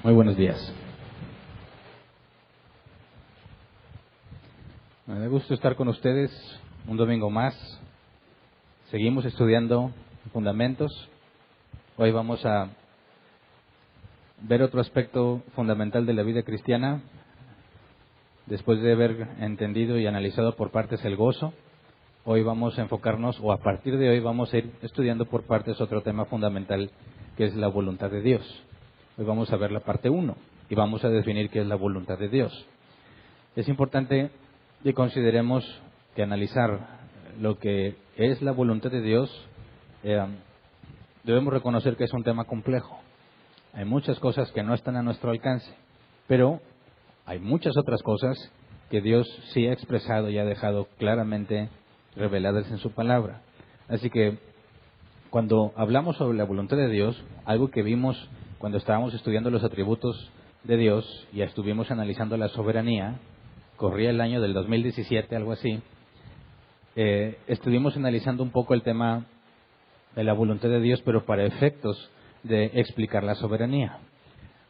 Muy buenos días. Me da gusto estar con ustedes un domingo más. Seguimos estudiando fundamentos. Hoy vamos a ver otro aspecto fundamental de la vida cristiana. Después de haber entendido y analizado por partes el gozo, hoy vamos a enfocarnos, o a partir de hoy vamos a ir estudiando por partes otro tema fundamental, que es la voluntad de Dios. Hoy vamos a ver la parte 1 y vamos a definir qué es la voluntad de Dios. Es importante que consideremos que analizar lo que es la voluntad de Dios, debemos reconocer que es un tema complejo. Hay muchas cosas que no están a nuestro alcance, pero hay muchas otras cosas que Dios sí ha expresado y ha dejado claramente reveladas en su palabra. Así que cuando hablamos sobre la voluntad de Dios, algo que vimos cuando estábamos estudiando los atributos de Dios y estuvimos analizando la soberanía, corría el año del 2017, algo así, estuvimos analizando un poco el tema de la voluntad de Dios, pero para efectos de explicar la soberanía.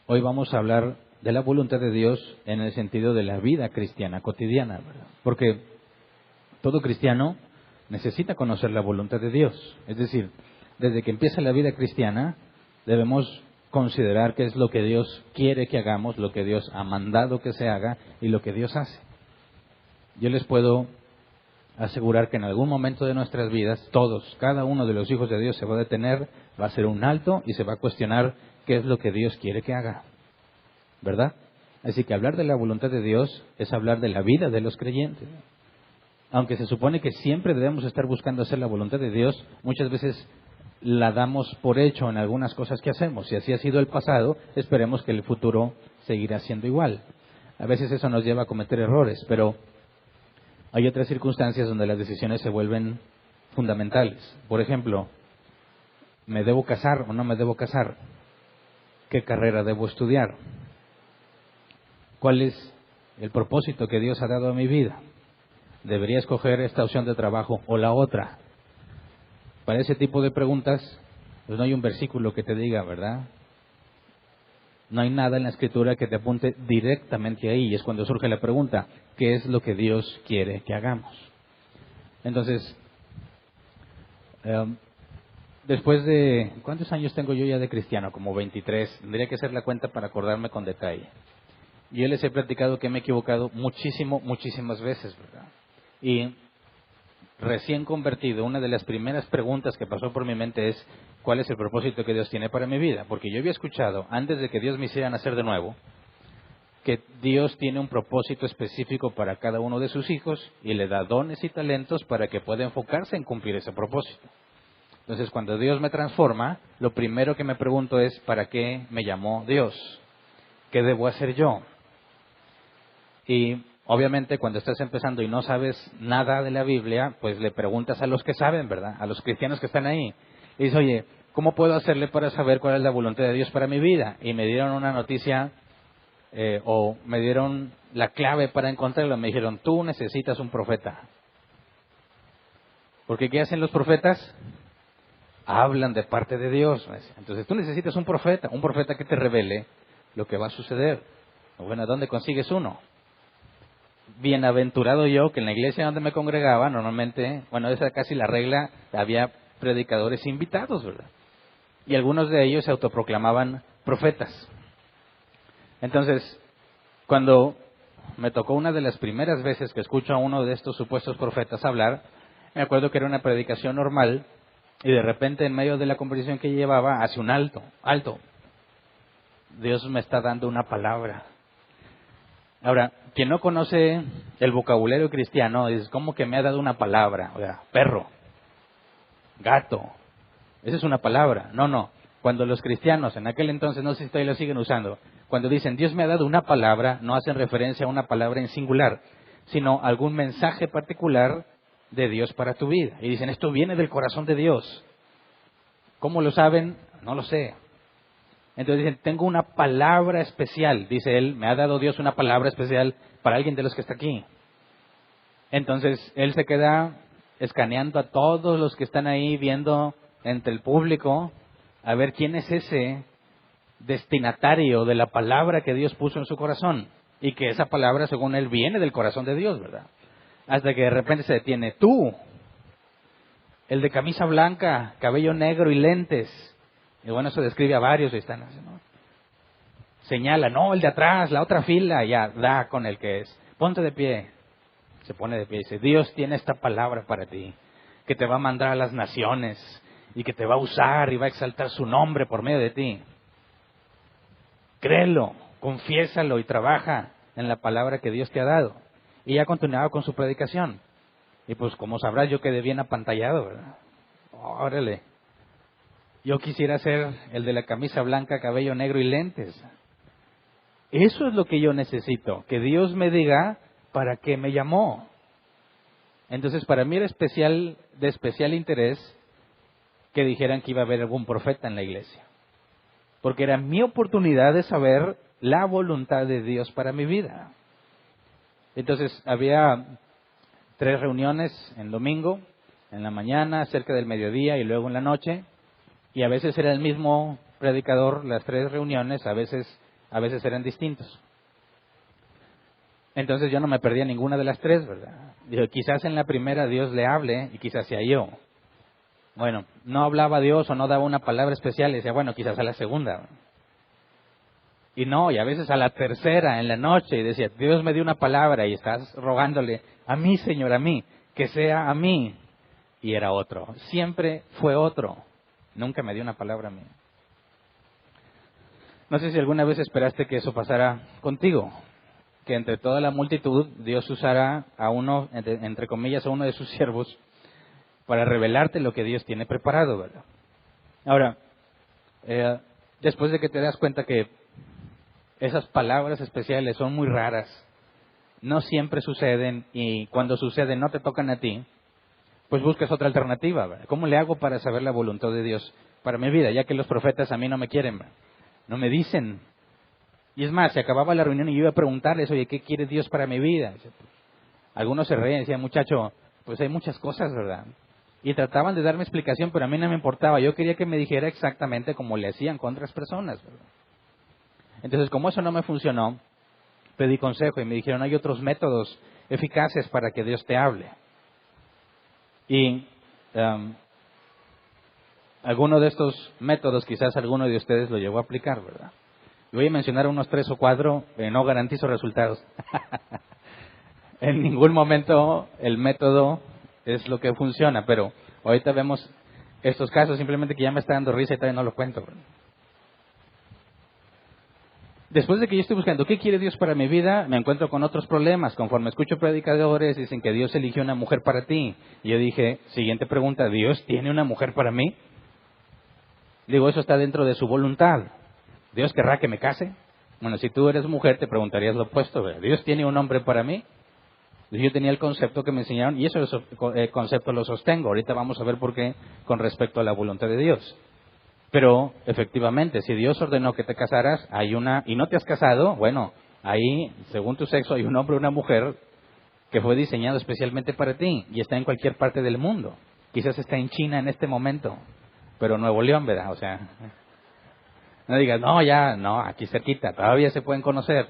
Hoy vamos a hablar de la voluntad de Dios en el sentido de la vida cristiana cotidiana, ¿verdad? Porque todo cristiano necesita conocer la voluntad de Dios. Es decir, desde que empieza la vida cristiana, debemos considerar qué es lo que Dios quiere que hagamos, lo que Dios ha mandado que se haga y lo que Dios hace. Yo les puedo asegurar que en algún momento de nuestras vidas, todos, cada uno de los hijos de Dios se va a detener, va a hacer un alto y se va a cuestionar qué es lo que Dios quiere que haga, ¿verdad? Así que hablar de la voluntad de Dios es hablar de la vida de los creyentes. Aunque se supone que siempre debemos estar buscando hacer la voluntad de Dios, muchas veces la damos por hecho en algunas cosas que hacemos. Si así ha sido el pasado, esperemos que el futuro seguirá siendo igual. A veces eso nos lleva a cometer errores, pero hay otras circunstancias donde las decisiones se vuelven fundamentales. Por ejemplo, ¿me debo casar o no me debo casar? ¿Qué carrera debo estudiar? ¿Cuál es el propósito que Dios ha dado a mi vida? ¿Debería escoger esta opción de trabajo o la otra? Para ese tipo de preguntas, pues no hay un versículo que te diga, ¿verdad? No hay nada en la Escritura que te apunte directamente ahí. Y es cuando surge la pregunta, ¿qué es lo que Dios quiere que hagamos? Entonces, después de... ¿Cuántos años tengo yo ya de cristiano? Como 23. Tendría que hacer la cuenta para acordarme con detalle. Yo les he platicado que me he equivocado muchísimas veces, ¿verdad? Y recién convertido, una de las primeras preguntas que pasó por mi mente es, ¿cuál es el propósito que Dios tiene para mi vida? Porque yo había escuchado, antes de que Dios me hiciera nacer de nuevo, que Dios tiene un propósito específico para cada uno de sus hijos y le da dones y talentos para que pueda enfocarse en cumplir ese propósito. Entonces, cuando Dios me transforma, lo primero que me pregunto es, ¿para qué me llamó Dios? ¿Qué debo hacer yo? Y obviamente cuando estás empezando y no sabes nada de la Biblia, pues le preguntas a los que saben, ¿verdad? A los cristianos que están ahí. Y dices, oye, ¿cómo puedo hacerle para saber cuál es la voluntad de Dios para mi vida? Y me dieron una noticia o me dieron la clave para encontrarlo. Me dijeron, tú necesitas un profeta. Porque ¿qué hacen los profetas? Hablan de parte de Dios. Entonces tú necesitas un profeta que te revele lo que va a suceder. Bueno, ¿dónde consigues uno? Bienaventurado yo, que en la iglesia donde me congregaba, normalmente, bueno, esa casi la regla, había predicadores invitados, ¿verdad? Y algunos de ellos se autoproclamaban profetas. Entonces, cuando me tocó una de las primeras veces que escucho a uno de estos supuestos profetas hablar, me acuerdo que era una predicación normal, y de repente en medio de la conversación que llevaba, hace un alto. Dios me está dando una palabra. Ahora, quien no conoce el vocabulario cristiano, dice, ¿cómo que me ha dado una palabra? O sea, perro, gato, esa es una palabra. No. Cuando los cristianos, en aquel entonces, no sé si todavía lo siguen usando, cuando dicen, Dios me ha dado una palabra, no hacen referencia a una palabra en singular, sino algún mensaje particular de Dios para tu vida. Y dicen, esto viene del corazón de Dios. ¿Cómo lo saben? No lo sé. Entonces dicen, tengo una palabra especial, dice él, me ha dado Dios una palabra especial para alguien de los que está aquí. Entonces él se queda escaneando a todos los que están ahí viendo entre el público, a ver quién es ese destinatario de la palabra que Dios puso en su corazón. Y que esa palabra, según él, viene del corazón de Dios, ¿verdad? Hasta que de repente se detiene. Tú, el de camisa blanca, cabello negro y lentes. Y bueno, eso describe a varios y están así, ¿no? Señala, no, el de atrás, la otra fila, ya, da con el que es. Ponte de pie. Se pone de pie y dice, Dios tiene esta palabra para ti, que te va a mandar a las naciones y que te va a usar y va a exaltar su nombre por medio de ti. Créelo, confiésalo y trabaja en la palabra que Dios te ha dado. Y ya continuaba con su predicación. Y pues como sabrás, yo quedé bien apantallado, ¿verdad? Órale. Yo quisiera ser el de la camisa blanca, cabello negro y lentes. Eso es lo que yo necesito, que Dios me diga para qué me llamó. Entonces, para mí era de especial interés que dijeran que iba a haber algún profeta en la iglesia. Porque era mi oportunidad de saber la voluntad de Dios para mi vida. Entonces, había 3 reuniones en domingo, en la mañana, cerca del mediodía y luego en la noche. Y a veces era el mismo predicador las 3 reuniones, a veces eran distintos. Entonces yo no me perdía ninguna de las 3, ¿verdad? Digo, quizás en la primera Dios le hable y quizás sea yo. Bueno, no hablaba Dios o no daba una palabra especial y decía, bueno, quizás a la segunda. Y a veces a la tercera en la noche y decía, Dios me dio una palabra y estás rogándole, a mí, Señor, a mí, que sea a mí. Y era otro, siempre fue otro. Nunca me dio una palabra a mí. No sé si alguna vez esperaste que eso pasara contigo, que entre toda la multitud Dios usara a uno, entre comillas, a uno de sus siervos para revelarte lo que Dios tiene preparado, ¿verdad? Ahora, después de que te das cuenta que esas palabras especiales son muy raras, no siempre suceden y cuando suceden no te tocan a ti, pues buscas otra alternativa, ¿verdad? ¿Cómo le hago para saber la voluntad de Dios para mi vida? Ya que los profetas a mí no me quieren, ¿verdad? No me dicen. Y es más, se acababa la reunión y yo iba a preguntarles, oye, ¿qué quiere Dios para mi vida? Algunos se reían y decían, muchacho, pues hay muchas cosas, ¿verdad? Y trataban de darme explicación, pero a mí no me importaba. Yo quería que me dijera exactamente como le hacían con otras personas, ¿verdad? Entonces, como eso no me funcionó, pedí consejo y me dijeron, hay otros métodos eficaces para que Dios te hable. Y alguno de estos métodos, quizás alguno de ustedes lo llegó a aplicar, ¿verdad? Y voy a mencionar unos 3 o 4, no garantizo resultados. En ningún momento el método es lo que funciona, pero ahorita vemos estos casos, simplemente que ya me está dando risa y todavía no lo cuento, ¿verdad? Después de que yo estoy buscando qué quiere Dios para mi vida, me encuentro con otros problemas. Conforme escucho predicadores, dicen que Dios eligió una mujer para ti. Y yo dije, siguiente pregunta, ¿Dios tiene una mujer para mí? Digo, eso está dentro de su voluntad. ¿Dios querrá que me case? Bueno, si tú eres mujer, te preguntarías lo opuesto, ¿verdad? ¿Dios tiene un hombre para mí? Yo tenía el concepto que me enseñaron y ese concepto lo sostengo. Ahorita vamos a ver por qué con respecto a la voluntad de Dios. Pero, efectivamente, si Dios ordenó que te casaras, y no te has casado, bueno, ahí, según tu sexo, hay un hombre o una mujer que fue diseñado especialmente para ti y está en cualquier parte del mundo. Quizás está en China en este momento, pero Nuevo León, ¿verdad? O sea, no digas, no, aquí cerquita, todavía se pueden conocer.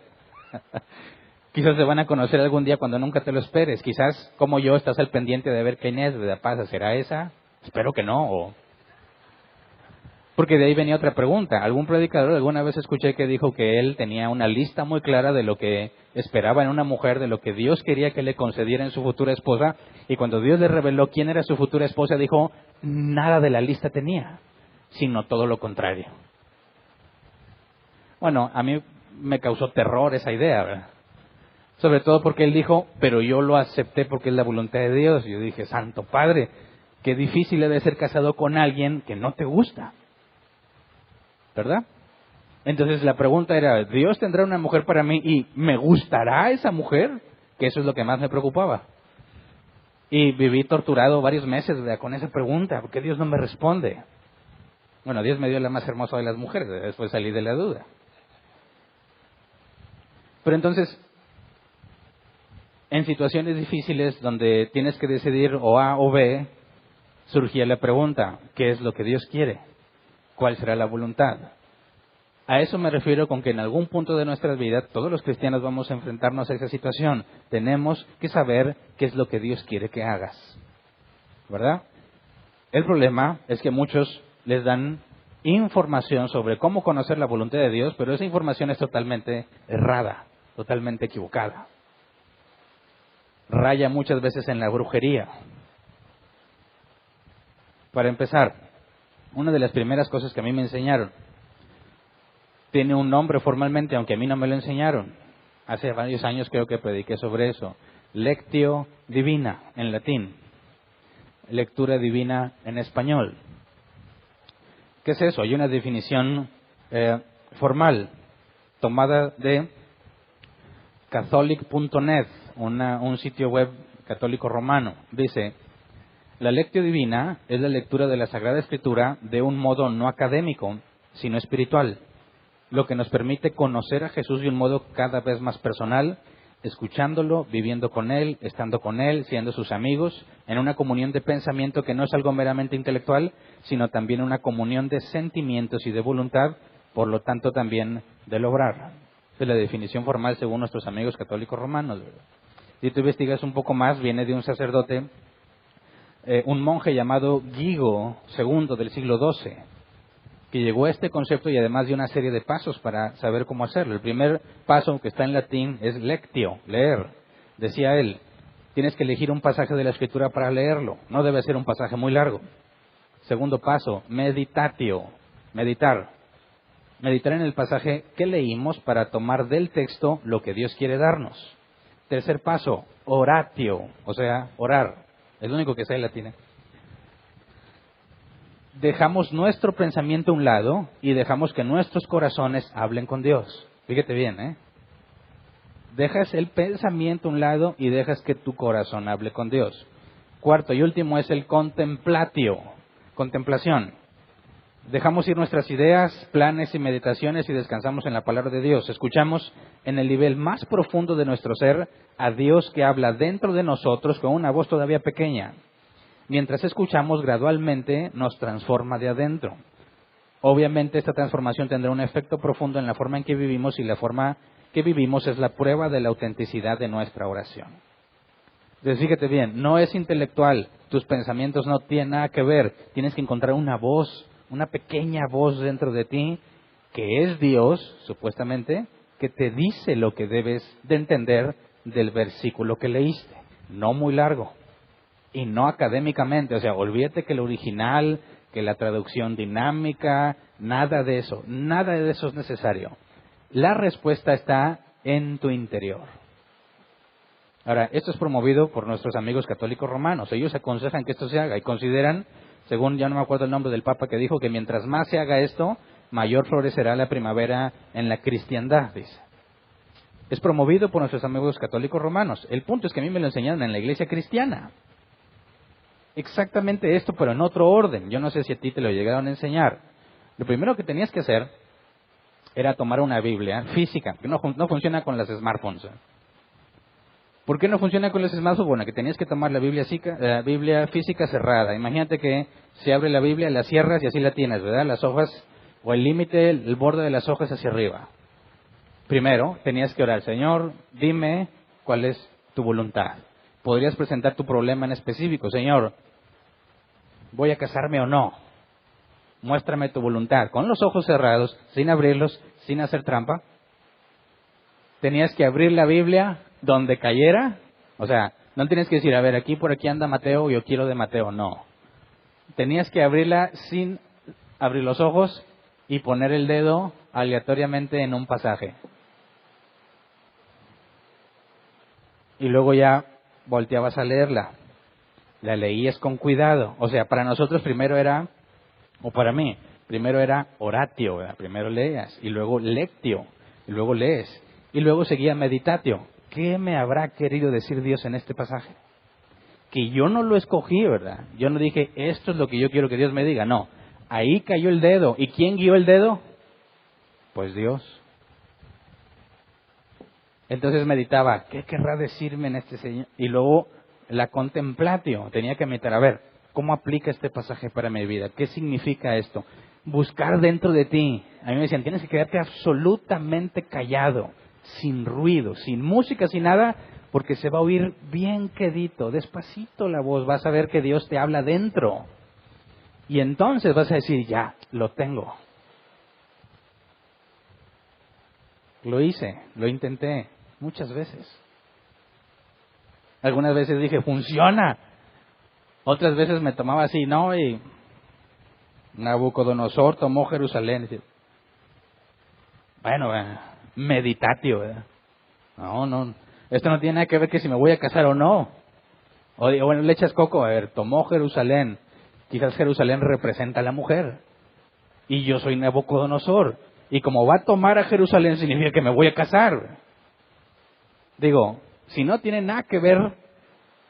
Quizás se van a conocer algún día cuando nunca te lo esperes. Quizás, como yo, estás al pendiente de ver quién es, ¿verdad? Pasa, ¿será esa? Espero que no, Porque de ahí venía otra pregunta. Algún predicador alguna vez escuché que dijo que él tenía una lista muy clara de lo que esperaba en una mujer, de lo que Dios quería que le concediera en su futura esposa, y cuando Dios le reveló quién era su futura esposa, dijo, nada de la lista tenía, sino todo lo contrario. Bueno, a mí me causó terror esa idea, ¿verdad? Sobre todo porque él dijo, pero yo lo acepté porque es la voluntad de Dios. Y yo dije, Santo Padre, qué difícil debe ser casado con alguien que no te gusta, ¿verdad? Entonces la pregunta era, ¿Dios tendrá una mujer para mí y me gustará esa mujer? Que eso es lo que más me preocupaba. Y viví torturado varios meses, ¿verdad?, con esa pregunta, porque Dios no me responde. Bueno, Dios me dio la más hermosa de las mujeres, después salí de la duda. Pero entonces, en situaciones difíciles donde tienes que decidir o A o B, surgía la pregunta, ¿qué es lo que Dios quiere? ¿Cuál será la voluntad? A eso me refiero con que en algún punto de nuestra vida todos los cristianos vamos a enfrentarnos a esa situación. Tenemos que saber qué es lo que Dios quiere que hagas, ¿verdad? El problema es que muchos les dan información sobre cómo conocer la voluntad de Dios, pero esa información es totalmente errada, totalmente equivocada. Raya muchas veces en la brujería. Para empezar, una de las primeras cosas que a mí me enseñaron, tiene un nombre formalmente, aunque a mí no me lo enseñaron. Hace varios años creo que prediqué sobre eso. Lectio divina, en latín. Lectura divina en español. ¿Qué es eso? Hay una definición formal, tomada de catholic.net, un sitio web católico romano. Dice: la lectio divina es la lectura de la Sagrada Escritura de un modo no académico, sino espiritual, lo que nos permite conocer a Jesús de un modo cada vez más personal, escuchándolo, viviendo con Él, estando con Él, siendo sus amigos, en una comunión de pensamiento que no es algo meramente intelectual, sino también una comunión de sentimientos y de voluntad, por lo tanto también del obrar. Esa es la definición formal según nuestros amigos católicos romanos, ¿verdad? Si tú investigas un poco más, viene de un sacerdote, un monje llamado Guigo II del siglo XII, que llegó a este concepto y además de una serie de pasos para saber cómo hacerlo. El primer paso, que está en latín, es lectio, leer. Decía él, tienes que elegir un pasaje de la Escritura para leerlo. No debe ser un pasaje muy largo. Segundo paso, meditatio, meditar. Meditar en el pasaje que leímos para tomar del texto lo que Dios quiere darnos. Tercer paso, oratio, o sea, orar. Es lo único que está en latín. Dejamos nuestro pensamiento a un lado y dejamos que nuestros corazones hablen con Dios. Fíjate bien, ¿eh? Dejas el pensamiento a un lado y dejas que tu corazón hable con Dios. Cuarto y último es el contemplatio, contemplación. Dejamos ir nuestras ideas, planes y meditaciones y descansamos en la palabra de Dios. Escuchamos en el nivel más profundo de nuestro ser a Dios que habla dentro de nosotros con una voz todavía pequeña. Mientras escuchamos, gradualmente nos transforma de adentro. Obviamente esta transformación tendrá un efecto profundo en la forma en que vivimos, y la forma que vivimos es la prueba de la autenticidad de nuestra oración. Entonces fíjate bien, no es intelectual, tus pensamientos no tienen nada que ver, tienes que encontrar una voz, una pequeña voz dentro de ti, que es Dios, supuestamente, que te dice lo que debes de entender del versículo que leíste, no muy largo. Y no académicamente, o sea, olvídate que el original, que la traducción dinámica, nada de eso es necesario. La respuesta está en tu interior. Ahora, esto es promovido por nuestros amigos católicos romanos. Ellos aconsejan que esto se haga y consideran, según ya no me acuerdo el nombre del Papa que dijo, que mientras más se haga esto, mayor florecerá la primavera en la cristiandad, dice. Es promovido por nuestros amigos católicos romanos. El punto es que a mí me lo enseñaron en la iglesia cristiana. Exactamente esto, pero en otro orden. Yo no sé si a ti te lo llegaron a enseñar. Lo primero que tenías que hacer era tomar una Biblia física, que no funciona con las smartphones. ¿Por qué no funciona con las smartphones? Bueno, que tenías que tomar la Biblia física cerrada. Imagínate que se abre la Biblia, la cierras y así la tienes, ¿verdad? Las hojas, o el límite, el borde de las hojas hacia arriba. Primero, tenías que orar, Señor, dime cuál es tu voluntad. Podrías presentar tu problema en específico, Señor, ¿voy a casarme o no? Muéstrame tu voluntad. Con los ojos cerrados, sin abrirlos, sin hacer trampa. Tenías que abrir la Biblia donde cayera. O sea, no tienes que decir, a ver, aquí por aquí anda Mateo, yo quiero de Mateo. No. Tenías que abrirla sin abrir los ojos y poner el dedo aleatoriamente en un pasaje. Y luego ya volteabas a leerla. La leías con cuidado. O sea, para nosotros primero era, o para mí, primero era oratio, ¿verdad? Primero leas, y luego lectio, y luego lees, y luego seguía meditatio. ¿Qué me habrá querido decir Dios en este pasaje? Que yo no lo escogí, ¿verdad? Yo no dije, esto es lo que yo quiero que Dios me diga. No, ahí cayó el dedo. ¿Y quién guió el dedo? Pues Dios. Entonces meditaba, ¿qué querrá decirme en este Señor? Y luego la contemplatio, tenía que meditar, a ver, ¿cómo aplica este pasaje para mi vida? ¿Qué significa esto? buscar dentro de ti. A mí me decían, tienes que quedarte absolutamente callado, sin ruido, sin música, sin nada, porque se va a oír bien quedito, despacito la voz, vas a ver que Dios te habla dentro. Y entonces vas a decir, ya, lo tengo. Lo hice, lo intenté muchas veces. Algunas veces dije, funciona. Otras veces me tomaba así, no, y Nabucodonosor tomó Jerusalén. Bueno, meditatio, ¿verdad? No, esto no tiene nada que ver que si me voy a casar o no. O digo, bueno, le echas coco, a ver, tomó Jerusalén. Quizás Jerusalén representa a la mujer. Y yo soy Nabucodonosor. Y como va a tomar a Jerusalén significa que me voy a casar. Digo, si no tiene nada que ver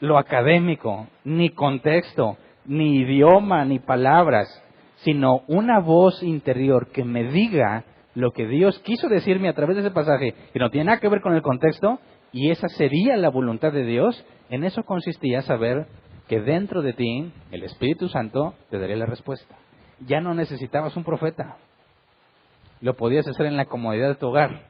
lo académico, ni contexto, ni idioma, ni palabras, sino una voz interior que me diga lo que Dios quiso decirme a través de ese pasaje, que no tiene nada que ver con el contexto, y esa sería la voluntad de Dios, en eso consistía saber que dentro de ti, el Espíritu Santo te daría la respuesta. Ya no necesitabas un profeta. Lo podías hacer en la comodidad de tu hogar.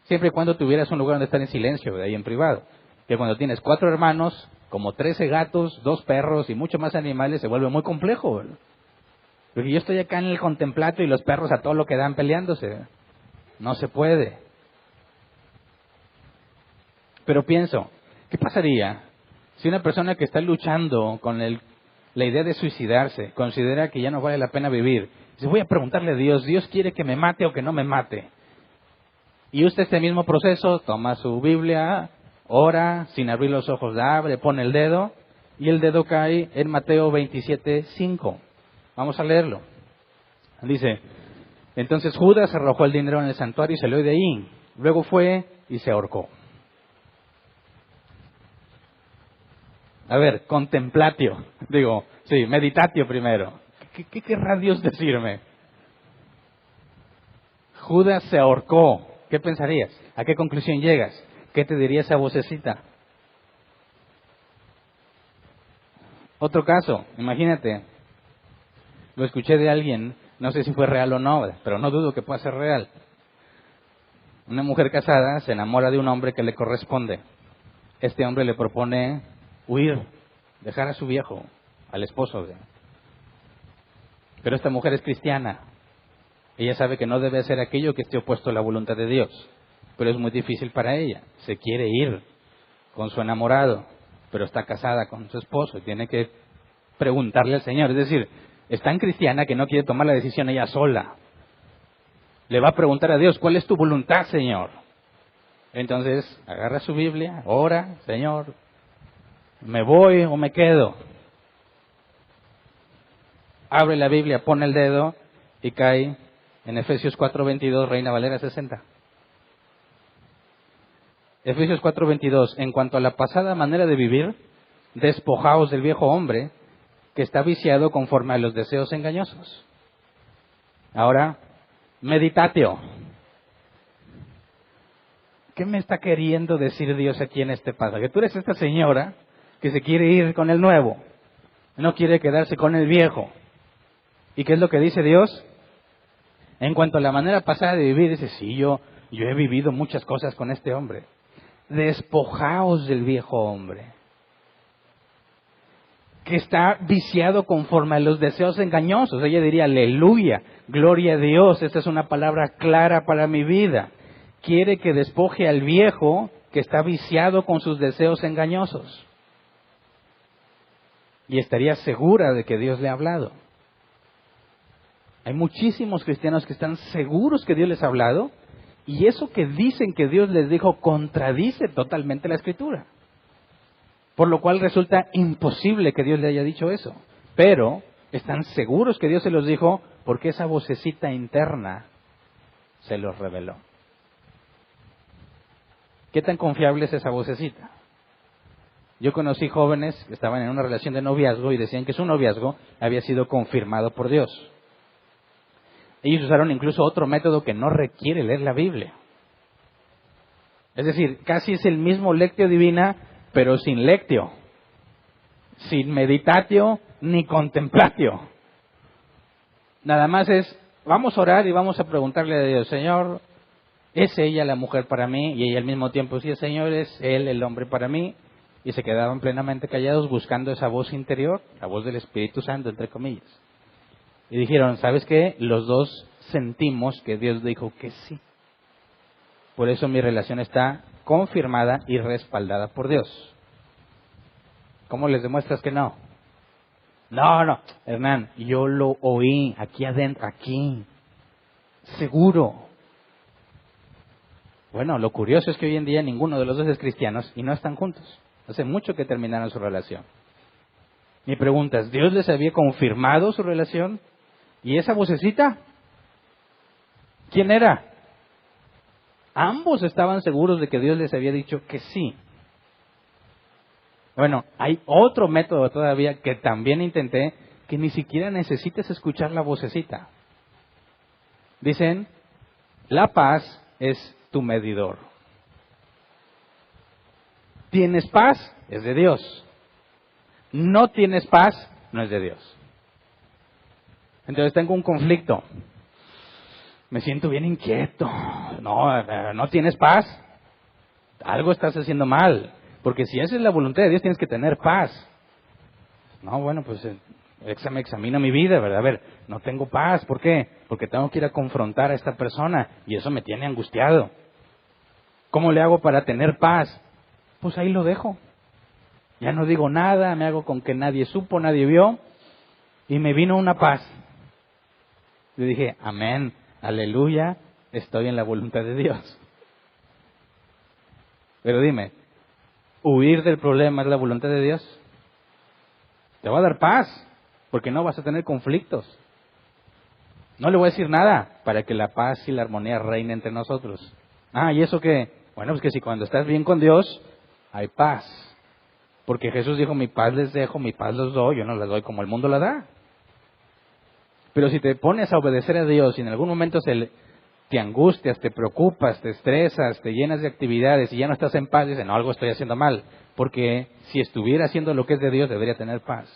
Siempre y cuando tuvieras un lugar donde estar en silencio, de ahí en privado. Que cuando tienes 4 hermanos, como 13 gatos, 2 perros y mucho más animales, se vuelve muy complejo, ¿verdad? Porque yo estoy acá en el contemplato y los perros a todo lo que dan peleándose. No se puede. Pero pienso, ¿qué pasaría si una persona que está luchando con la idea de suicidarse considera que ya no vale la pena vivir? Dice, voy a preguntarle a Dios, ¿Dios quiere que me mate o que no me mate? Y usted este mismo proceso, toma su Biblia, ora, sin abrir los ojos la abre, pone el dedo, y el dedo cae en Mateo 27:5. Vamos a leerlo. Dice, entonces Judas arrojó el dinero en el santuario y salió de ahí. Luego fue y se ahorcó. A ver, contemplatio. Meditatio primero. ¿Qué querrá Dios decirme? Judas se ahorcó. ¿Qué pensarías? ¿A qué conclusión llegas? ¿Qué te diría esa vocecita? Otro caso, imagínate. Lo escuché de alguien, no sé si fue real o no, pero no dudo que pueda ser real. Una mujer casada se enamora de un hombre que le corresponde. Este hombre le propone huir, dejar a su viejo, al esposo. Pero esta mujer es cristiana. Ella sabe que no debe hacer aquello que esté opuesto a la voluntad de Dios. Pero es muy difícil para ella. Se quiere ir con su enamorado, pero está casada con su esposo y tiene que preguntarle al Señor. Es decir, es tan cristiana que no quiere tomar la decisión ella sola. Le va a preguntar a Dios, ¿cuál es tu voluntad, Señor? Entonces, agarra su Biblia, ora, Señor, ¿me voy o me quedo? Abre la Biblia, pone el dedo y cae en Efesios 4:22, Reina Valera 60. Efesios 4:22, en cuanto a la pasada manera de vivir, despojaos del viejo hombre que está viciado conforme a los deseos engañosos. Ahora, meditatio. ¿Qué me está queriendo decir Dios aquí en este pasaje? Tú eres esta señora que se quiere ir con el nuevo, no quiere quedarse con el viejo. ¿Y qué es lo que dice Dios? En cuanto a la manera pasada de vivir, dice, sí, yo he vivido muchas cosas con este hombre. Despojaos del viejo hombre, que está viciado conforme a los deseos engañosos. Ella diría, aleluya, gloria a Dios, esta es una palabra clara para mi vida. Quiere que despoje al viejo que está viciado con sus deseos engañosos. Y estaría segura de que Dios le ha hablado. Hay muchísimos cristianos que están seguros que Dios les ha hablado, y eso que dicen que Dios les dijo contradice totalmente la Escritura. Por lo cual resulta imposible que Dios le haya dicho eso. Pero están seguros que Dios se los dijo porque esa vocecita interna se los reveló. ¿Qué tan confiable es esa vocecita? Yo conocí jóvenes que estaban en una relación de noviazgo y decían que su noviazgo había sido confirmado por Dios. Ellos usaron incluso otro método que no requiere leer la Biblia. Es decir, casi es el mismo lectio divina, pero sin lectio, sin meditatio ni contemplatio. Nada más es, vamos a orar y vamos a preguntarle a Dios, Señor, ¿es ella la mujer para mí? Y ella al mismo tiempo, sí, Señor, ¿es él el hombre para mí? Y se quedaban plenamente callados buscando esa voz interior, la voz del Espíritu Santo, entre comillas. Y dijeron, ¿sabes qué? Los dos sentimos que Dios dijo que sí. Por eso mi relación está confirmada y respaldada por Dios. ¿Cómo les demuestras que no? No, Hernán, yo lo oí aquí adentro, aquí, seguro. Bueno, lo curioso es que hoy en día ninguno de los dos es cristiano y no están juntos. Hace mucho que terminaron su relación. Mi pregunta es, ¿Dios les había confirmado su relación? ¿Y esa vocecita? ¿Quién era? Ambos estaban seguros de que Dios les había dicho que sí. Bueno, hay otro método todavía que también intenté, que ni siquiera necesitas escuchar la vocecita. Dicen, la paz es tu medidor. ¿Tienes paz? Es de Dios. No tienes paz, no es de Dios. Entonces tengo un conflicto. Me siento bien inquieto. No tienes paz. Algo estás haciendo mal. Porque si esa es la voluntad de Dios, tienes que tener paz. No, bueno, pues me examino mi vida, ¿verdad? A ver, no tengo paz. ¿Por qué? Porque tengo que ir a confrontar a esta persona y eso me tiene angustiado. ¿Cómo le hago para tener paz? Pues ahí lo dejo. Ya no digo nada, me hago con que nadie supo, nadie vio y me vino una paz. Yo dije, amén, aleluya, estoy en la voluntad de Dios. Pero dime, ¿huir del problema es la voluntad de Dios? Te va a dar paz, porque no vas a tener conflictos. No le voy a decir nada para que la paz y la armonía reine entre nosotros. ¿Y eso qué? Bueno, pues que si cuando estás bien con Dios, hay paz. Porque Jesús dijo, mi paz les dejo, mi paz los doy, yo no las doy como el mundo la da. Pero si te pones a obedecer a Dios y en algún momento te angustias, te preocupas, te estresas, te llenas de actividades y ya no estás en paz, dices, no, algo estoy haciendo mal. Porque si estuviera haciendo lo que es de Dios, debería tener paz.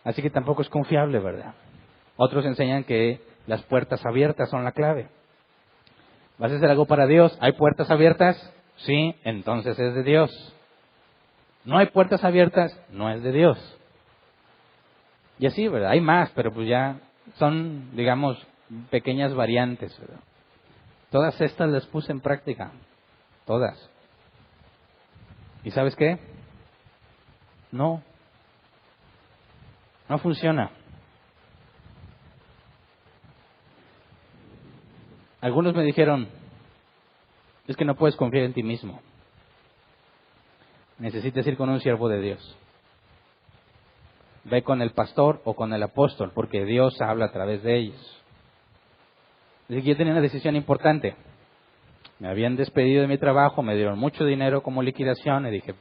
Así que tampoco es confiable, ¿verdad? Otros enseñan que las puertas abiertas son la clave. ¿Vas a hacer algo para Dios? ¿Hay puertas abiertas? Sí, entonces es de Dios. No hay puertas abiertas, no es de Dios. Y así, ¿verdad? Hay más, pero pues ya son, digamos, pequeñas variantes, ¿verdad? Todas estas las puse en práctica. Todas. ¿Y sabes qué? No funciona. Algunos me dijeron, es que no puedes confiar en ti mismo. Necesitas ir con un siervo de Dios. Ve con el pastor o con el apóstol, porque Dios habla a través de ellos. Así que yo tenía una decisión importante. Me habían despedido de mi trabajo, me dieron mucho dinero como liquidación y dije,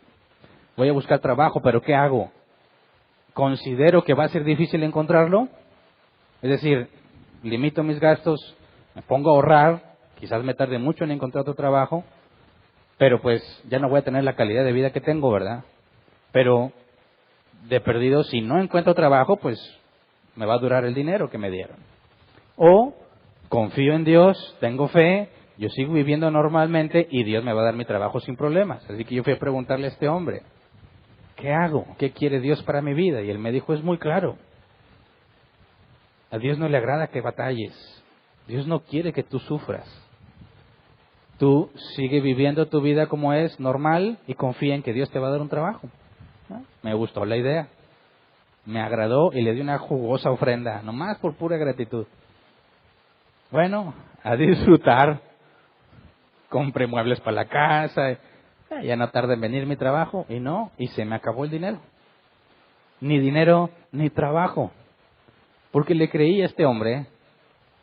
voy a buscar trabajo, pero ¿qué hago? ¿Considero que va a ser difícil encontrarlo? Es decir, limito mis gastos, me pongo a ahorrar, quizás me tarde mucho en encontrar otro trabajo, pero pues ya no voy a tener la calidad de vida que tengo, ¿verdad? Pero de perdido, si no encuentro trabajo, pues me va a durar el dinero que me dieron. O confío en Dios, tengo fe, yo sigo viviendo normalmente y Dios me va a dar mi trabajo sin problemas. Así que yo fui a preguntarle a este hombre, ¿qué hago? ¿Qué quiere Dios para mi vida? Y él me dijo, es muy claro. A Dios no le agrada que batalles. Dios no quiere que tú sufras. Tú sigue viviendo tu vida como es, normal, y confía en que Dios te va a dar un trabajo. ¿No? Me gustó la idea. Me agradó y le di una jugosa ofrenda, nomás por pura gratitud. Bueno, a disfrutar. Compré muebles para la casa. Ya no tarda en venir mi trabajo. Y se me acabó el dinero. Ni dinero, ni trabajo. Porque le creí a este hombre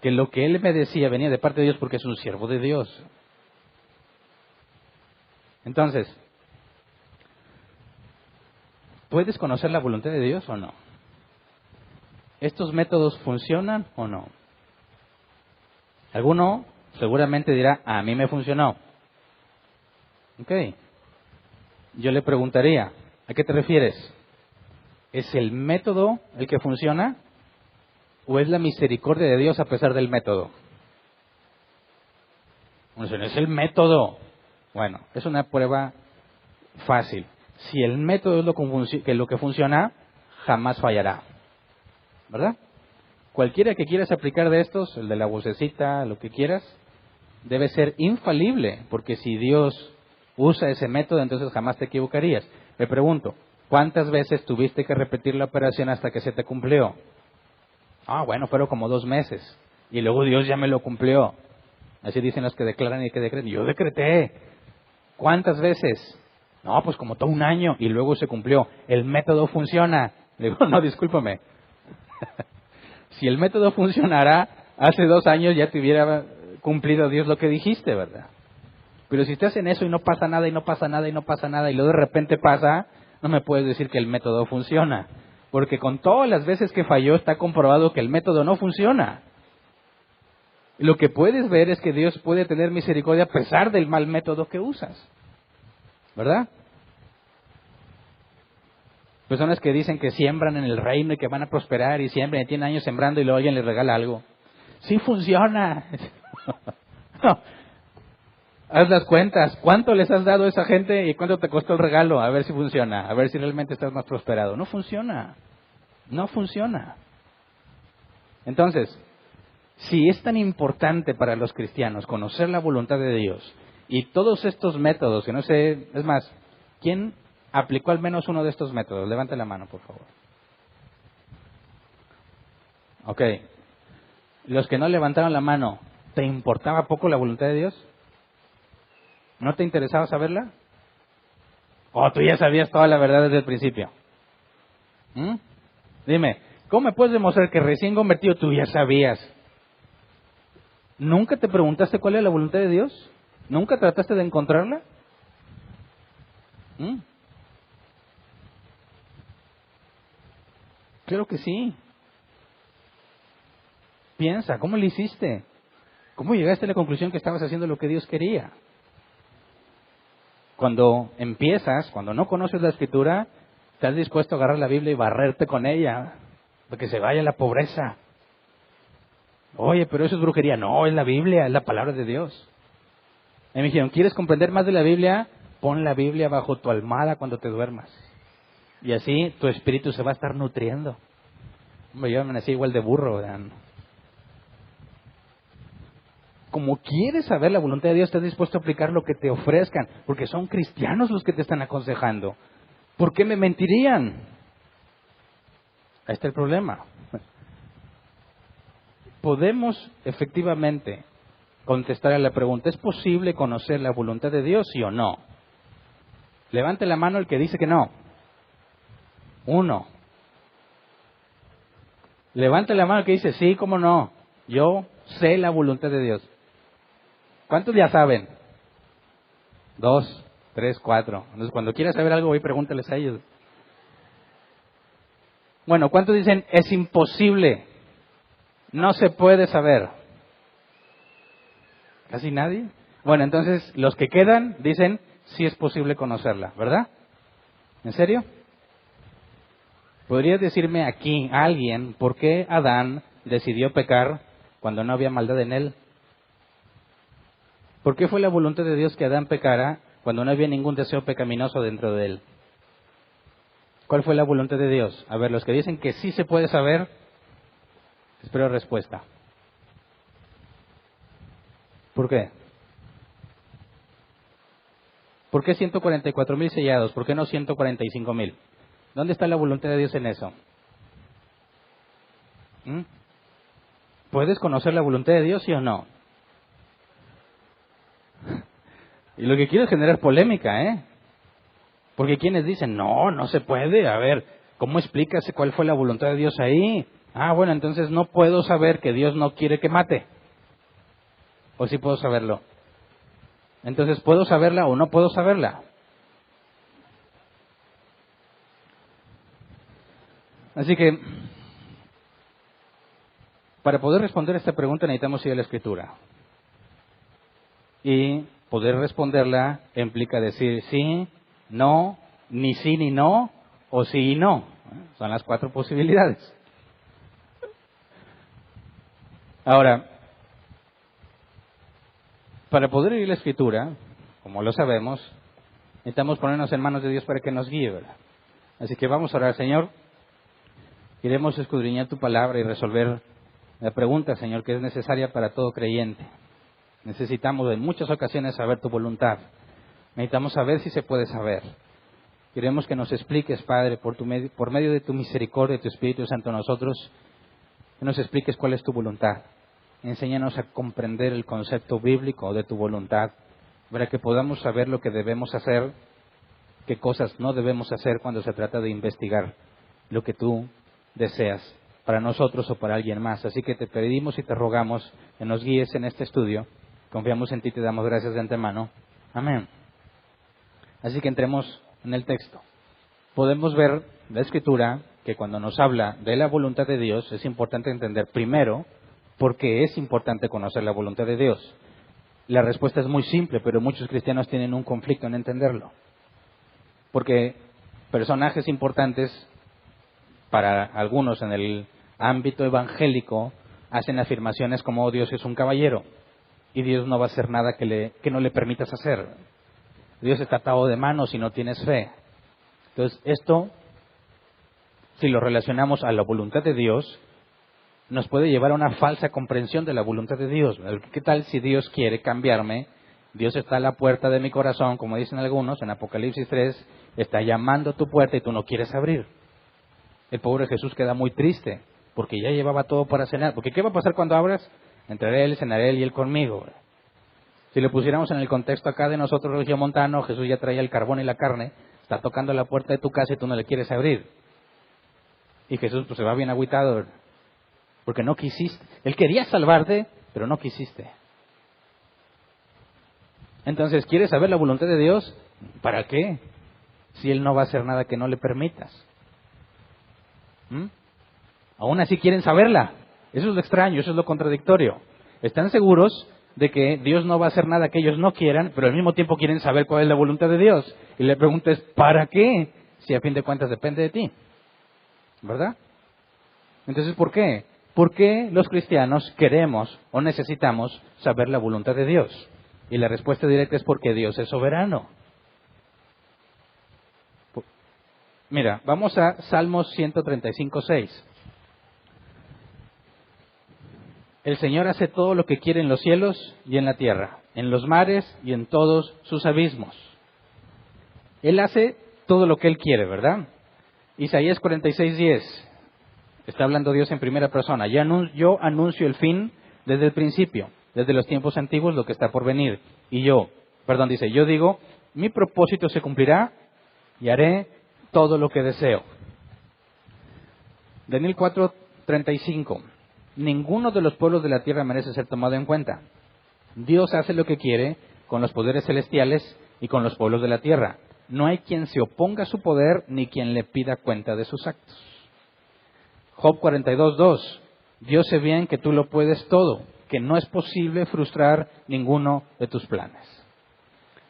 que lo que él me decía venía de parte de Dios porque es un siervo de Dios. Entonces, ¿puedes conocer la voluntad de Dios o no? ¿Estos métodos funcionan o no? Alguno seguramente dirá, a mí me funcionó. Ok. Yo le preguntaría, ¿a qué te refieres? ¿Es el método el que funciona? ¿O es la misericordia de Dios a pesar del método? No es el método. Bueno, es una prueba fácil. Si el método es lo que funciona, jamás fallará. ¿Verdad? Cualquiera que quieras aplicar de estos, el de la vocecita, lo que quieras, debe ser infalible, porque si Dios usa ese método, entonces jamás te equivocarías. Me pregunto, ¿cuántas veces tuviste que repetir la operación hasta que se te cumplió? Bueno, fueron como 2 meses. Y luego Dios ya me lo cumplió. Así dicen los que declaran y que decretan. Yo decreté. ¿Cuántas veces? No, pues como todo un año. Y luego se cumplió. El método funciona. Le digo, no, discúlpame. Si el método funcionara, hace 2 años ya te hubiera cumplido Dios lo que dijiste, ¿verdad? Pero si estás en eso y no pasa nada, y no pasa nada, y no pasa nada, y luego de repente pasa, no me puedes decir que el método funciona. Porque con todas las veces que falló está comprobado que el método no funciona. Lo que puedes ver es que Dios puede tener misericordia a pesar del mal método que usas. ¿Verdad? Personas que dicen que siembran en el reino y que van a prosperar y siembran y tienen años sembrando y luego alguien les regala algo. ¡Sí funciona! No. Haz las cuentas. ¿Cuánto les has dado a esa gente y cuánto te costó el regalo? A ver si funciona. A ver si realmente estás más prosperado. No funciona. No funciona. Entonces, si es tan importante para los cristianos conocer la voluntad de Dios y todos estos métodos, que no sé, es más, ¿quién aplicó al menos uno de estos métodos? Levante la mano, por favor. Ok. Los que no levantaron la mano, ¿te importaba poco la voluntad de Dios? ¿No te interesaba saberla? ¿O tú ya sabías toda la verdad desde el principio? Dime, ¿cómo me puedes demostrar que recién convertido tú ya sabías? ¿Nunca te preguntaste cuál es la voluntad de Dios? ¿Nunca trataste de encontrarla? Claro que sí. Piensa, ¿cómo le hiciste? ¿Cómo llegaste a la conclusión que estabas haciendo lo que Dios quería? Cuando empiezas, cuando no conoces la Escritura, estás dispuesto a agarrar la Biblia y barrerte con ella, para que se vaya la pobreza. Oye, pero eso es brujería. No, es la Biblia, es la palabra de Dios. Y me dijeron, ¿quieres comprender más de la Biblia? Pon la Biblia bajo tu almohada cuando te duermas. Y así tu espíritu se va a estar nutriendo. Hombre, yo me nací igual de burro, ¿verdad? Como quieres saber la voluntad de Dios, estás dispuesto a aplicar lo que te ofrezcan, porque son cristianos los que te están aconsejando. ¿Por qué me mentirían? Ahí está el problema. Podemos efectivamente contestar a la pregunta, ¿es posible conocer la voluntad de Dios, sí o no? Levante la mano el que dice que no. 1. Levante la mano el que dice, sí, cómo no. Yo sé la voluntad de Dios. ¿Cuántos ya saben? 2, 3, 4. Entonces, cuando quieras saber algo, voy y pregúntales a ellos. Bueno, ¿cuántos dicen, es imposible? No se puede saber. ¿Casi nadie? Bueno, entonces, los que quedan dicen, sí es posible conocerla, ¿verdad? ¿En serio? ¿Podrías decirme aquí, alguien, por qué Adán decidió pecar cuando no había maldad en él? ¿Por qué fue la voluntad de Dios que Adán pecara cuando no había ningún deseo pecaminoso dentro de él? ¿Cuál fue la voluntad de Dios? A ver, los que dicen que sí se puede saber, espero respuesta. ¿Por qué? ¿Por qué 144,000 sellados? ¿Por qué no 145,000? ¿Dónde está la voluntad de Dios en eso? ¿Puedes conocer la voluntad de Dios, sí o no? Y lo que quiero es generar polémica, ¿eh? Porque quienes dicen, no, no se puede. A ver, ¿cómo explicas cuál fue la voluntad de Dios ahí? Bueno, entonces no puedo saber que Dios no quiere que mate. ¿O sí puedo saberlo? Entonces, ¿puedo saberla o no puedo saberla? Así que, para poder responder a esta pregunta necesitamos ir a la Escritura. Y poder responderla implica decir sí, no, ni sí ni no, o sí y no. Son las 4 posibilidades. Ahora, para poder ir la Escritura, como lo sabemos, necesitamos ponernos en manos de Dios para que nos guíe, ¿verdad? Así que vamos a orar, Señor. Queremos escudriñar tu palabra y resolver la pregunta, Señor, que es necesaria para todo creyente. Necesitamos en muchas ocasiones saber tu voluntad. Necesitamos saber si se puede saber. Queremos que nos expliques, Padre, por medio de tu misericordia y tu Espíritu Santo a nosotros, que nos expliques cuál es tu voluntad. Enséñanos a comprender el concepto bíblico de tu voluntad, para que podamos saber lo que debemos hacer, qué cosas no debemos hacer cuando se trata de investigar lo que tú deseas para nosotros o para alguien más. Así que te pedimos y te rogamos que nos guíes en este estudio. Confiamos en ti y te damos gracias de antemano. Amén. Así que entremos en el texto. Podemos ver la Escritura que cuando nos habla de la voluntad de Dios es importante entender primero por qué es importante conocer la voluntad de Dios. La respuesta es muy simple, pero muchos cristianos tienen un conflicto en entenderlo. Porque personajes importantes para algunos en el ámbito evangélico hacen afirmaciones como Dios es un caballero y Dios no va a hacer nada que no le permitas hacer. Dios está atado de manos y no tienes fe. Entonces esto, si lo relacionamos a la voluntad de Dios, nos puede llevar a una falsa comprensión de la voluntad de Dios. ¿Qué tal si Dios quiere cambiarme? Dios está a la puerta de mi corazón, como dicen algunos en Apocalipsis 3, está llamando a tu puerta y tú no quieres abrir. El pobre Jesús queda muy triste, porque ya llevaba todo para cenar. Porque ¿qué va a pasar cuando abras? Entraré Él, cenaré Él y Él conmigo. Si lo pusiéramos en el contexto acá de nosotros, regiomontano, Jesús ya traía el carbón y la carne, está tocando la puerta de tu casa y tú no le quieres abrir. Y Jesús pues se va bien agüitado, porque no quisiste. Él quería salvarte, pero no quisiste. Entonces, ¿quieres saber la voluntad de Dios? ¿Para qué? Si Él no va a hacer nada que no le permitas. Aún así quieren saberla. Eso es lo extraño, eso es lo contradictorio. Están seguros de que Dios no va a hacer nada que ellos no quieran, pero al mismo tiempo quieren saber cuál es la voluntad de Dios. Y le preguntas, ¿para qué? Si a fin de cuentas depende de ti. ¿Verdad? Entonces, ¿por qué? ¿Por qué los cristianos queremos o necesitamos saber la voluntad de Dios? Y la respuesta directa es porque Dios es soberano. Mira, vamos a Salmos 135:6. El Señor hace todo lo que quiere en los cielos y en la tierra, en los mares y en todos sus abismos. Él hace todo lo que Él quiere, ¿verdad? Isaías 46:10. Está hablando Dios en primera persona. Yo anuncio el fin desde el principio, desde los tiempos antiguos, lo que está por venir. Yo digo, mi propósito se cumplirá y haré todo lo que deseo. Daniel 4:35. Ninguno de los pueblos de la tierra merece ser tomado en cuenta. Dios hace lo que quiere con los poderes celestiales y con los pueblos de la tierra. No hay quien se oponga a su poder ni quien le pida cuenta de sus actos. Job 42:2. Dios sé bien que tú lo puedes todo, que no es posible frustrar ninguno de tus planes.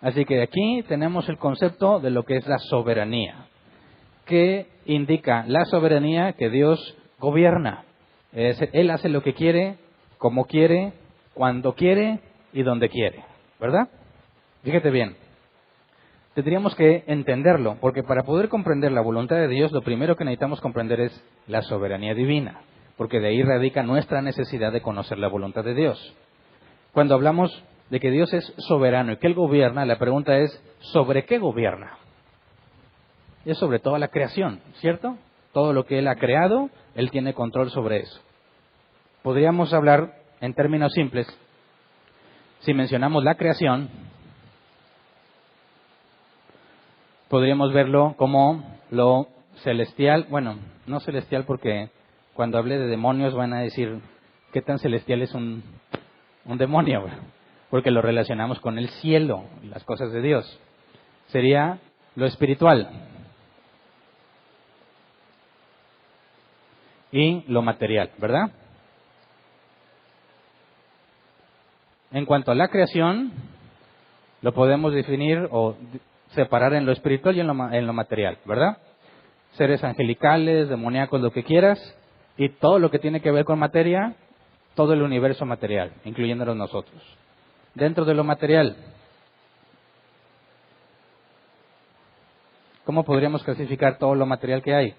Así que aquí tenemos el concepto de lo que es la soberanía. ¿Qué indica la soberanía? Que Dios gobierna. Él hace lo que quiere, como quiere, cuando quiere y donde quiere. ¿Verdad? Fíjate bien. Tendríamos que entenderlo, porque para poder comprender la voluntad de Dios, lo primero que necesitamos comprender es la soberanía divina, porque de ahí radica nuestra necesidad de conocer la voluntad de Dios. Cuando hablamos de que Dios es soberano y que Él gobierna, la pregunta es, ¿sobre qué gobierna? Es sobre toda la creación, ¿cierto? Todo lo que Él ha creado, Él tiene control sobre eso. Podríamos hablar en términos simples, si mencionamos la creación, podríamos verlo como lo celestial, bueno, no celestial porque cuando hable de demonios van a decir, ¿qué tan celestial es un demonio? Porque lo relacionamos con el cielo, las cosas de Dios. Sería lo espiritual y lo material, ¿verdad? En cuanto a la creación, lo podemos definir o separar en lo espiritual y en lo material, ¿verdad? Seres angelicales, demoníacos, lo que quieras, y todo lo que tiene que ver con materia, todo el universo material, incluyéndonos nosotros. Dentro de lo material, ¿cómo podríamos clasificar todo lo material que hay?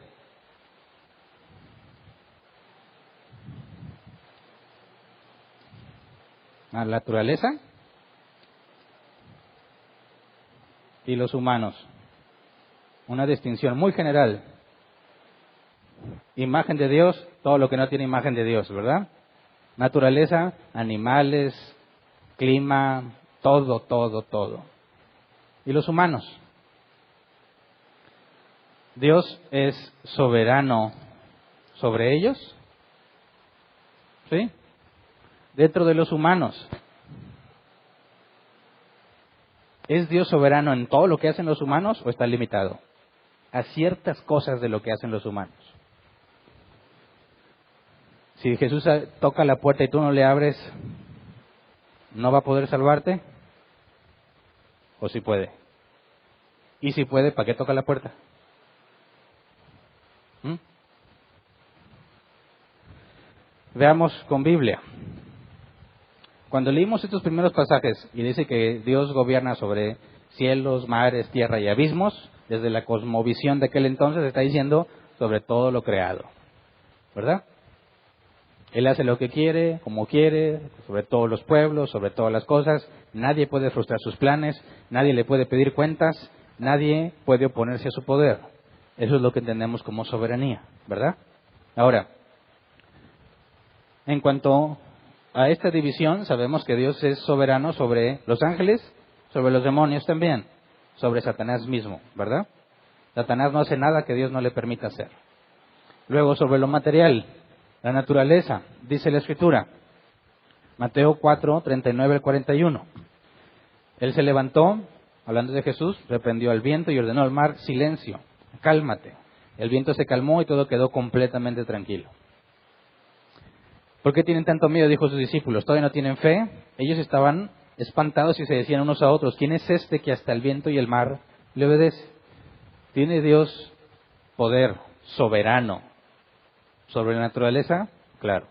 La naturaleza y los humanos. Una distinción muy general. Imagen de Dios, todo lo que no tiene imagen de Dios, ¿verdad? Naturaleza, animales, clima, todo. Y los humanos. Dios es soberano sobre ellos, ¿sí? Dentro de los humanos, ¿es Dios soberano en todo lo que hacen los humanos o está limitado a ciertas cosas de lo que hacen los humanos? Si Jesús toca la puerta y tú no le abres, ¿no va a poder salvarte? ¿O si puede? Y si puede, ¿para qué toca la puerta? Veamos con Biblia. Cuando leímos estos primeros pasajes y dice que Dios gobierna sobre cielos, mares, tierra y abismos, desde la cosmovisión de aquel entonces está diciendo sobre todo lo creado, ¿verdad? Él hace lo que quiere, como quiere, sobre todos los pueblos, sobre todas las cosas. Nadie puede frustrar sus planes, nadie le puede pedir cuentas, nadie puede oponerse a su poder. Eso es lo que entendemos como soberanía, ¿verdad? Ahora, en cuanto a esta división, sabemos que Dios es soberano sobre los ángeles, sobre los demonios también, sobre Satanás mismo, ¿verdad? Satanás no hace nada que Dios no le permita hacer. Luego, sobre lo material, la naturaleza, dice la Escritura, Mateo 4, 39 al 41. Él se levantó, hablando de Jesús, reprendió al viento y ordenó al mar, silencio, cálmate. El viento se calmó y todo quedó completamente tranquilo. ¿Por qué tienen tanto miedo? Dijo a sus discípulos. ¿Todavía no tienen fe? Ellos estaban espantados y se decían unos a otros, ¿quién es este que hasta el viento y el mar le obedece? ¿Tiene Dios poder soberano sobre la naturaleza? Claro.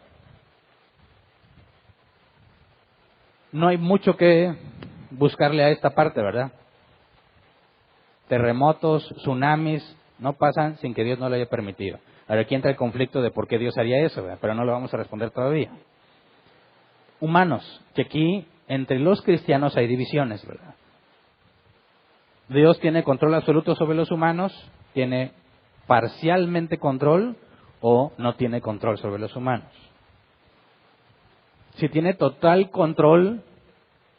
No hay mucho que buscarle a esta parte, ¿verdad? Terremotos, tsunamis, no pasan sin que Dios no lo haya permitido. Ahora aquí entra el conflicto de por qué Dios haría eso, ¿verdad? Pero no lo vamos a responder todavía. Humanos, que aquí entre los cristianos hay divisiones, ¿verdad? Dios tiene control absoluto sobre los humanos, tiene parcialmente control o no tiene control sobre los humanos. Si tiene total control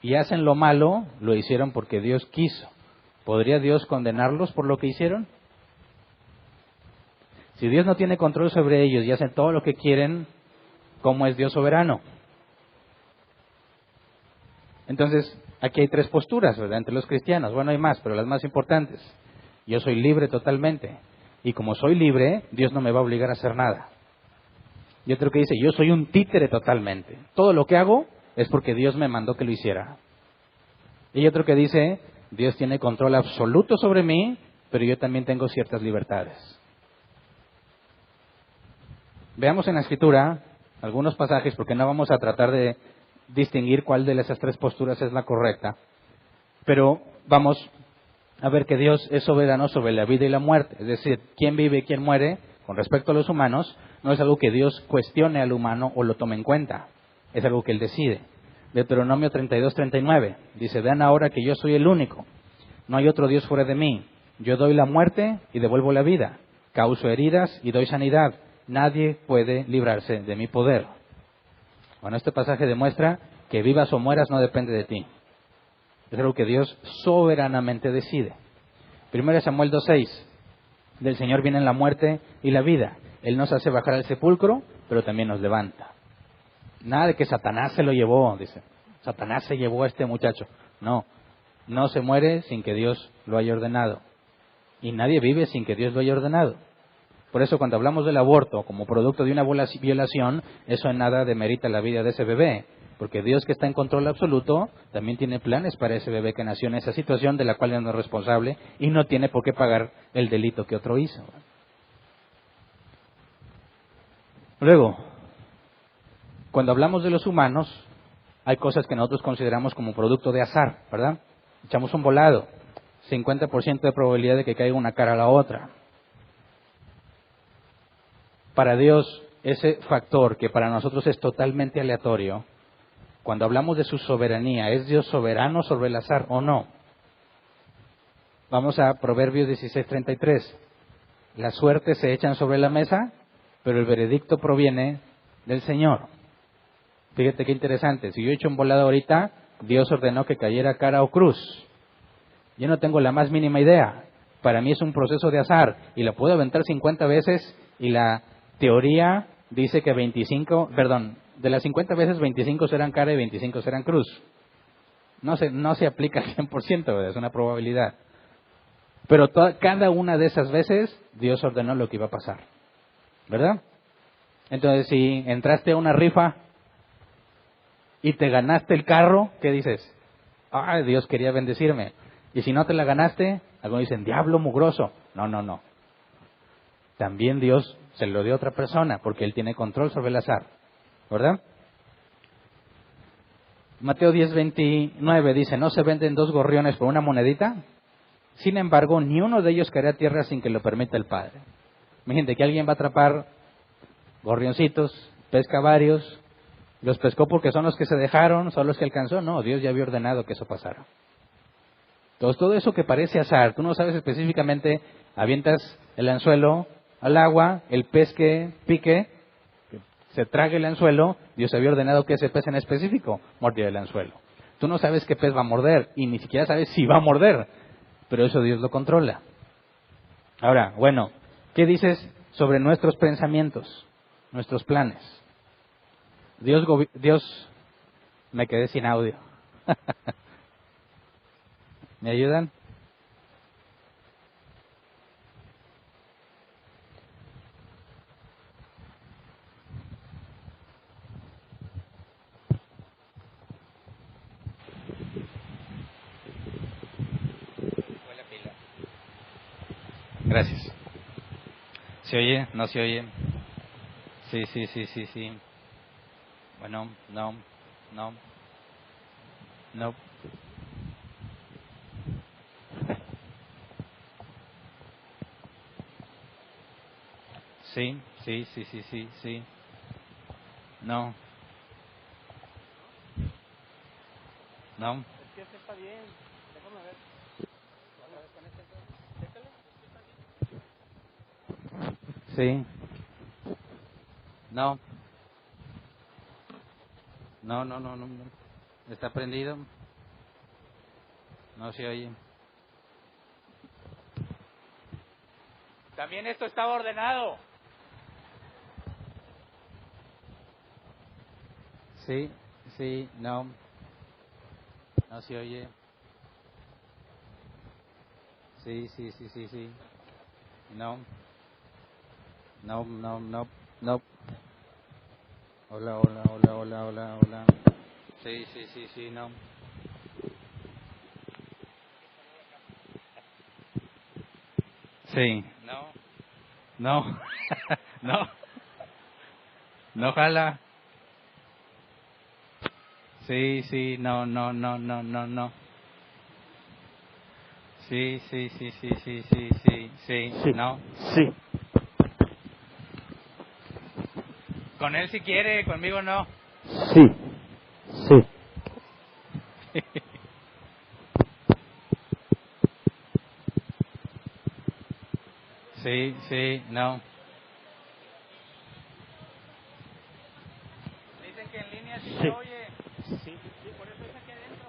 y hacen lo malo, lo hicieron porque Dios quiso. ¿Podría Dios condenarlos por lo que hicieron? Si Dios no tiene control sobre ellos y hacen todo lo que quieren, ¿cómo es Dios soberano? Entonces, aquí hay tres posturas, ¿verdad?, entre los cristianos. Bueno, hay más, pero las más importantes. Yo soy libre totalmente. Y como soy libre, Dios no me va a obligar a hacer nada. Y otro que dice, yo soy un títere totalmente. Todo lo que hago es porque Dios me mandó que lo hiciera. Y otro que dice, Dios tiene control absoluto sobre mí, pero yo también tengo ciertas libertades. Veamos en la Escritura algunos pasajes, porque no vamos a tratar de distinguir cuál de esas tres posturas es la correcta, pero vamos a ver que Dios es soberano sobre la vida y la muerte, es decir, quién vive y quién muere con respecto a los humanos, no es algo que Dios cuestione al humano o lo tome en cuenta, es algo que Él decide. Deuteronomio 32, 39, dice, vean ahora que yo soy el único, no hay otro Dios fuera de mí, yo doy la muerte y devuelvo la vida, causo heridas y doy sanidad, nadie puede librarse de mi poder. Bueno, este pasaje demuestra que vivas o mueras no depende de ti. Es algo que Dios soberanamente decide. 1 Samuel 2:6, del Señor vienen la muerte y la vida. Él nos hace bajar al sepulcro, pero también nos levanta. Nada de que Satanás se lo llevó, dice. Satanás se llevó a este muchacho. No, no se muere sin que Dios lo haya ordenado. Y nadie vive sin que Dios lo haya ordenado. Por eso cuando hablamos del aborto como producto de una violación, eso en nada demerita la vida de ese bebé. Porque Dios, que está en control absoluto, también tiene planes para ese bebé que nació en esa situación de la cual él no es responsable y no tiene por qué pagar el delito que otro hizo. Luego, Cuando hablamos de los humanos, hay cosas que nosotros consideramos como producto de azar, ¿verdad? Echamos un volado, 50% de probabilidad de que caiga una cara a la otra. Para Dios, ese factor que para nosotros es totalmente aleatorio, cuando hablamos de su soberanía, ¿es Dios soberano sobre el azar o no? Vamos a Proverbios 16:33. Las suertes se echan sobre la mesa, pero el veredicto proviene del Señor. Fíjate qué interesante. Si yo echo un volado ahorita, Dios ordenó que cayera cara o cruz. Yo no tengo la más mínima idea. Para mí es un proceso de azar y la puedo aventar 50 veces y la teoría dice que de las 50 veces 25 serán cara y 25 serán cruz. No se aplica al 100%, ¿verdad? Es una probabilidad. Pero cada una de esas veces Dios ordenó lo que iba a pasar, ¿verdad? Entonces, si entraste a una rifa y te ganaste el carro, ¿qué dices? ¡Ay, Dios quería bendecirme! Y si no te la ganaste, algunos dicen, ¡diablo mugroso! No. También Dios se lo dio a otra persona, porque Él tiene control sobre el azar, ¿verdad? Mateo 10:29 dice, ¿no se venden 2 gorriones por una monedita? Sin embargo, ni uno de ellos caerá a tierra sin que lo permita el Padre. Imagínate que alguien va a atrapar gorrioncitos, pesca varios, los pescó porque son los que se dejaron, son los que alcanzó. No, Dios ya había ordenado que eso pasara. Entonces, todo eso que parece azar, tú no sabes específicamente, avientas el anzuelo al agua, el pez que pique, que se trague el anzuelo, Dios había ordenado que ese pez en específico mordiera el anzuelo. Tú no sabes qué pez va a morder y ni siquiera sabes si va a morder, pero eso Dios lo controla. Ahora, bueno, ¿qué dices sobre nuestros pensamientos, nuestros planes? Dios, me quedé sin audio. ¿Me ayudan? Gracias. ¿Se oye? ¿No se oye? Sí. Bueno, no. Sí. No. Es que está bien. Déjame ver. Sí. No. ¿Está prendido? No se oye. También esto estaba ordenado. Sí, no. No se oye. Sí. No. Hola. Sí, no. Sí. No. No jala. Sí, no. Sí, no. Sí. Con él si quiere, conmigo no. Sí. Sí, no. Dicen que en línea sí se oye. Sí. Por eso es aquí adentro.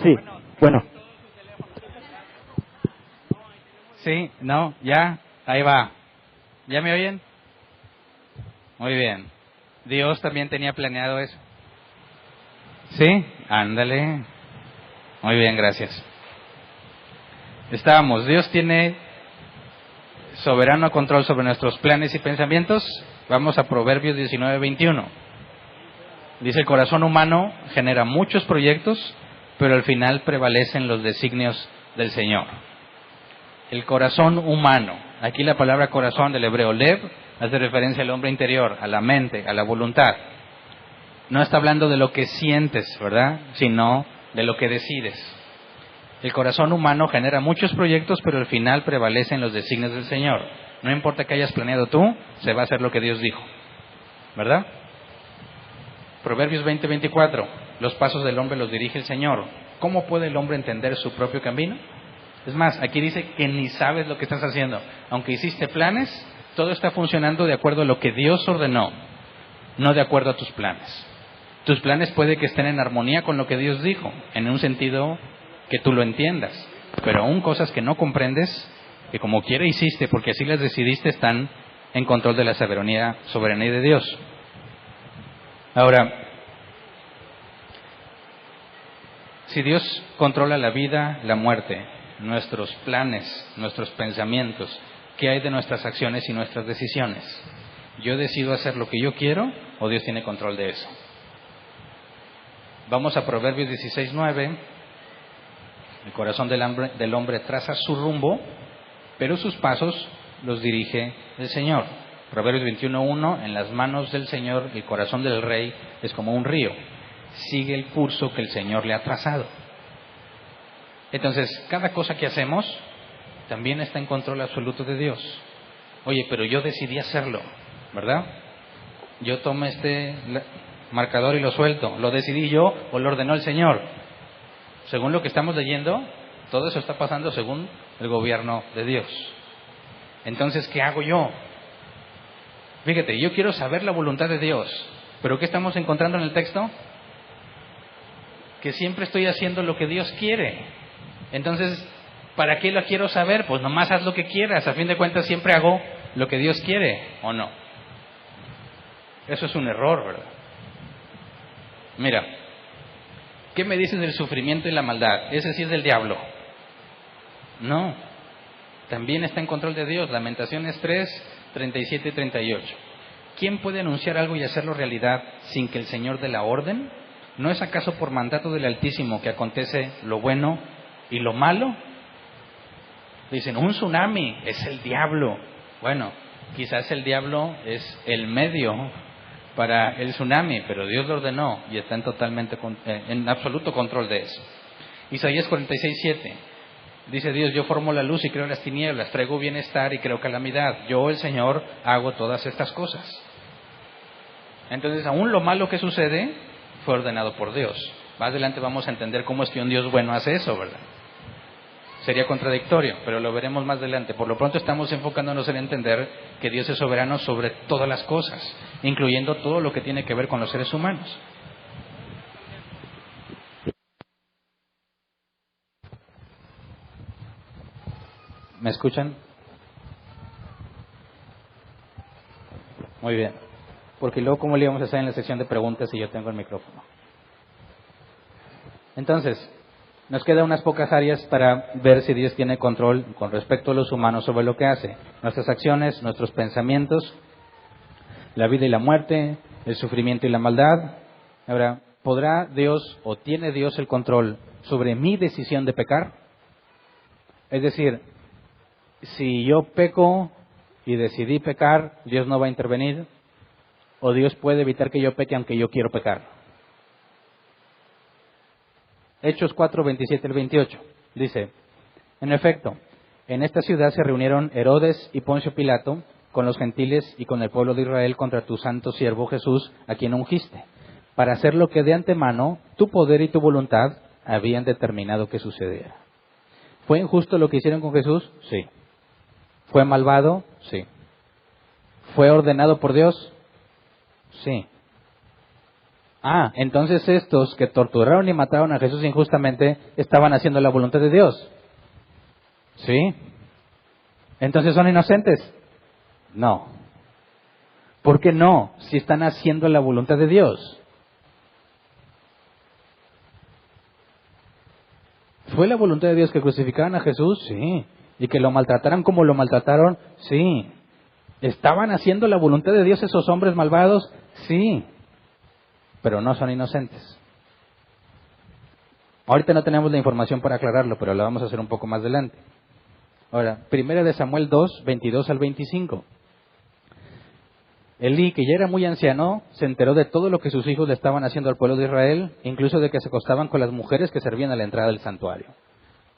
Sí. Bueno. Sí, no, ya, ahí va. ¿Ya me oyen? Muy bien. Dios también tenía planeado eso. ¿Sí? Ándale. Muy bien, gracias. Dios tiene soberano control sobre nuestros planes y pensamientos. Vamos a Proverbios 19:21. Dice, el corazón humano genera muchos proyectos, pero al final prevalecen los designios del Señor. El corazón humano. Aquí la palabra corazón del hebreo lev hace referencia al hombre interior, a la mente, a la voluntad. No está hablando de lo que sientes, ¿verdad? Sino de lo que decides. El corazón humano genera muchos proyectos, pero al final prevalecen los designios del Señor. No importa que hayas planeado tú, se va a hacer lo que Dios dijo, ¿verdad? Proverbios 20:24. Los pasos del hombre los dirige el Señor. ¿Cómo puede el hombre entender su propio camino? Es más, aquí dice que ni sabes lo que estás haciendo. Aunque hiciste planes, todo está funcionando de acuerdo a lo que Dios ordenó, no de acuerdo a tus planes. Tus planes puede que estén en armonía con lo que Dios dijo, en un sentido que tú lo entiendas. Pero aún cosas que no comprendes, que como quiera hiciste, porque así las decidiste, están en control de la soberanía de Dios. Ahora, si Dios controla la vida, la muerte, nuestros planes, nuestros pensamientos, ¿qué hay de nuestras acciones y nuestras decisiones? ¿Yo decido hacer lo que yo quiero o Dios tiene control de eso? Vamos a Proverbios 16:9. El corazón del hombre traza su rumbo, pero sus pasos los dirige el Señor. Proverbios 21:1. En las manos del Señor el corazón del rey es como un río. Sigue el curso que el Señor le ha trazado. Entonces, cada cosa que hacemos también está en control absoluto de Dios. Oye, pero yo decidí hacerlo, ¿verdad? Yo tomé este marcador y lo suelto. ¿Lo decidí yo o lo ordenó el Señor? Según lo que estamos leyendo, todo eso está pasando según el gobierno de Dios. Entonces, ¿qué hago yo? Fíjate, yo quiero saber la voluntad de Dios, pero ¿qué estamos encontrando en el texto? Que siempre estoy haciendo lo que Dios quiere. Entonces, ¿para qué lo quiero saber? Pues nomás haz lo que quieras. A fin de cuentas, siempre hago lo que Dios quiere, ¿o no? Eso es un error, ¿verdad? Mira, ¿qué me dices del sufrimiento y la maldad? Ese sí es del diablo. No, también está en control de Dios. Lamentaciones 3:37 y 38. ¿Quién puede anunciar algo y hacerlo realidad sin que el Señor dé la orden? ¿No es acaso por mandato del Altísimo que acontece lo bueno y lo malo? Dicen, un tsunami es el diablo. Bueno, quizás el diablo es el medio para el tsunami, pero Dios lo ordenó y está en absoluto control de eso. Isaías 46:7. Dice Dios, yo formo la luz y creo las tinieblas, traigo bienestar y creo calamidad. Yo, el Señor, hago todas estas cosas. Entonces, aún lo malo que sucede fue ordenado por Dios. Más adelante vamos a entender cómo es que un Dios bueno hace eso, ¿verdad? Sería contradictorio, pero lo veremos más adelante. Por lo pronto estamos enfocándonos en entender que Dios es soberano sobre todas las cosas, incluyendo todo lo que tiene que ver con los seres humanos. ¿Me escuchan? Muy bien. Porque luego, ¿cómo le íbamos a hacer en la sección de preguntas si yo tengo el micrófono? Entonces, nos quedan unas pocas áreas para ver si Dios tiene control con respecto a los humanos sobre lo que hace. Nuestras acciones, nuestros pensamientos, la vida y la muerte, el sufrimiento y la maldad. Ahora, ¿podrá Dios o tiene Dios el control sobre mi decisión de pecar? Es decir, si yo peco y decidí pecar, ¿Dios no va a intervenir? ¿O Dios puede evitar que yo peque aunque yo quiero pecar? Hechos 4:27 al 28. Dice, en efecto, en esta ciudad se reunieron Herodes y Poncio Pilato con los gentiles y con el pueblo de Israel contra tu santo siervo Jesús, a quien ungiste, para hacer lo que de antemano tu poder y tu voluntad habían determinado que sucediera. ¿Fue injusto lo que hicieron con Jesús? Sí. ¿Fue malvado? Sí. ¿Fue ordenado por Dios? Sí. Entonces estos que torturaron y mataron a Jesús injustamente estaban haciendo la voluntad de Dios. ¿Sí? ¿Entonces son inocentes? No. ¿Por qué no? Si están haciendo la voluntad de Dios. ¿Fue la voluntad de Dios que crucificaran a Jesús? Sí. ¿Y que lo maltrataran como lo maltrataron? Sí. ¿Estaban haciendo la voluntad de Dios esos hombres malvados? Sí. Pero no son inocentes. Ahorita no tenemos la información para aclararlo, pero lo vamos a hacer un poco más adelante. Ahora, 1 Samuel 2, 22 al 25. Elí, que ya era muy anciano, se enteró de todo lo que sus hijos le estaban haciendo al pueblo de Israel, incluso de que se acostaban con las mujeres que servían a la entrada del santuario.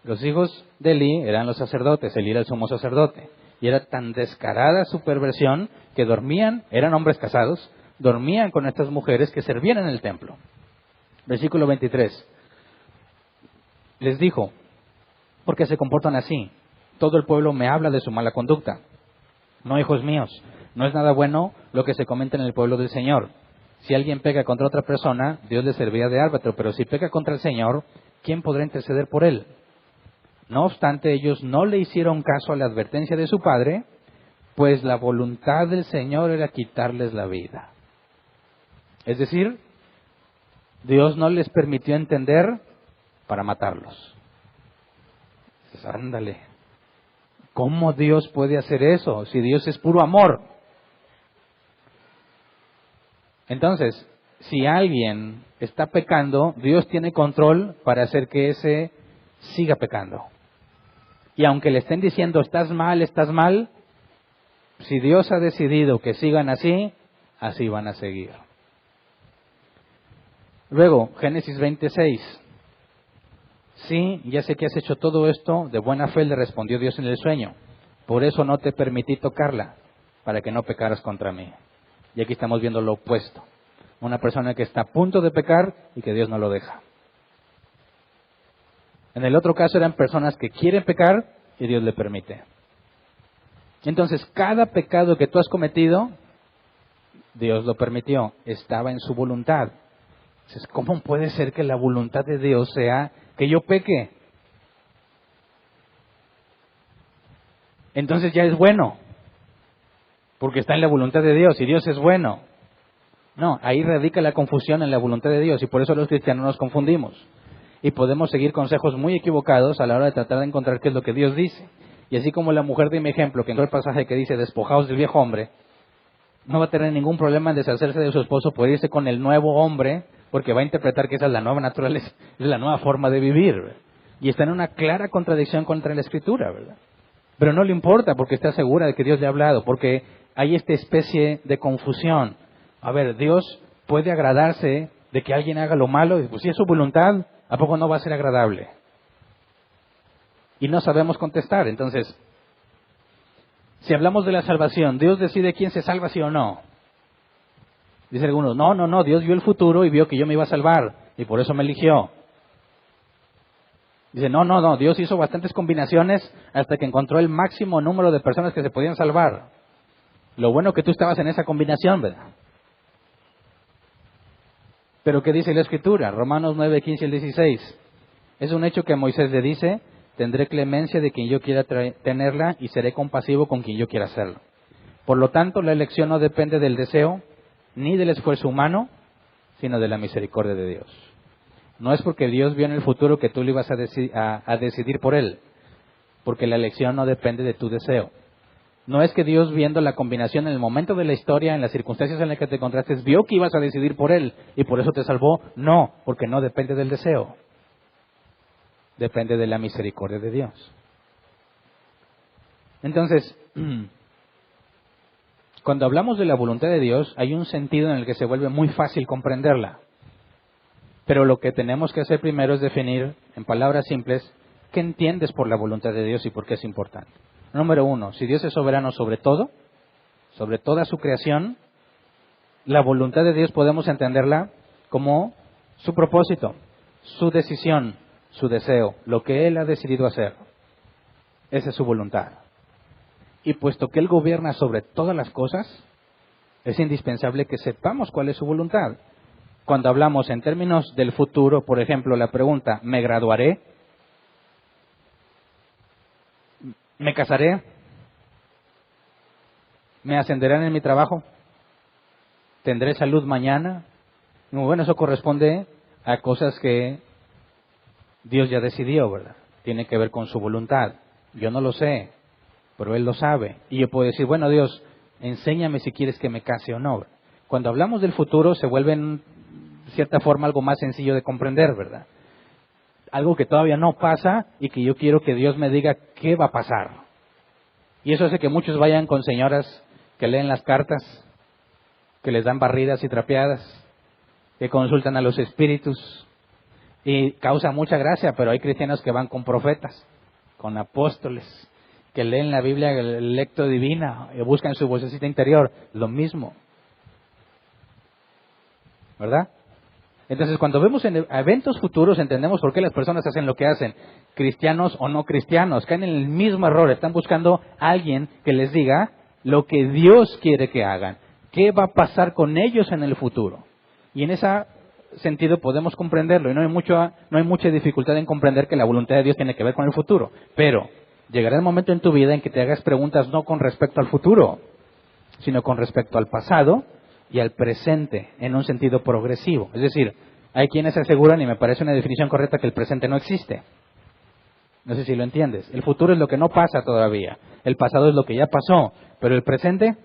Los hijos de Elí eran los sacerdotes, Elí era el sumo sacerdote. Y era tan descarada su perversión que dormían, eran hombres casados, dormían con estas mujeres que servían en el templo. Versículo 23. Les dijo, ¿por qué se comportan así? Todo el pueblo me habla de su mala conducta. No, hijos míos, no es nada bueno lo que se comenta en el pueblo del Señor. Si alguien peca contra otra persona, Dios le servirá de árbitro, pero si peca contra el Señor, ¿quién podrá interceder por él? No obstante, ellos no le hicieron caso a la advertencia de su padre, pues la voluntad del Señor era quitarles la vida. Es decir, Dios no les permitió entender para matarlos. Pues, ándale, ¿cómo Dios puede hacer eso si Dios es puro amor? Entonces, si alguien está pecando, Dios tiene control para hacer que ese siga pecando. Y aunque le estén diciendo, estás mal, si Dios ha decidido que sigan así, así van a seguir. Luego, Génesis 26. Sí, ya sé que has hecho todo esto, de buena fe le respondió Dios en el sueño. Por eso no te permití tocarla, para que no pecaras contra mí. Y aquí estamos viendo lo opuesto. Una persona que está a punto de pecar y que Dios no lo deja. En el otro caso eran personas que quieren pecar y Dios le permite. Entonces, cada pecado que tú has cometido, Dios lo permitió, estaba en su voluntad. Entonces, ¿cómo puede ser que la voluntad de Dios sea que yo peque? Entonces ya es bueno, porque está en la voluntad de Dios y Dios es bueno. No, ahí radica la confusión en la voluntad de Dios y por eso los cristianos nos confundimos. Y podemos seguir consejos muy equivocados a la hora de tratar de encontrar qué es lo que Dios dice. Y así como la mujer de mi ejemplo, que en el pasaje que dice, despojaos del viejo hombre, no va a tener ningún problema en deshacerse de su esposo, puede irse con el nuevo hombre, porque va a interpretar que esa es la nueva naturaleza, es la nueva forma de vivir, ¿verdad? Y está en una clara contradicción contra la Escritura, ¿verdad? Pero no le importa porque está segura de que Dios le ha hablado, porque hay esta especie de confusión. A ver, Dios puede agradarse de que alguien haga lo malo, y pues si es su voluntad, ¿a poco no va a ser agradable? Y no sabemos contestar. Entonces, si hablamos de la salvación, ¿Dios decide quién se salva, sí o no? Dicen algunos, no, Dios vio el futuro y vio que yo me iba a salvar, y por eso me eligió. Dice, no, Dios hizo bastantes combinaciones hasta que encontró el máximo número de personas que se podían salvar. Lo bueno que tú estabas en esa combinación, ¿verdad? Pero ¿qué dice la Escritura? Romanos 9, 15 y 16. Es un hecho que Moisés le dice, tendré clemencia de quien yo quiera tenerla y seré compasivo con quien yo quiera hacerlo. Por lo tanto, la elección no depende del deseo ni del esfuerzo humano, sino de la misericordia de Dios. No es porque Dios vio en el futuro que tú le ibas a decidir por él, porque la elección no depende de tu deseo. No es que Dios, viendo la combinación en el momento de la historia, en las circunstancias en las que te encontraste, vio que ibas a decidir por él y por eso te salvó. No, porque no depende del deseo. Depende de la misericordia de Dios. Entonces, cuando hablamos de la voluntad de Dios, hay un sentido en el que se vuelve muy fácil comprenderla. Pero lo que tenemos que hacer primero es definir, en palabras simples, qué entiendes por la voluntad de Dios y por qué es importante. Número 1, si Dios es soberano sobre todo, sobre toda su creación, la voluntad de Dios podemos entenderla como su propósito, su decisión, su deseo, lo que Él ha decidido hacer. Esa es su voluntad. Y puesto que Él gobierna sobre todas las cosas, es indispensable que sepamos cuál es su voluntad. Cuando hablamos en términos del futuro, por ejemplo, la pregunta, ¿me graduaré? ¿Me casaré? ¿Me ascenderán en mi trabajo? ¿Tendré salud mañana? Bueno, eso corresponde a cosas que Dios ya decidió, ¿verdad? Tiene que ver con su voluntad. Yo no lo sé, pero Él lo sabe. Y yo puedo decir, bueno, Dios, enséñame si quieres que me case o no. Cuando hablamos del futuro se vuelve en cierta forma algo más sencillo de comprender, ¿verdad? Algo que todavía no pasa y que yo quiero que Dios me diga qué va a pasar. Y eso hace que muchos vayan con señoras que leen las cartas que les dan barridas y trapeadas, que consultan a los espíritus, y causa mucha gracia, pero hay cristianos que van con profetas, con apóstoles, que leen la Biblia, el lecto divina, y buscan su vocecita interior, lo mismo. ¿Verdad? Entonces, cuando vemos en eventos futuros, entendemos por qué las personas hacen lo que hacen, cristianos o no cristianos, caen en el mismo error, están buscando a alguien que les diga lo que Dios quiere que hagan, qué va a pasar con ellos en el futuro. Y en ese sentido podemos comprenderlo, y no hay mucha dificultad en comprender que la voluntad de Dios tiene que ver con el futuro, pero llegará el momento en tu vida en que te hagas preguntas no con respecto al futuro, sino con respecto al pasado y al presente, en un sentido progresivo. Es decir, hay quienes aseguran, y me parece una definición correcta, que el presente no existe. No sé si lo entiendes. El futuro es lo que no pasa todavía. El pasado es lo que ya pasó. Pero el presente,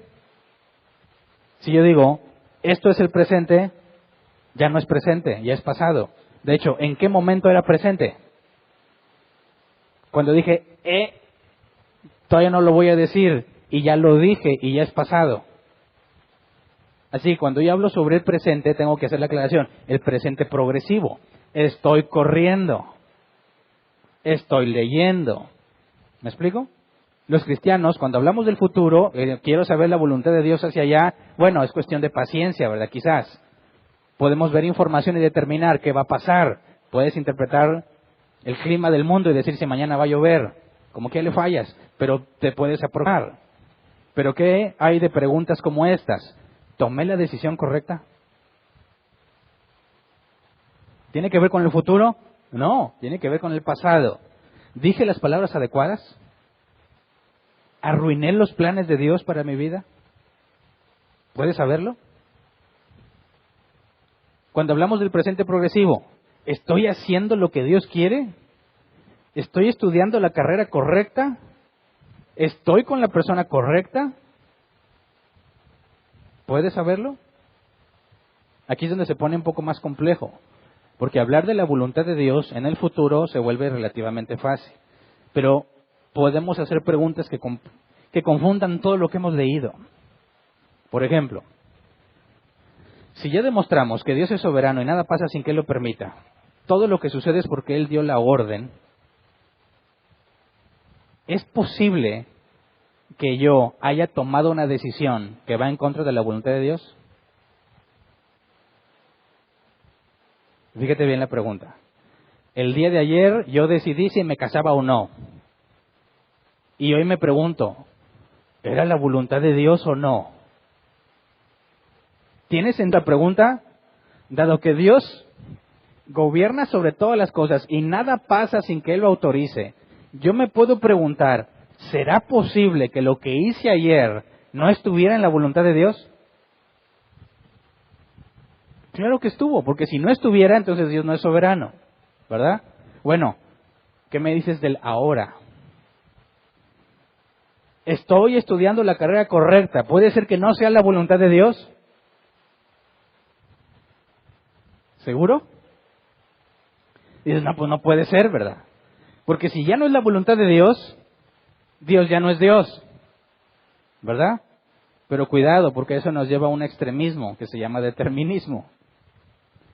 si yo digo, esto es el presente, ya no es presente, ya es pasado. De hecho, ¿en qué momento era presente? Cuando dije, todavía no lo voy a decir, y ya lo dije, y ya es pasado. Así, cuando yo hablo sobre el presente, tengo que hacer la aclaración. El presente progresivo. Estoy corriendo. Estoy leyendo. ¿Me explico? Los cristianos, cuando hablamos del futuro, quiero saber la voluntad de Dios hacia allá, bueno, es cuestión de paciencia, ¿verdad? Quizás. Podemos ver información y determinar qué va a pasar. Puedes interpretar el clima del mundo y decir si mañana va a llover. Como que le fallas, pero te puedes aprobar. Pero ¿qué hay de preguntas como estas? ¿Tomé la decisión correcta? ¿Tiene que ver con el futuro? No, tiene que ver con el pasado. ¿Dije las palabras adecuadas? ¿Arruiné los planes de Dios para mi vida? ¿Puedes saberlo? Cuando hablamos del presente progresivo, ¿estoy haciendo lo que Dios quiere? ¿Estoy estudiando la carrera correcta? ¿Estoy con la persona correcta? ¿Puedes saberlo? Aquí es donde se pone un poco más complejo, porque hablar de la voluntad de Dios en el futuro se vuelve relativamente fácil, pero podemos hacer preguntas que confundan todo lo que hemos leído. Por ejemplo, si ya demostramos que Dios es soberano y nada pasa sin que Él lo permita, todo lo que sucede es porque Él dio la orden, ¿es posible que yo haya tomado una decisión que va en contra de la voluntad de Dios? Fíjate bien la pregunta. El día de ayer yo decidí si me casaba o no. Y hoy me pregunto, ¿era la voluntad de Dios o no? ¿Tienes en la pregunta? Dado que Dios gobierna sobre todas las cosas y nada pasa sin que Él lo autorice, yo me puedo preguntar, ¿será posible que lo que hice ayer no estuviera en la voluntad de Dios? Claro que estuvo, porque si no estuviera, entonces Dios no es soberano, ¿verdad? Bueno, ¿qué me dices del ahora? Estoy estudiando la carrera correcta, ¿puede ser que no sea la voluntad de Dios? ¿Seguro? Dices, no, pues no puede ser, ¿verdad? Porque si ya no es la voluntad de Dios, Dios ya no es Dios, ¿verdad? Pero cuidado, porque eso nos lleva a un extremismo que se llama determinismo.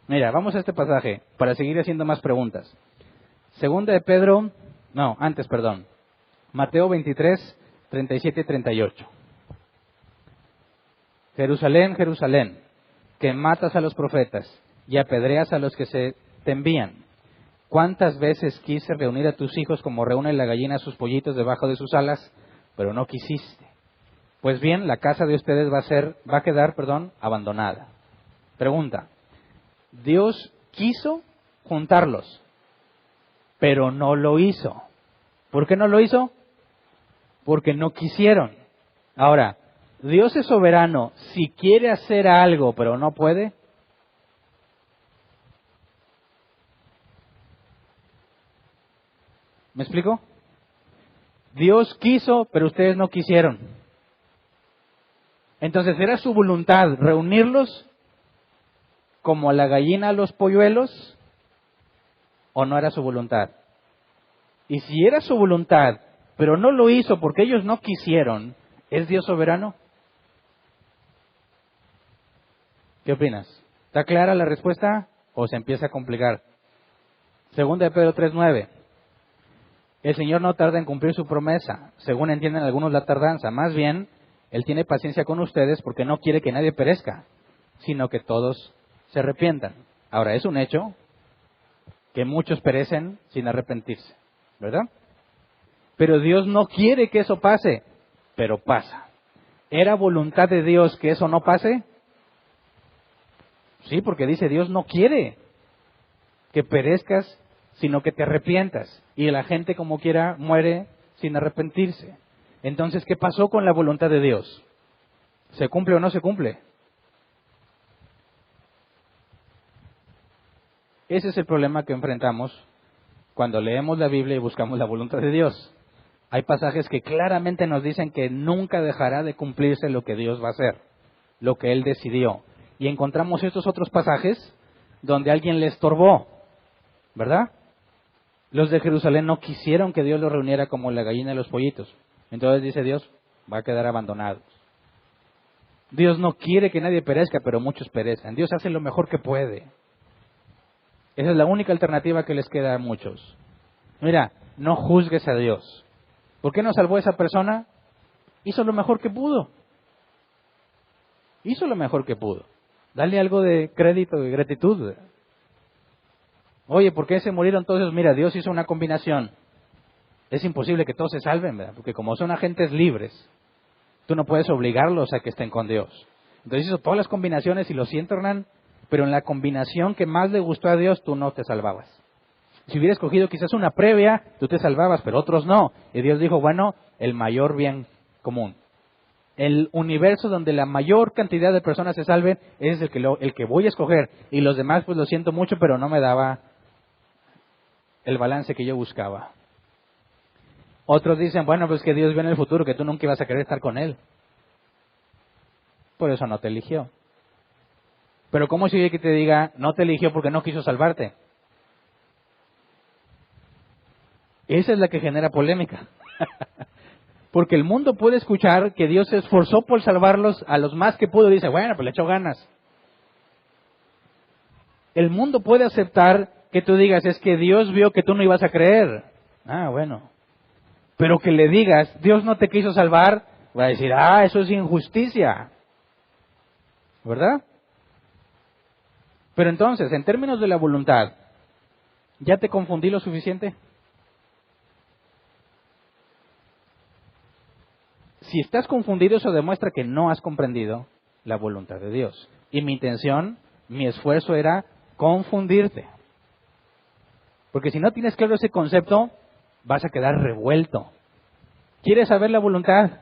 Mira, vamos a este pasaje para seguir haciendo más preguntas. Segunda de Pedro, Mateo 23, 37 y 38. Jerusalén, Jerusalén, que matas a los profetas y apedreas a los que se te envían. ¿Cuántas veces quise reunir a tus hijos como reúne la gallina a sus pollitos debajo de sus alas, pero no quisiste? Pues bien, la casa de ustedes va a quedar abandonada. Pregunta, Dios quiso juntarlos, pero no lo hizo. ¿Por qué no lo hizo? Porque no quisieron. Ahora, Dios es soberano si quiere hacer algo, pero no puede. ¿Me explico? Dios quiso, pero ustedes no quisieron. Entonces, ¿era su voluntad reunirlos como a la gallina a los polluelos? ¿O no era su voluntad? Y si era su voluntad, pero no lo hizo porque ellos no quisieron, ¿es Dios soberano? ¿Qué opinas? ¿Está clara la respuesta o se empieza a complicar? Segunda de Pedro 3:9. El Señor no tarda en cumplir su promesa, según entienden algunos la tardanza. Más bien, Él tiene paciencia con ustedes porque no quiere que nadie perezca, sino que todos se arrepientan. Ahora, es un hecho que muchos perecen sin arrepentirse, ¿verdad? Pero Dios no quiere que eso pase, pero pasa. ¿Era voluntad de Dios que eso no pase? Sí, porque dice Dios no quiere que perezcas, sino que te arrepientas. Y la gente como quiera muere sin arrepentirse. Entonces, ¿qué pasó con la voluntad de Dios? ¿Se cumple o no se cumple? Ese es el problema que enfrentamos cuando leemos la Biblia y buscamos la voluntad de Dios. Hay pasajes que claramente nos dicen que nunca dejará de cumplirse lo que Dios va a hacer, lo que Él decidió. Y encontramos estos otros pasajes donde alguien le estorbó, ¿verdad? Los de Jerusalén no quisieron que Dios los reuniera como la gallina y los pollitos. Entonces dice Dios, va a quedar abandonados. Dios no quiere que nadie perezca, pero muchos perezcan. Dios hace lo mejor que puede. Esa es la única alternativa que les queda a muchos. Mira, no juzgues a Dios. ¿Por qué no salvó a esa persona? Hizo lo mejor que pudo. Hizo lo mejor que pudo. Dale algo de crédito y gratitud. Oye, ¿por qué se murieron todos? Mira, Dios hizo una combinación. Es imposible que todos se salven, ¿verdad? Porque como son agentes libres, tú no puedes obligarlos a que estén con Dios. Entonces hizo todas las combinaciones y lo siento, Hernán, pero en la combinación que más le gustó a Dios, tú no te salvabas. Si hubiera escogido quizás una previa, tú te salvabas, pero otros no. Y Dios dijo, bueno, el mayor bien común. El universo donde la mayor cantidad de personas se salven es el que voy a escoger. Y los demás, pues lo siento mucho, pero no me daba el balance que yo buscaba. Otros dicen, bueno, pues que Dios ve en el futuro que tú nunca ibas a querer estar con Él. Por eso no te eligió. Pero ¿cómo sigue que te diga, no te eligió porque no quiso salvarte? Esa es la que genera polémica. Porque el mundo puede escuchar que Dios se esforzó por salvarlos a los más que pudo y dice, bueno, pues le echó ganas. El mundo puede aceptar que tú digas, es que Dios vio que tú no ibas a creer. Ah, bueno. Pero que le digas, Dios no te quiso salvar, va a decir, eso es injusticia. ¿Verdad? Pero entonces, en términos de la voluntad, ¿ya te confundí lo suficiente? Si estás confundido, eso demuestra que no has comprendido la voluntad de Dios. Y mi intención, mi esfuerzo era confundirte. Porque si no tienes claro ese concepto, vas a quedar revuelto. ¿Quieres saber la voluntad?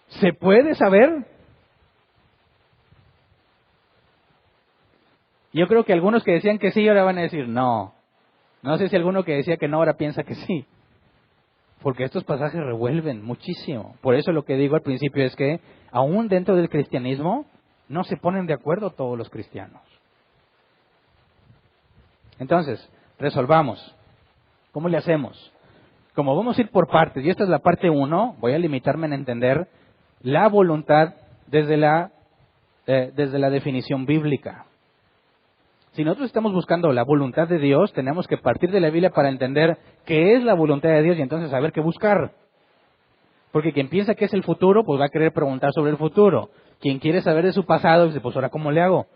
¿Se puede saber? Yo creo que algunos que decían que sí, ahora van a decir no. No sé si alguno que decía que no, ahora piensa que sí. Porque estos pasajes revuelven muchísimo. Por eso lo que digo al principio es que aún dentro del cristianismo no se ponen de acuerdo todos los cristianos. Entonces, resolvamos. ¿Cómo le hacemos? Como vamos a ir por partes, y esta es la parte 1, voy a limitarme en entender la voluntad desde la definición bíblica. Si nosotros estamos buscando la voluntad de Dios, tenemos que partir de la Biblia para entender qué es la voluntad de Dios y entonces saber qué buscar. Porque quien piensa que es el futuro, pues va a querer preguntar sobre el futuro. Quien quiere saber de su pasado, dice, pues ahora ¿cómo le hago?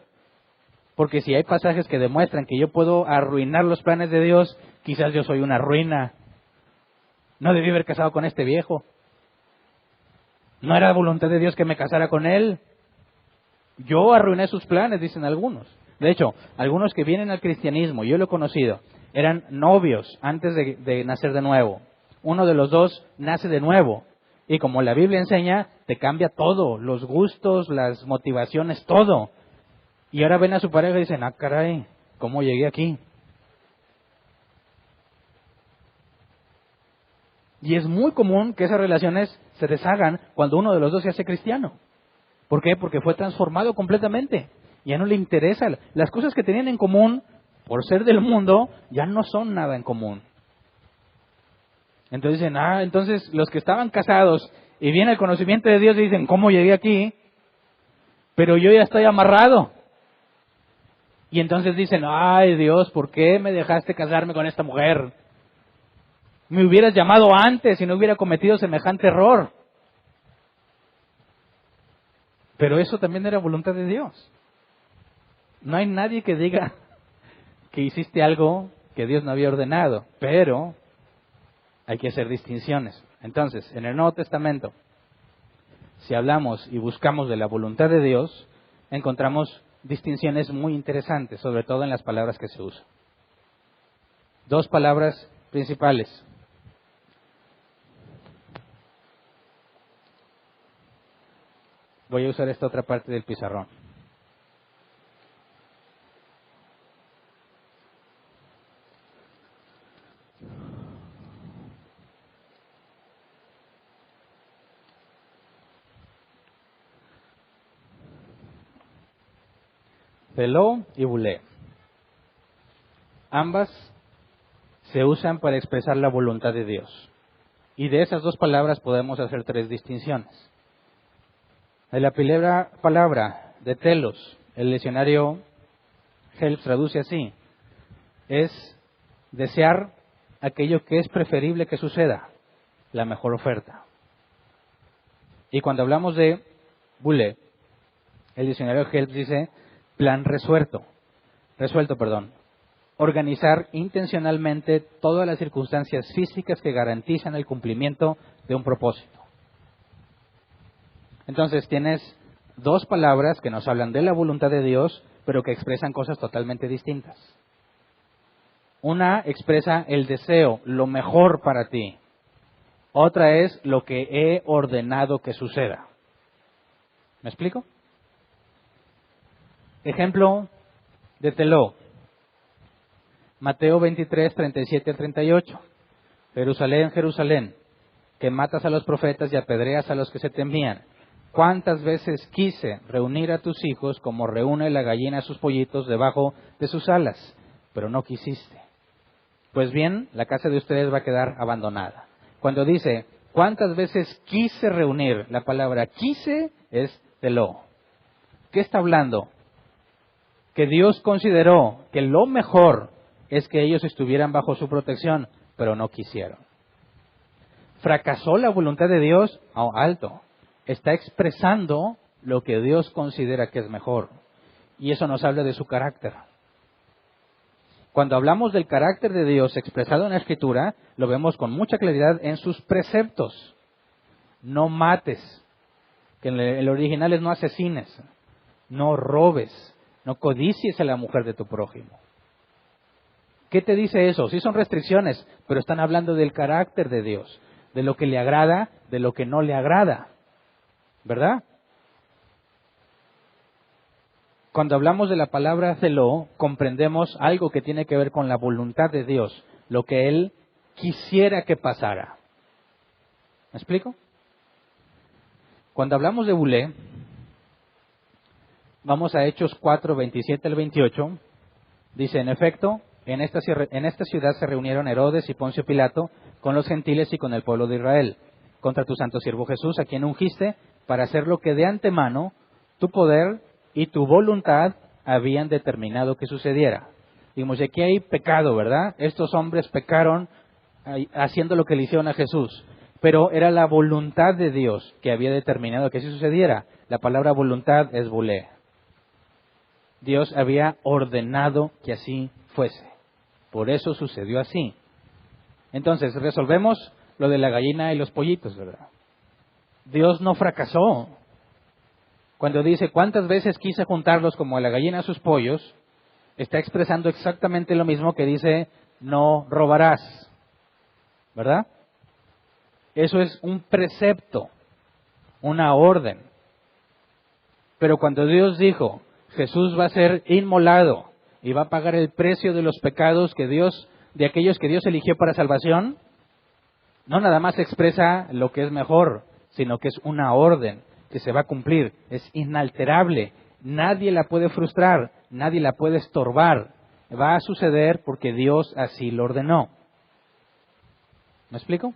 Porque si hay pasajes que demuestran que yo puedo arruinar los planes de Dios, quizás yo soy una ruina. No debí haber casado con este viejo. No era voluntad de Dios que me casara con él. Yo arruiné sus planes, dicen algunos. De hecho, algunos que vienen al cristianismo, yo lo he conocido, eran novios antes de nacer de nuevo. Uno de los dos nace de nuevo. Y como la Biblia enseña, te cambia todo, los gustos, las motivaciones, todo. Y ahora ven a su pareja y dicen, caray, ¿cómo llegué aquí? Y es muy común que esas relaciones se deshagan cuando uno de los dos se hace cristiano. ¿Por qué? Porque fue transformado completamente. Ya no le interesa. Las cosas que tenían en común, por ser del mundo, ya no son nada en común. Entonces dicen, entonces los que estaban casados y viene el conocimiento de Dios y dicen, ¿cómo llegué aquí? pero yo ya estoy amarrado. Y entonces dicen, ay Dios, ¿por qué me dejaste casarme con esta mujer? Me hubieras llamado antes y no hubiera cometido semejante error. Pero eso también era voluntad de Dios. No hay nadie que diga que hiciste algo que Dios no había ordenado, pero hay que hacer distinciones. Entonces, en el Nuevo Testamento, si hablamos y buscamos de la voluntad de Dios, encontramos distinciones muy interesantes, sobre todo en las palabras que se usan. Dos palabras principales. Voy a usar esta otra parte del pizarrón. Peló y bulé. Ambas se usan para expresar la voluntad de Dios. Y de esas dos palabras podemos hacer tres distinciones. De la primera palabra, de telos, el diccionario Helps traduce así: es desear aquello que es preferible que suceda, la mejor oferta. Y cuando hablamos de bulé, el diccionario Helps dice plan resuelto, organizar intencionalmente todas las circunstancias físicas que garantizan el cumplimiento de un propósito. Entonces tienes dos palabras que nos hablan de la voluntad de Dios, pero que expresan cosas totalmente distintas. Una expresa el deseo, lo mejor para ti. Otra es lo que he ordenado que suceda. ¿Me explico? Ejemplo de teló. Mateo 23, 37 al 38. Jerusalén, Jerusalén, que matas a los profetas y apedreas a los que se te envían. ¿Cuántas veces quise reunir a tus hijos como reúne la gallina a sus pollitos debajo de sus alas? Pero no quisiste. Pues bien, la casa de ustedes va a quedar abandonada. Cuando dice, ¿cuántas veces quise reunir? La palabra quise es teló. ¿Qué está hablando? Que Dios consideró que lo mejor es que ellos estuvieran bajo su protección, pero no quisieron. ¿Fracasó la voluntad de Dios? Oh, alto. Está expresando lo que Dios considera que es mejor. Y eso nos habla de su carácter. Cuando hablamos del carácter de Dios expresado en la Escritura, lo vemos con mucha claridad en sus preceptos. No mates, que en el original es no asesines, no robes, no codicies a la mujer de tu prójimo. ¿Qué te dice eso? Sí son restricciones, pero están hablando del carácter de Dios, de lo que le agrada, de lo que no le agrada. ¿Verdad? Cuando hablamos de la palabra celó, comprendemos algo que tiene que ver con la voluntad de Dios, lo que Él quisiera que pasara. ¿Me explico? Cuando hablamos de bulé, vamos a Hechos 4, 27 al 28. Dice, en efecto, en esta ciudad se reunieron Herodes y Poncio Pilato con los gentiles y con el pueblo de Israel, contra tu santo siervo Jesús, a quien ungiste, para hacer lo que de antemano tu poder y tu voluntad habían determinado que sucediera. Digamos, aquí hay pecado, ¿verdad? Estos hombres pecaron haciendo lo que le hicieron a Jesús, pero era la voluntad de Dios que había determinado que así sucediera. La palabra voluntad es bulé. Dios había ordenado que así fuese. Por eso sucedió así. Entonces, resolvemos lo de la gallina y los pollitos, ¿verdad? Dios no fracasó. Cuando dice, ¿cuántas veces quise juntarlos como la gallina a sus pollos? Está expresando exactamente lo mismo que dice, no robarás. ¿Verdad? Eso es un precepto, una orden. Pero cuando Dios dijo, Jesús va a ser inmolado y va a pagar el precio de los pecados de aquellos que Dios eligió para salvación, no nada más expresa lo que es mejor, sino que es una orden que se va a cumplir, es inalterable, nadie la puede frustrar, nadie la puede estorbar, va a suceder porque Dios así lo ordenó. ¿Me explico?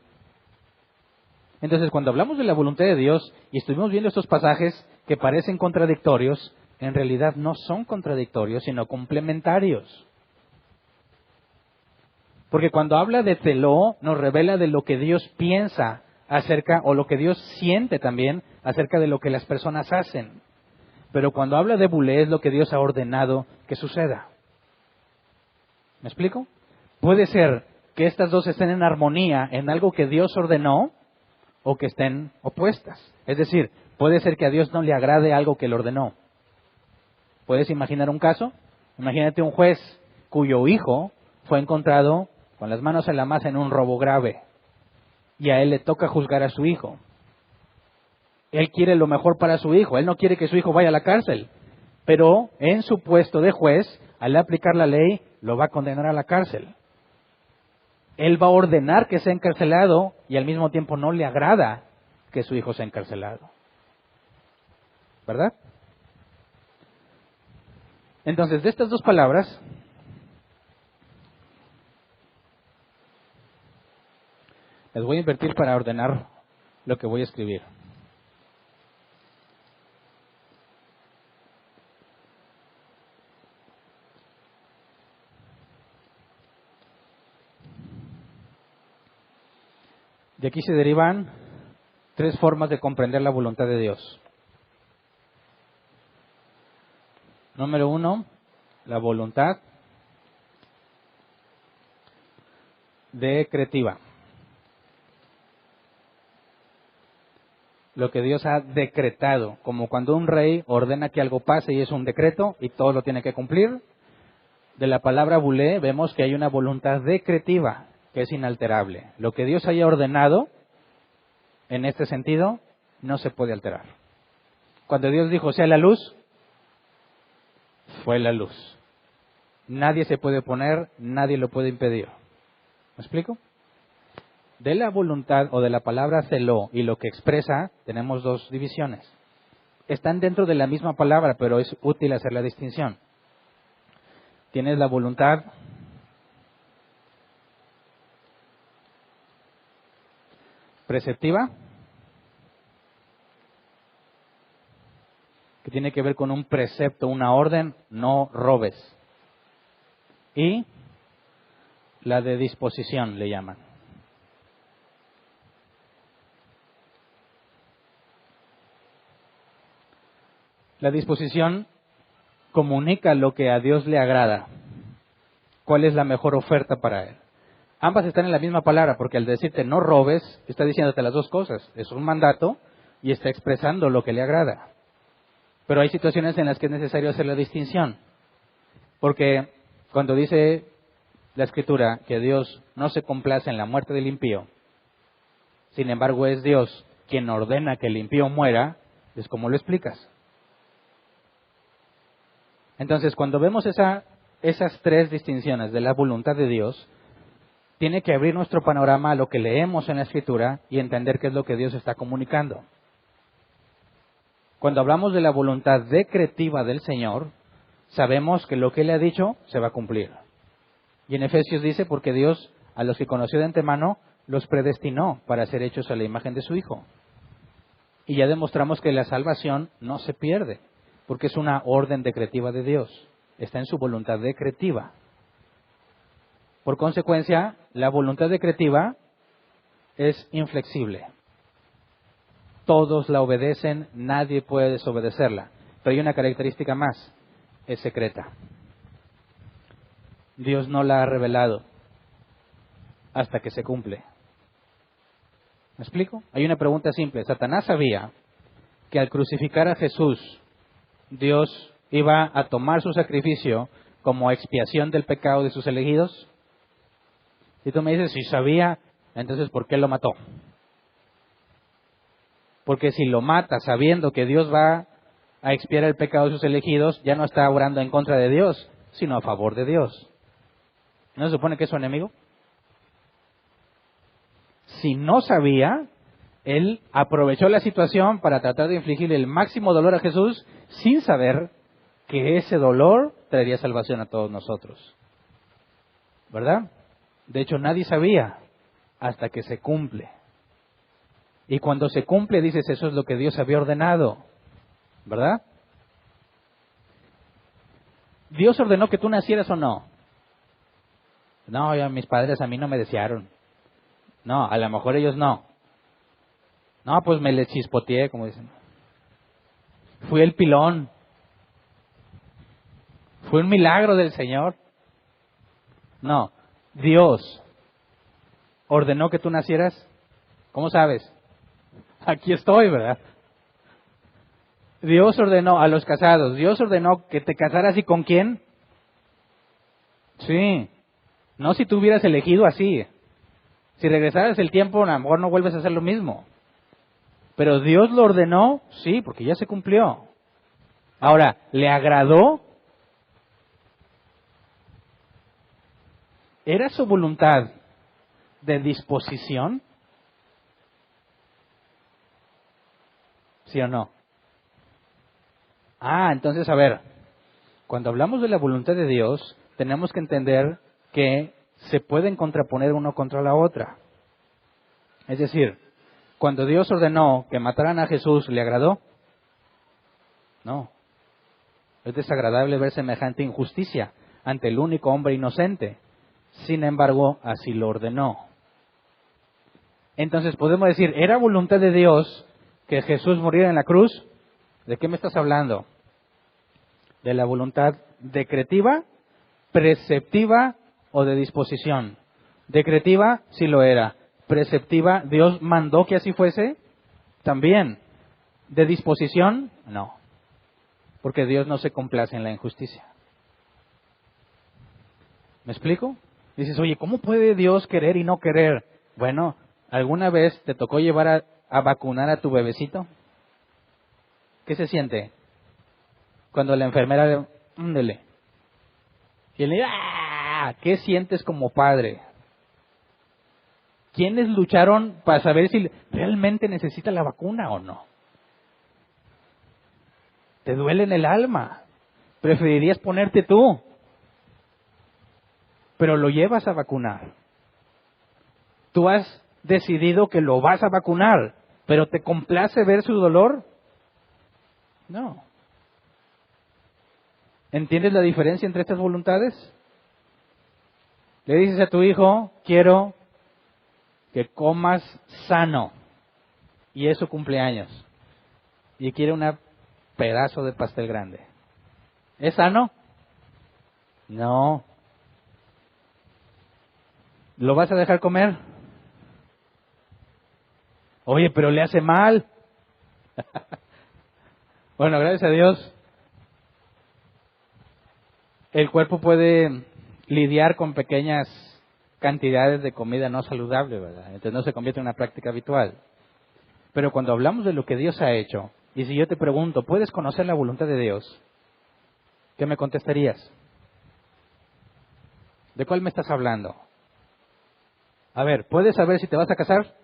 Entonces, cuando hablamos de la voluntad de Dios y estuvimos viendo estos pasajes que parecen contradictorios, en realidad no son contradictorios, sino complementarios. Porque cuando habla de teló, nos revela de lo que Dios piensa acerca, o lo que Dios siente también, acerca de lo que las personas hacen. Pero cuando habla de bulé, es lo que Dios ha ordenado que suceda. ¿Me explico? Puede ser que estas dos estén en armonía en algo que Dios ordenó, o que estén opuestas. Es decir, puede ser que a Dios no le agrade algo que Él ordenó. ¿Puedes imaginar un caso? Imagínate un juez cuyo hijo fue encontrado con las manos en la masa en un robo grave. Y a él le toca juzgar a su hijo. Él quiere lo mejor para su hijo. Él no quiere que su hijo vaya a la cárcel. Pero en su puesto de juez, al aplicar la ley, lo va a condenar a la cárcel. Él va a ordenar que sea encarcelado y al mismo tiempo no le agrada que su hijo sea encarcelado. ¿Verdad? Entonces, de estas dos palabras, les voy a invertir para ordenar lo que voy a escribir. De aquí se derivan 3 formas de comprender la voluntad de Dios. Número 1, la voluntad decretiva. Lo que Dios ha decretado, como cuando un rey ordena que algo pase y es un decreto y todo lo tiene que cumplir. De la palabra bulé vemos que hay una voluntad decretiva que es inalterable. Lo que Dios haya ordenado, en este sentido, no se puede alterar. Cuando Dios dijo, sea la luz, fue la luz. Nadie se puede oponer, nadie lo puede impedir. ¿Me explico? De la voluntad o de la palabra celó y lo que expresa, tenemos 2 divisiones. Están dentro de la misma palabra, pero es útil hacer la distinción. Tienes la voluntad preceptiva, que tiene que ver con un precepto, una orden, no robes. Y la de disposición le llaman. La disposición comunica lo que a Dios le agrada. ¿Cuál es la mejor oferta para Él? Ambas están en la misma palabra, porque al decirte no robes, está diciéndote las 2 cosas. Es un mandato y está expresando lo que le agrada. Pero hay situaciones en las que es necesario hacer la distinción. Porque cuando dice la Escritura que Dios no se complace en la muerte del impío, sin embargo es Dios quien ordena que el impío muera, es como lo explicas. Entonces, cuando vemos esas 3 distinciones de la voluntad de Dios, tiene que abrir nuestro panorama a lo que leemos en la Escritura y entender qué es lo que Dios está comunicando. Cuando hablamos de la voluntad decretiva del Señor, sabemos que lo que Él ha dicho se va a cumplir. Y en Efesios dice, porque Dios, a los que conoció de antemano, los predestinó para ser hechos a la imagen de su Hijo. Y ya demostramos que la salvación no se pierde, porque es una orden decretiva de Dios. Está en su voluntad decretiva. Por consecuencia, la voluntad decretiva es inflexible. Todos la obedecen, nadie puede desobedecerla. Pero hay una característica más, es secreta. Dios no la ha revelado hasta que se cumple. ¿Me explico? Hay una pregunta simple. ¿Satanás sabía que al crucificar a Jesús, Dios iba a tomar su sacrificio como expiación del pecado de sus elegidos? Si tú me dices, si sabía, entonces ¿por qué lo mató? Porque si lo mata sabiendo que Dios va a expiar el pecado de sus elegidos, ya no está orando en contra de Dios, sino a favor de Dios. ¿No se supone que es su enemigo? Si no sabía, él aprovechó la situación para tratar de infligirle el máximo dolor a Jesús sin saber que ese dolor traería salvación a todos nosotros. ¿Verdad? De hecho, nadie sabía hasta que se cumple. Y cuando se cumple, dices, eso es lo que Dios había ordenado, ¿verdad? ¿Dios ordenó que tú nacieras o no? No, mis padres a mí no me desearon. No, a lo mejor ellos no. No, pues me le chispoteé, como dicen. Fui el pilón. Fue un milagro del Señor. No, Dios ordenó que tú nacieras. ¿Cómo sabes? Aquí estoy, ¿verdad? Dios ordenó a los casados. Dios ordenó que te casaras, ¿y con quién? Sí. No si tú hubieras elegido así. Si regresaras el tiempo, a lo mejor no vuelves a hacer lo mismo. Pero Dios lo ordenó, sí, porque ya se cumplió. Ahora, ¿le agradó? ¿Era su voluntad de disposición? ¿Sí o no? Entonces, a ver, cuando hablamos de la voluntad de Dios, tenemos que entender que se pueden contraponer uno contra la otra. Es decir, cuando Dios ordenó que mataran a Jesús, ¿le agradó? No. Es desagradable ver semejante injusticia ante el único hombre inocente. Sin embargo, así lo ordenó. Entonces podemos decir, ¿era voluntad de Dios que Jesús muriera en la cruz? ¿De qué me estás hablando? ¿De la voluntad decretiva, preceptiva o de disposición? Decretiva, sí lo era. Preceptiva, ¿Dios mandó que así fuese? También. ¿De disposición? No. Porque Dios no se complace en la injusticia. ¿Me explico? Dices, oye, ¿cómo puede Dios querer y no querer? Bueno, ¿alguna vez te tocó llevar a vacunar a tu bebecito? ¿Qué se siente? Cuando la enfermera le... ándele. Y él le dice, ¿qué sientes como padre? ¿Quiénes lucharon para saber si realmente necesita la vacuna o no? Te duele en el alma. Preferirías ponerte tú. Pero lo llevas a vacunar. Tú has decidido que lo vas a vacunar, pero ¿te complace ver su dolor? No. ¿Entiendes la diferencia entre estas voluntades? Le dices a tu hijo, quiero que comas sano, y es su cumpleaños, y quiere un pedazo de pastel grande. ¿Es sano? No. ¿Lo vas a dejar comer? Oye, pero le hace mal. Bueno, gracias a Dios, el cuerpo puede lidiar con pequeñas cantidades de comida no saludable, ¿verdad? Entonces no se convierte en una práctica habitual. Pero cuando hablamos de lo que Dios ha hecho, y si yo te pregunto, ¿puedes conocer la voluntad de Dios? ¿Qué me contestarías? ¿De cuál me estás hablando? A ver, ¿puedes saber si te vas a casar?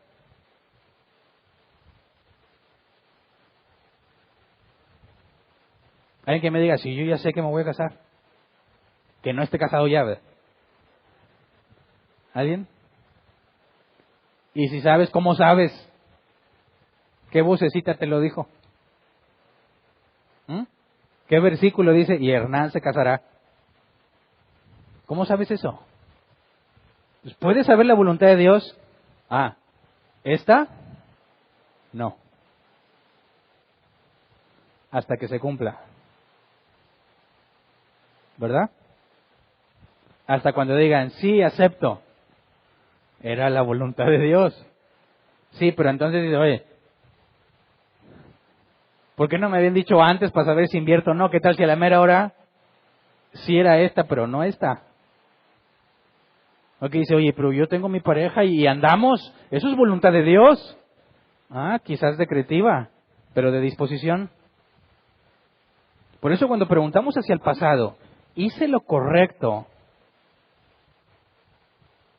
Alguien que me diga, si yo ya sé que me voy a casar, que no esté casado ya, ¿verdad? ¿Alguien? Y si sabes, ¿cómo sabes? ¿Qué vocecita te lo dijo? ¿Qué versículo dice? Y Hernán se casará. ¿Cómo sabes eso? ¿Puedes saber la voluntad de Dios? ¿Esta? No. Hasta que se cumpla. ¿Verdad? Hasta cuando digan, sí, acepto. Era la voluntad de Dios. Sí, pero entonces dice, oye, ¿por qué no me habían dicho antes para saber si invierto o no? ¿Qué tal si a la mera hora sí era esta, pero no esta? Ok, dice, oye, pero yo tengo mi pareja y andamos. ¿Eso es voluntad de Dios? Quizás decretiva, pero de disposición. Por eso cuando preguntamos hacia el pasado, ¿hice lo correcto?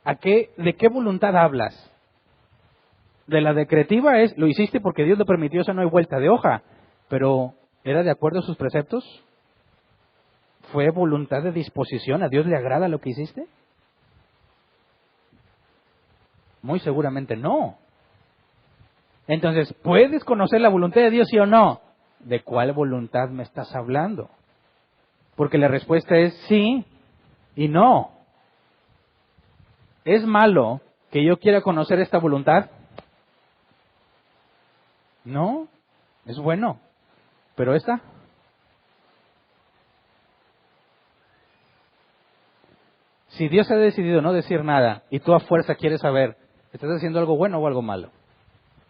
¿De qué voluntad hablas? De la decretiva es, lo hiciste porque Dios lo permitió, eso no hay vuelta de hoja. Pero, ¿era de acuerdo a sus preceptos? ¿Fue voluntad de disposición? ¿A Dios le agrada lo que hiciste? Muy seguramente no. Entonces, ¿puedes conocer la voluntad de Dios, sí o no? ¿De cuál voluntad me estás hablando? Porque la respuesta es sí y no. ¿Es malo que yo quiera conocer esta voluntad? No, es bueno. Pero esta, si Dios ha decidido no decir nada y tú a fuerza quieres saber, ¿estás haciendo algo bueno o algo malo?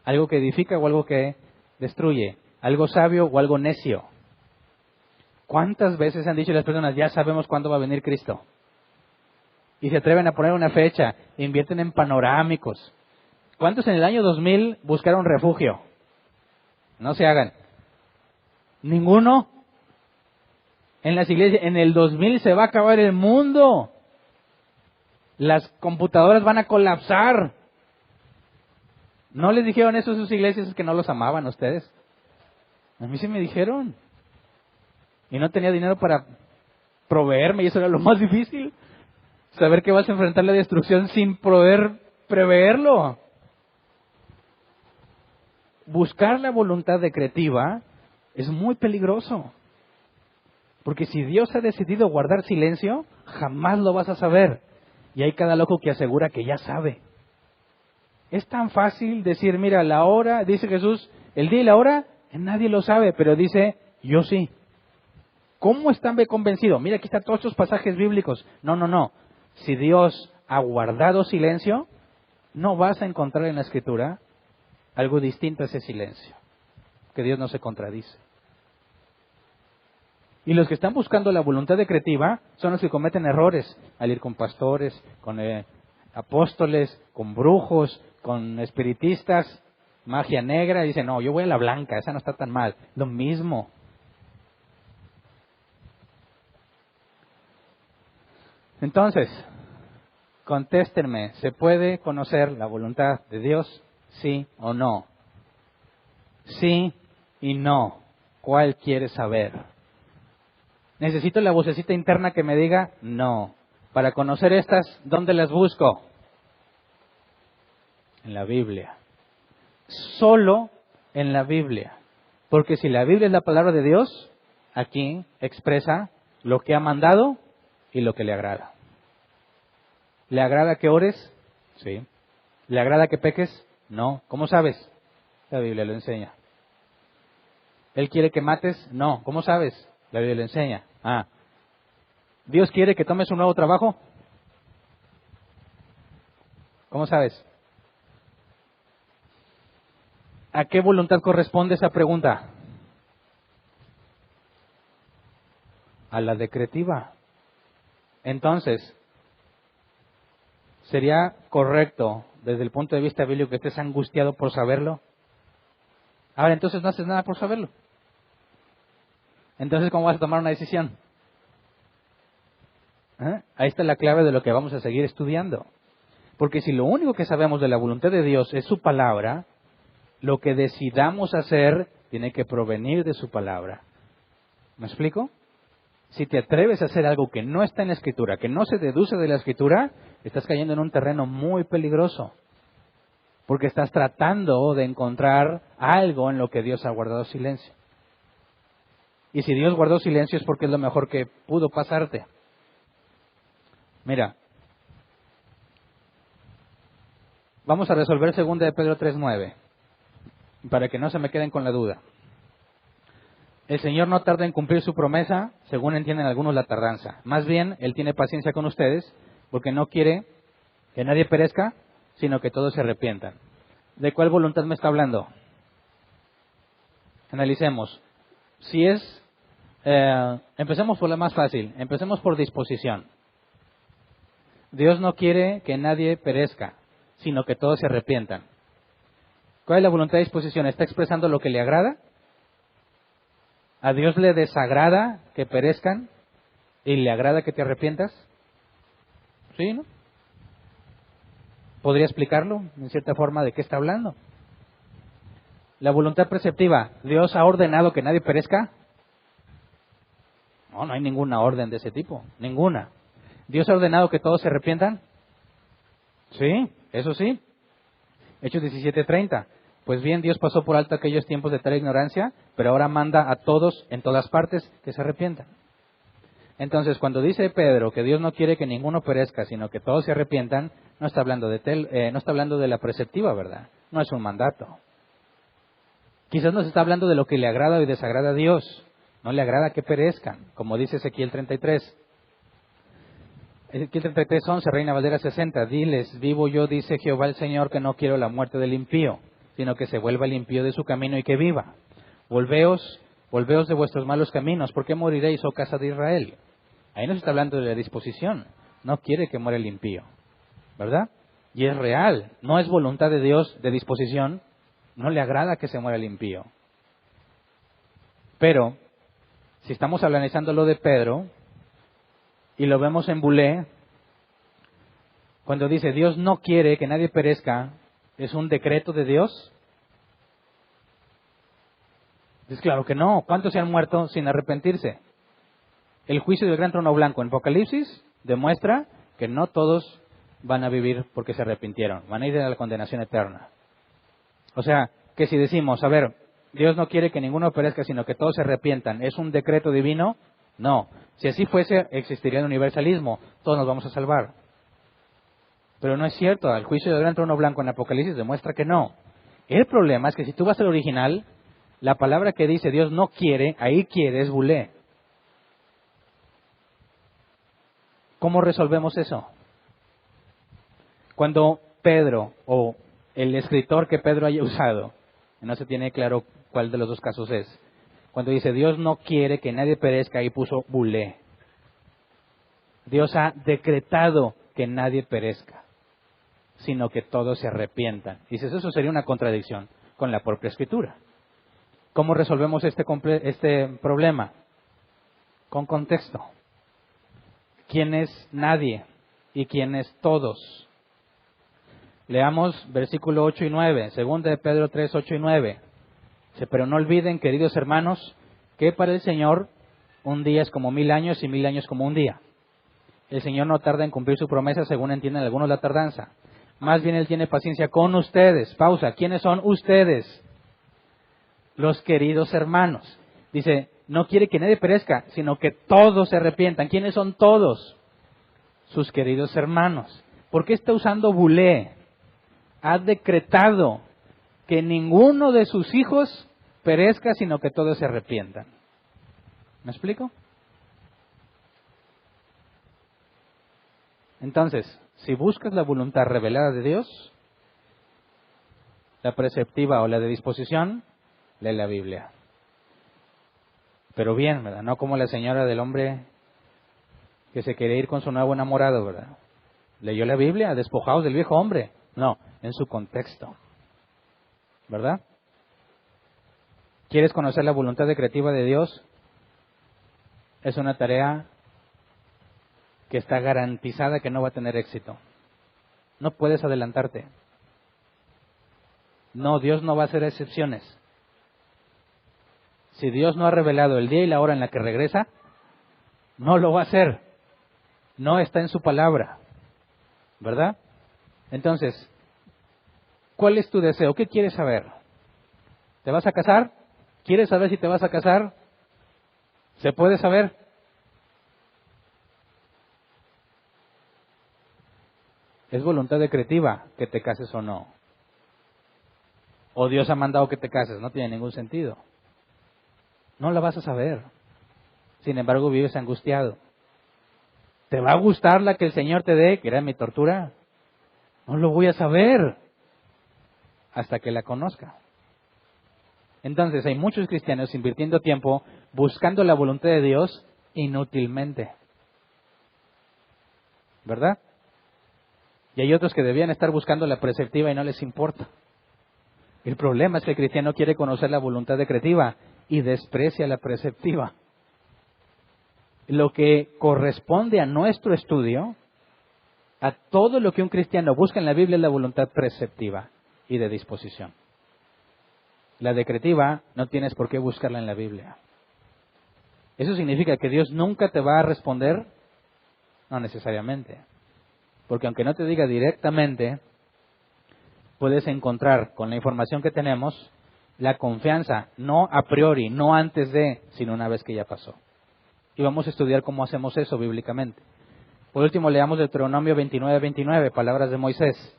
¿Algo que edifica o algo que destruye? ¿Algo sabio o algo necio? ¿Cuántas veces han dicho las personas, ya sabemos cuándo va a venir Cristo? Y se atreven a poner una fecha, invierten en panorámicos. ¿Cuántos en el año 2000 buscaron refugio? No se hagan. ¿Ninguno? En las iglesias, en el 2000 se va a acabar el mundo. Las computadoras van a colapsar. ¿No les dijeron eso a sus iglesias que no los amaban a ustedes? A mí sí me dijeron. Y no tenía dinero para proveerme y eso era lo más difícil. Saber que vas a enfrentar la destrucción sin poder preverlo. Buscar la voluntad decretiva es muy peligroso. Porque si Dios ha decidido guardar silencio, jamás lo vas a saber. Y hay cada loco que asegura que ya sabe. Es tan fácil decir, mira, la hora, dice Jesús, el día y la hora, nadie lo sabe, pero dice, yo sí. ¿Cómo están convencido? Mira, aquí están todos estos pasajes bíblicos. No. Si Dios ha guardado silencio, no vas a encontrar en la Escritura algo distinto a ese silencio. Que Dios no se contradice. Y los que están buscando la voluntad decretiva son los que cometen errores al ir con pastores, con apóstoles, con brujos, con espiritistas, magia negra. Y dicen, no, yo voy a la blanca, esa no está tan mal. Lo mismo. Entonces, contéstenme, ¿se puede conocer la voluntad de Dios? ¿Sí o no? Sí y no. ¿Cuál quieres saber? ¿Necesito la vocecita interna que me diga? No. Para conocer estas, ¿dónde las busco? En la Biblia. Solo en la Biblia. Porque si la Biblia es la palabra de Dios, aquí expresa lo que ha mandado y lo que le agrada. ¿Le agrada que ores? Sí. ¿Le agrada que peques? No. ¿Cómo sabes? La Biblia lo enseña. ¿Él quiere que mates? No. ¿Cómo sabes? La Biblia lo enseña. ¿Dios quiere que tomes un nuevo trabajo? ¿Cómo sabes? ¿A qué voluntad corresponde esa pregunta? A la decretiva. Entonces, ¿sería correcto desde el punto de vista bíblico que estés angustiado por saberlo? Ahora, entonces no haces nada por saberlo. Entonces, ¿cómo vas a tomar una decisión? Ahí está la clave de lo que vamos a seguir estudiando. Porque si lo único que sabemos de la voluntad de Dios es su palabra, lo que decidamos hacer tiene que provenir de su palabra. ¿Me explico? Si te atreves a hacer algo que no está en la Escritura, que no se deduce de la Escritura, estás cayendo en un terreno muy peligroso. Porque estás tratando de encontrar algo en lo que Dios ha guardado silencio. Y si Dios guardó silencio es porque es lo mejor que pudo pasarte. Mira, vamos a resolver 2 de Pedro 3:9, para que no se me queden con la duda. El Señor no tarda en cumplir su promesa, según entienden algunos la tardanza. Más bien, Él tiene paciencia con ustedes, porque no quiere que nadie perezca, sino que todos se arrepientan. ¿De cuál voluntad me está hablando? Analicemos. Si es, empecemos por la más fácil, empecemos por disposición. Dios no quiere que nadie perezca, sino que todos se arrepientan. ¿Cuál es la voluntad de disposición? ¿Está expresando lo que le agrada? ¿A Dios le desagrada que perezcan y le agrada que te arrepientas? ¿Sí, no? ¿Podría explicarlo en cierta forma de qué está hablando? La voluntad preceptiva, ¿Dios ha ordenado que nadie perezca? No, no hay ninguna orden de ese tipo, ninguna. ¿Dios ha ordenado que todos se arrepientan? Sí, eso sí. Hechos 17:30. Pues bien, Dios pasó por alto aquellos tiempos de tal ignorancia, pero ahora manda a todos, en todas partes, que se arrepientan. Entonces, cuando dice Pedro que Dios no quiere que ninguno perezca, sino que todos se arrepientan, no está hablando de la preceptiva, ¿verdad? No es un mandato. Quizás nos está hablando de lo que le agrada y desagrada a Dios. No le agrada que perezcan, como dice Ezequiel 33. Ezequiel 33, 11, Reina Valera 60. Diles, vivo yo, dice Jehová el Señor, que no quiero la muerte del impío, sino que se vuelva el impío de su camino y que viva. Volveos de vuestros malos caminos, ¿por qué moriréis, oh casa de Israel? Ahí nos está hablando de la disposición. No quiere que muera el impío, ¿verdad? Y es real, no es voluntad de Dios de disposición, no le agrada que se muera el impío. Pero, si estamos analizando lo de Pedro, y lo vemos en Bulé, cuando dice Dios no quiere que nadie perezca, ¿es un decreto de Dios? Es claro que no. ¿Cuántos se han muerto sin arrepentirse? El juicio del gran trono blanco en Apocalipsis demuestra que no todos van a vivir porque se arrepintieron, van a ir a la condenación eterna. O sea, que si decimos, a ver, Dios no quiere que ninguno perezca, sino que todos se arrepientan, ¿es un decreto divino? No. Si así fuese, existiría el universalismo, todos nos vamos a salvar. Pero no es cierto, el juicio del gran trono blanco en Apocalipsis demuestra que no. El problema es que si tú vas al original, la palabra que dice Dios no quiere, ahí quiere es bulé. ¿Cómo resolvemos eso? Cuando Pedro, o el escritor que Pedro haya usado, no se tiene claro cuál de los dos casos es, cuando dice Dios no quiere que nadie perezca, ahí puso bulé. Dios ha decretado que nadie perezca, sino que todos se arrepientan. Dices, eso sería una contradicción con la propia Escritura. ¿Cómo resolvemos este problema? Con contexto. ¿Quién es nadie y quién es todos? Leamos versículo 8 y 9, 2 de Pedro 3, 8 y 9. Dice, pero no olviden, queridos hermanos, que para el Señor un día es como 1000 años y 1000 años como un día. El Señor no tarda en cumplir su promesa, según entienden algunos la tardanza. Más bien Él tiene paciencia con ustedes. Pausa. ¿Quiénes son ustedes? Los queridos hermanos. Dice, no quiere que nadie perezca, sino que todos se arrepientan. ¿Quiénes son todos? Sus queridos hermanos. ¿Por qué está usando bulé? Ha decretado que ninguno de sus hijos perezca, sino que todos se arrepientan. ¿Me explico? Entonces, si buscas la voluntad revelada de Dios, la preceptiva o la de disposición, lee la Biblia. Pero bien, ¿verdad? No como la señora del hombre que se quería ir con su nuevo enamorado, ¿verdad? Leyó la Biblia, despojados del viejo hombre. No, en su contexto, ¿verdad? ¿Quieres conocer la voluntad decretiva de Dios? Es una tarea que está garantizada que no va a tener éxito. No puedes adelantarte. No, Dios no va a hacer excepciones. Si Dios no ha revelado el día y la hora en la que regresa, no lo va a hacer. No está en su palabra, ¿verdad? Entonces, ¿cuál es tu deseo? ¿Qué quieres saber? ¿Te vas a casar? ¿Quieres saber si te vas a casar? ¿Se puede saber? Es voluntad decretiva que te cases o no. O Dios ha mandado que te cases, no tiene ningún sentido. No la vas a saber. Sin embargo, vives angustiado. ¿Te va a gustar la que el Señor te dé? Que era mi tortura. No lo voy a saber hasta que la conozca. Entonces, hay muchos cristianos invirtiendo tiempo buscando la voluntad de Dios inútilmente. ¿Verdad? Y hay otros que debían estar buscando la preceptiva y no les importa. El problema es que el cristiano quiere conocer la voluntad decretiva y desprecia la preceptiva. Lo que corresponde a nuestro estudio, a todo lo que un cristiano busca en la Biblia es la voluntad preceptiva y de disposición. La decretiva no tienes por qué buscarla en la Biblia. ¿Eso significa que Dios nunca te va a responder? No necesariamente. Porque aunque no te diga directamente, puedes encontrar con la información que tenemos la confianza, no a priori, no antes de, sino una vez que ya pasó. Y vamos a estudiar cómo hacemos eso bíblicamente. Por último, leamos Deuteronomio 29:29, palabras de Moisés.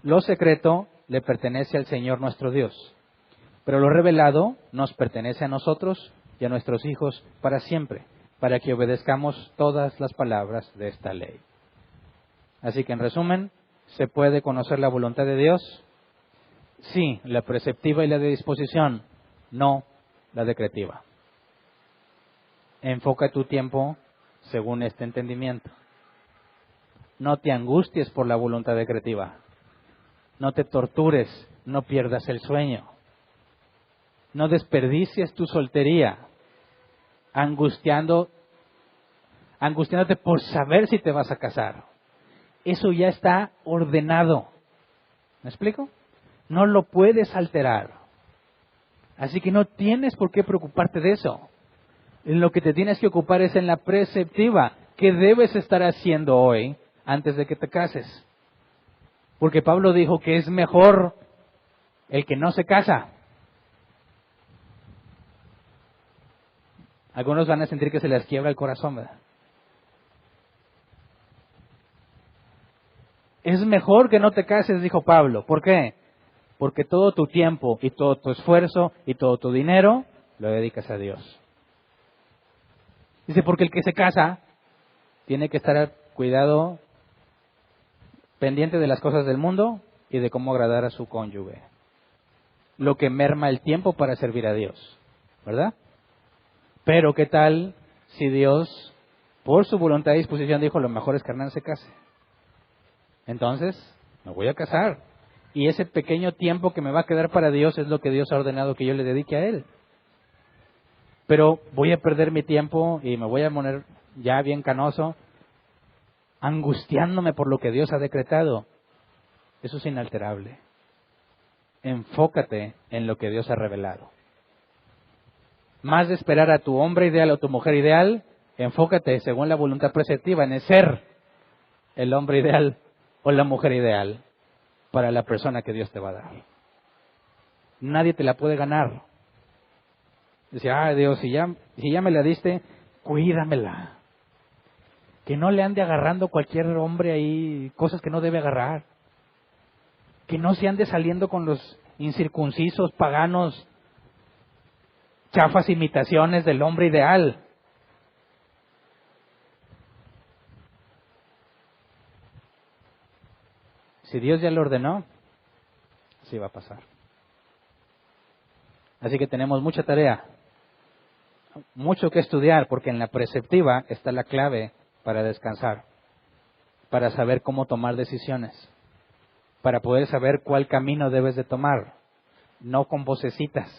Lo secreto le pertenece al Señor nuestro Dios, pero lo revelado nos pertenece a nosotros y a nuestros hijos para siempre, para que obedezcamos todas las palabras de esta ley. Así que en resumen, ¿se puede conocer la voluntad de Dios? Sí, la preceptiva y la de disposición, no la decretiva. Enfoca tu tiempo según este entendimiento. No te angusties por la voluntad decretiva. No te tortures, no pierdas el sueño. No desperdicies tu soltería, angustiándote por saber si te vas a casar. Eso ya está ordenado. ¿Me explico? No lo puedes alterar. Así que no tienes por qué preocuparte de eso. En lo que te tienes que ocupar es en la preceptiva. ¿Qué debes estar haciendo hoy antes de que te cases? Porque Pablo dijo que es mejor el que no se casa. Algunos van a sentir que se les quiebra el corazón, ¿verdad? Es mejor que no te cases, dijo Pablo. ¿Por qué? Porque todo tu tiempo y todo tu esfuerzo y todo tu dinero lo dedicas a Dios. Dice, porque el que se casa tiene que estar cuidado, pendiente de las cosas del mundo y de cómo agradar a su cónyuge. Lo que merma el tiempo para servir a Dios, ¿verdad? Pero ¿qué tal si Dios, por su voluntad y disposición, dijo, lo mejor es que Hernán se case? Entonces, me voy a casar. Y ese pequeño tiempo que me va a quedar para Dios es lo que Dios ha ordenado que yo le dedique a Él. Pero voy a perder mi tiempo y me voy a poner ya bien canoso, angustiándome por lo que Dios ha decretado. Eso es inalterable. Enfócate en lo que Dios ha revelado. Más de esperar a tu hombre ideal o tu mujer ideal, enfócate según la voluntad preceptiva en el ser el hombre ideal o la mujer ideal para la persona que Dios te va a dar. Nadie te la puede ganar. Dice, Dios, si ya me la diste, cuídamela. Que no le ande agarrando cualquier hombre ahí cosas que no debe agarrar. Que no se ande saliendo con los incircuncisos, paganos, chafas imitaciones del hombre ideal. Si Dios ya lo ordenó, sí va a pasar. Así que tenemos mucha tarea, mucho que estudiar, porque en la preceptiva está la clave para descansar, para saber cómo tomar decisiones, para poder saber cuál camino debes de tomar, no con vocecitas,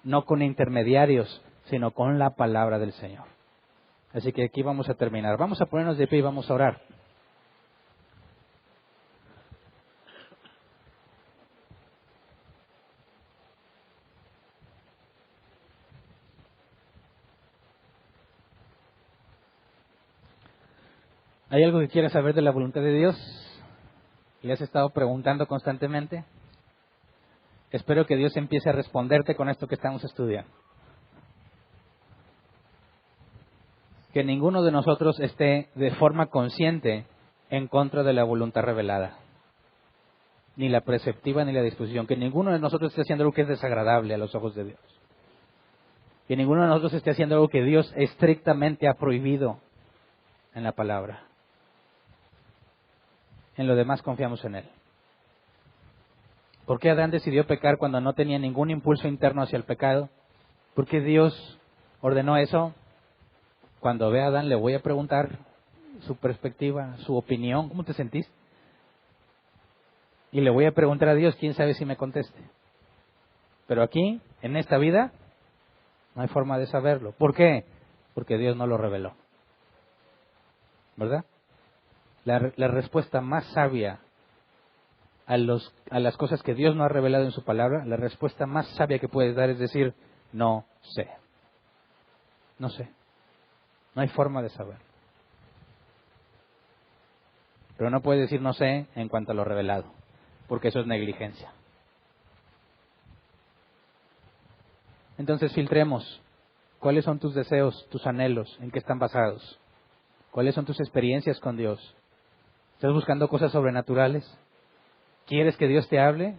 no con intermediarios, sino con la palabra del Señor. Así que aquí vamos a terminar. Vamos a ponernos de pie y vamos a orar. ¿Hay algo que quieras saber de la voluntad de Dios? ¿Le has estado preguntando constantemente? Espero que Dios empiece a responderte con esto que estamos estudiando. Que ninguno de nosotros esté de forma consciente en contra de la voluntad revelada. Ni la preceptiva ni la disposición. Que ninguno de nosotros esté haciendo algo que es desagradable a los ojos de Dios. Que ninguno de nosotros esté haciendo algo que Dios estrictamente ha prohibido en la palabra. En lo demás confiamos en Él. ¿Por qué Adán decidió pecar cuando no tenía ningún impulso interno hacia el pecado? ¿Por qué Dios ordenó eso? Cuando vea a Adán le voy a preguntar su perspectiva, su opinión, ¿cómo te sentís? Y le voy a preguntar a Dios, quién sabe si me conteste. Pero aquí, en esta vida, no hay forma de saberlo. ¿Por qué? Porque Dios no lo reveló. ¿Verdad? La respuesta más sabia a las cosas que Dios no ha revelado en su palabra, la respuesta más sabia que puedes dar es decir, no sé. No sé. No hay forma de saber. Pero no puedes decir no sé en cuanto a lo revelado. porque eso es negligencia. Entonces filtremos. ¿Cuáles son tus deseos, tus anhelos? ¿En qué están basados? ¿Cuáles son tus experiencias con Dios? ¿Estás buscando cosas sobrenaturales? ¿Quieres que Dios te hable?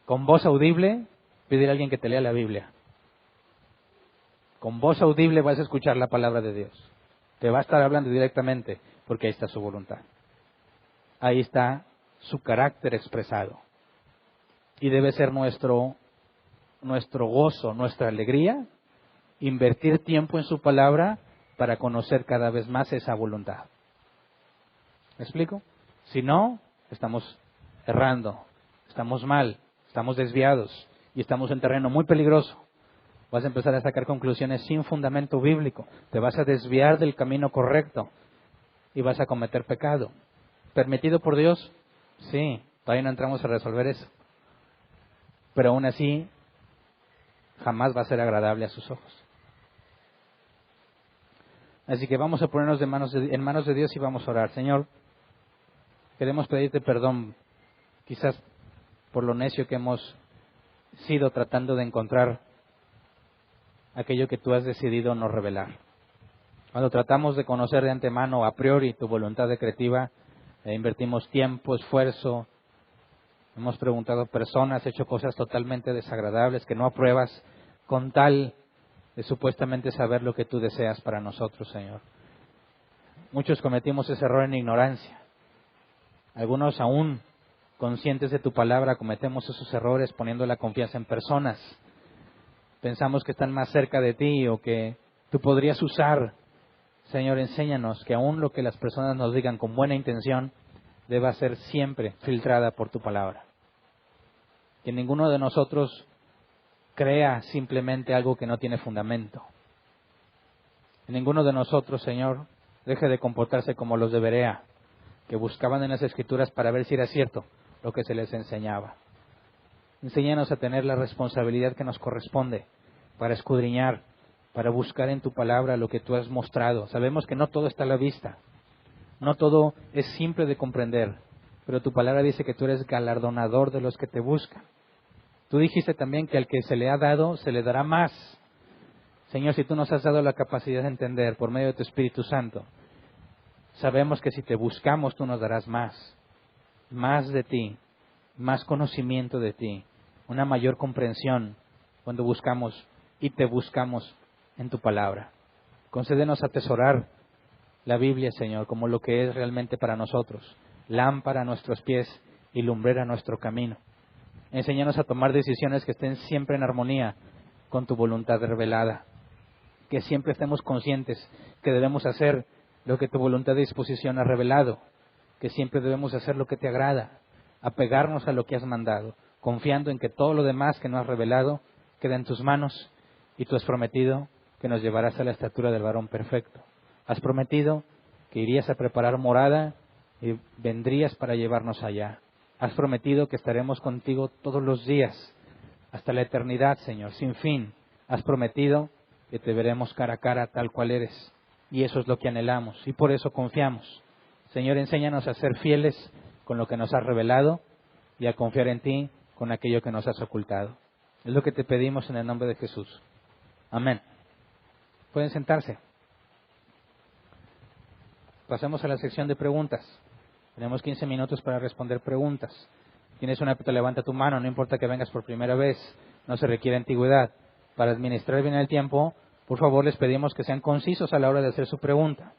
Con voz audible, pedir a alguien que te lea la Biblia. Con voz audible vas a escuchar la palabra de Dios. Te va a estar hablando directamente, porque ahí está su voluntad. Ahí está su carácter expresado. Y debe ser nuestro gozo, nuestra alegría, invertir tiempo en su palabra para conocer cada vez más esa voluntad. ¿Me explico? Si no, estamos errando, estamos mal, estamos desviados y estamos en terreno muy peligroso. Vas a empezar a sacar conclusiones sin fundamento bíblico, te vas a desviar del camino correcto y vas a cometer pecado. ¿Permitido por Dios? Sí, todavía no entramos a resolver eso. Pero aún así, jamás va a ser agradable a sus ojos. Así que vamos a ponernos en manos de Dios y vamos a orar. Señor, queremos pedirte perdón, quizás por lo necio que hemos sido tratando de encontrar aquello que tú has decidido no revelar. Cuando tratamos de conocer de antemano, a priori, tu voluntad decretiva, invertimos tiempo, esfuerzo, hemos preguntado a personas, hecho cosas totalmente desagradables que no apruebas, con tal de supuestamente saber lo que tú deseas para nosotros, Señor. Muchos cometimos ese error en ignorancia. Algunos aún conscientes de tu palabra cometemos esos errores poniendo la confianza en personas. Pensamos que están más cerca de ti o que tú podrías usar. Señor, enséñanos que aún lo que las personas nos digan con buena intención deba ser siempre filtrada por tu palabra. Que ninguno de nosotros crea simplemente algo que no tiene fundamento. Que ninguno de nosotros, Señor, deje de comportarse como los de Berea, que buscaban en las Escrituras para ver si era cierto lo que se les enseñaba. Enséñanos a tener la responsabilidad que nos corresponde para escudriñar, para buscar en tu palabra lo que tú has mostrado. Sabemos que no todo está a la vista, no todo es simple de comprender, pero tu palabra dice que tú eres galardonador de los que te buscan. Tú dijiste también que al que se le ha dado, se le dará más. Señor, si tú nos has dado la capacidad de entender por medio de tu Espíritu Santo, sabemos que si te buscamos, tú nos darás más de ti, más conocimiento de ti, una mayor comprensión cuando buscamos y te buscamos en tu palabra. Concédenos atesorar la Biblia, Señor, como lo que es realmente para nosotros, lámpara a nuestros pies y lumbrera a nuestro camino. Enséñanos a tomar decisiones que estén siempre en armonía con tu voluntad revelada, que siempre estemos conscientes que debemos hacer lo que tu voluntad de disposición ha revelado, que siempre debemos hacer lo que te agrada, apegarnos a lo que has mandado, confiando en que todo lo demás que no has revelado queda en tus manos, y tú has prometido que nos llevarás a la estatura del varón perfecto. Has prometido que irías a preparar morada y vendrías para llevarnos allá. Has prometido que estaremos contigo todos los días, hasta la eternidad, Señor, sin fin. Has prometido que te veremos cara a cara tal cual eres, y eso es lo que anhelamos, y por eso confiamos. Señor, enséñanos a ser fieles con lo que nos has revelado y a confiar en ti con aquello que nos has ocultado. Es lo que te pedimos en el nombre de Jesús. Amén. Pueden sentarse. Pasemos a la sección de preguntas. Tenemos 15 minutos para responder preguntas. Tienes una pregunta, levanta tu mano, no importa que vengas por primera vez, no se requiere antigüedad. Para administrar bien el tiempo, por favor les pedimos que sean concisos a la hora de hacer su pregunta.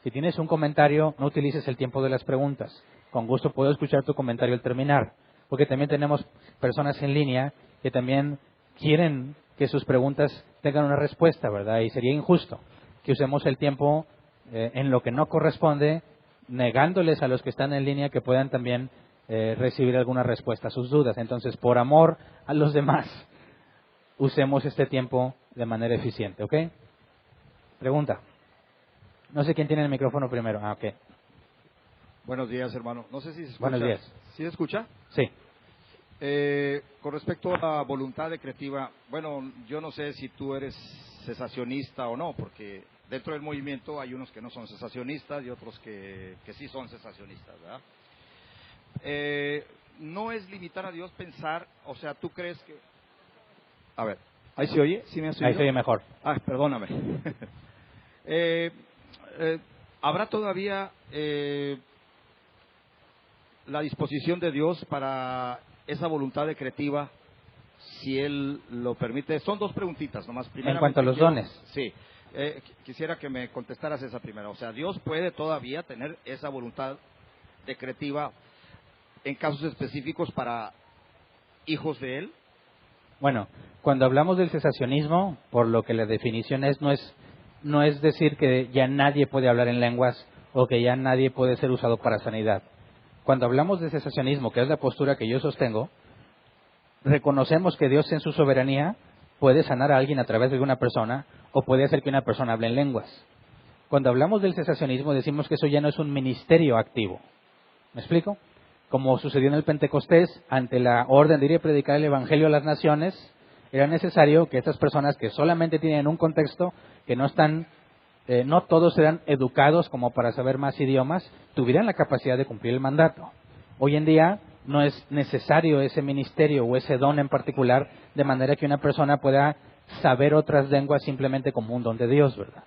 Si tienes un comentario, no utilices el tiempo de las preguntas. Con gusto puedo escuchar tu comentario al terminar, porque también tenemos personas en línea que también quieren que sus preguntas tengan una respuesta, ¿verdad? Y sería injusto que usemos el tiempo en lo que no corresponde, negándoles a los que están en línea que puedan también recibir alguna respuesta a sus dudas. Entonces, por amor a los demás, usemos este tiempo de manera eficiente, ¿ok? Pregunta. No sé quién tiene el micrófono primero. Ok. Buenos días, hermano. No sé si se escucha. Buenos días. ¿Sí se escucha? Sí. Con respecto a la voluntad decretiva, bueno, yo no sé si tú eres cesacionista o no, porque dentro del movimiento hay unos que no son cesacionistas y otros que sí son cesacionistas, ¿verdad? no es limitar a Dios pensar, o sea, tú crees que... A ver, ¿ahí se oye? ¿Sí me has oído? Ahí se oye mejor. Ah, perdóname. ¿Habrá todavía la disposición de Dios para esa voluntad decretiva, si Él lo permite? Son dos preguntitas nomás. En cuanto a los dones. Sí, quisiera que me contestaras esa primera. O sea, ¿Dios puede todavía tener esa voluntad decretiva en casos específicos para hijos de Él? Bueno, cuando hablamos del cesacionismo, por lo que la definición es, no es decir que ya nadie puede hablar en lenguas o que ya nadie puede ser usado para sanidad. Cuando hablamos de cesacionismo, que es la postura que yo sostengo, reconocemos que Dios en su soberanía puede sanar a alguien a través de una persona o puede hacer que una persona hable en lenguas. Cuando hablamos del cesacionismo decimos que eso ya no es un ministerio activo. ¿Me explico? Como sucedió en el Pentecostés, ante la orden de ir a predicar el Evangelio a las naciones, era necesario que estas personas que solamente tienen un contexto, que no están, no todos eran educados como para saber más idiomas, tuvieran la capacidad de cumplir el mandato. Hoy en día no es necesario ese ministerio o ese don en particular, de manera que una persona pueda saber otras lenguas simplemente como un don de Dios, ¿verdad?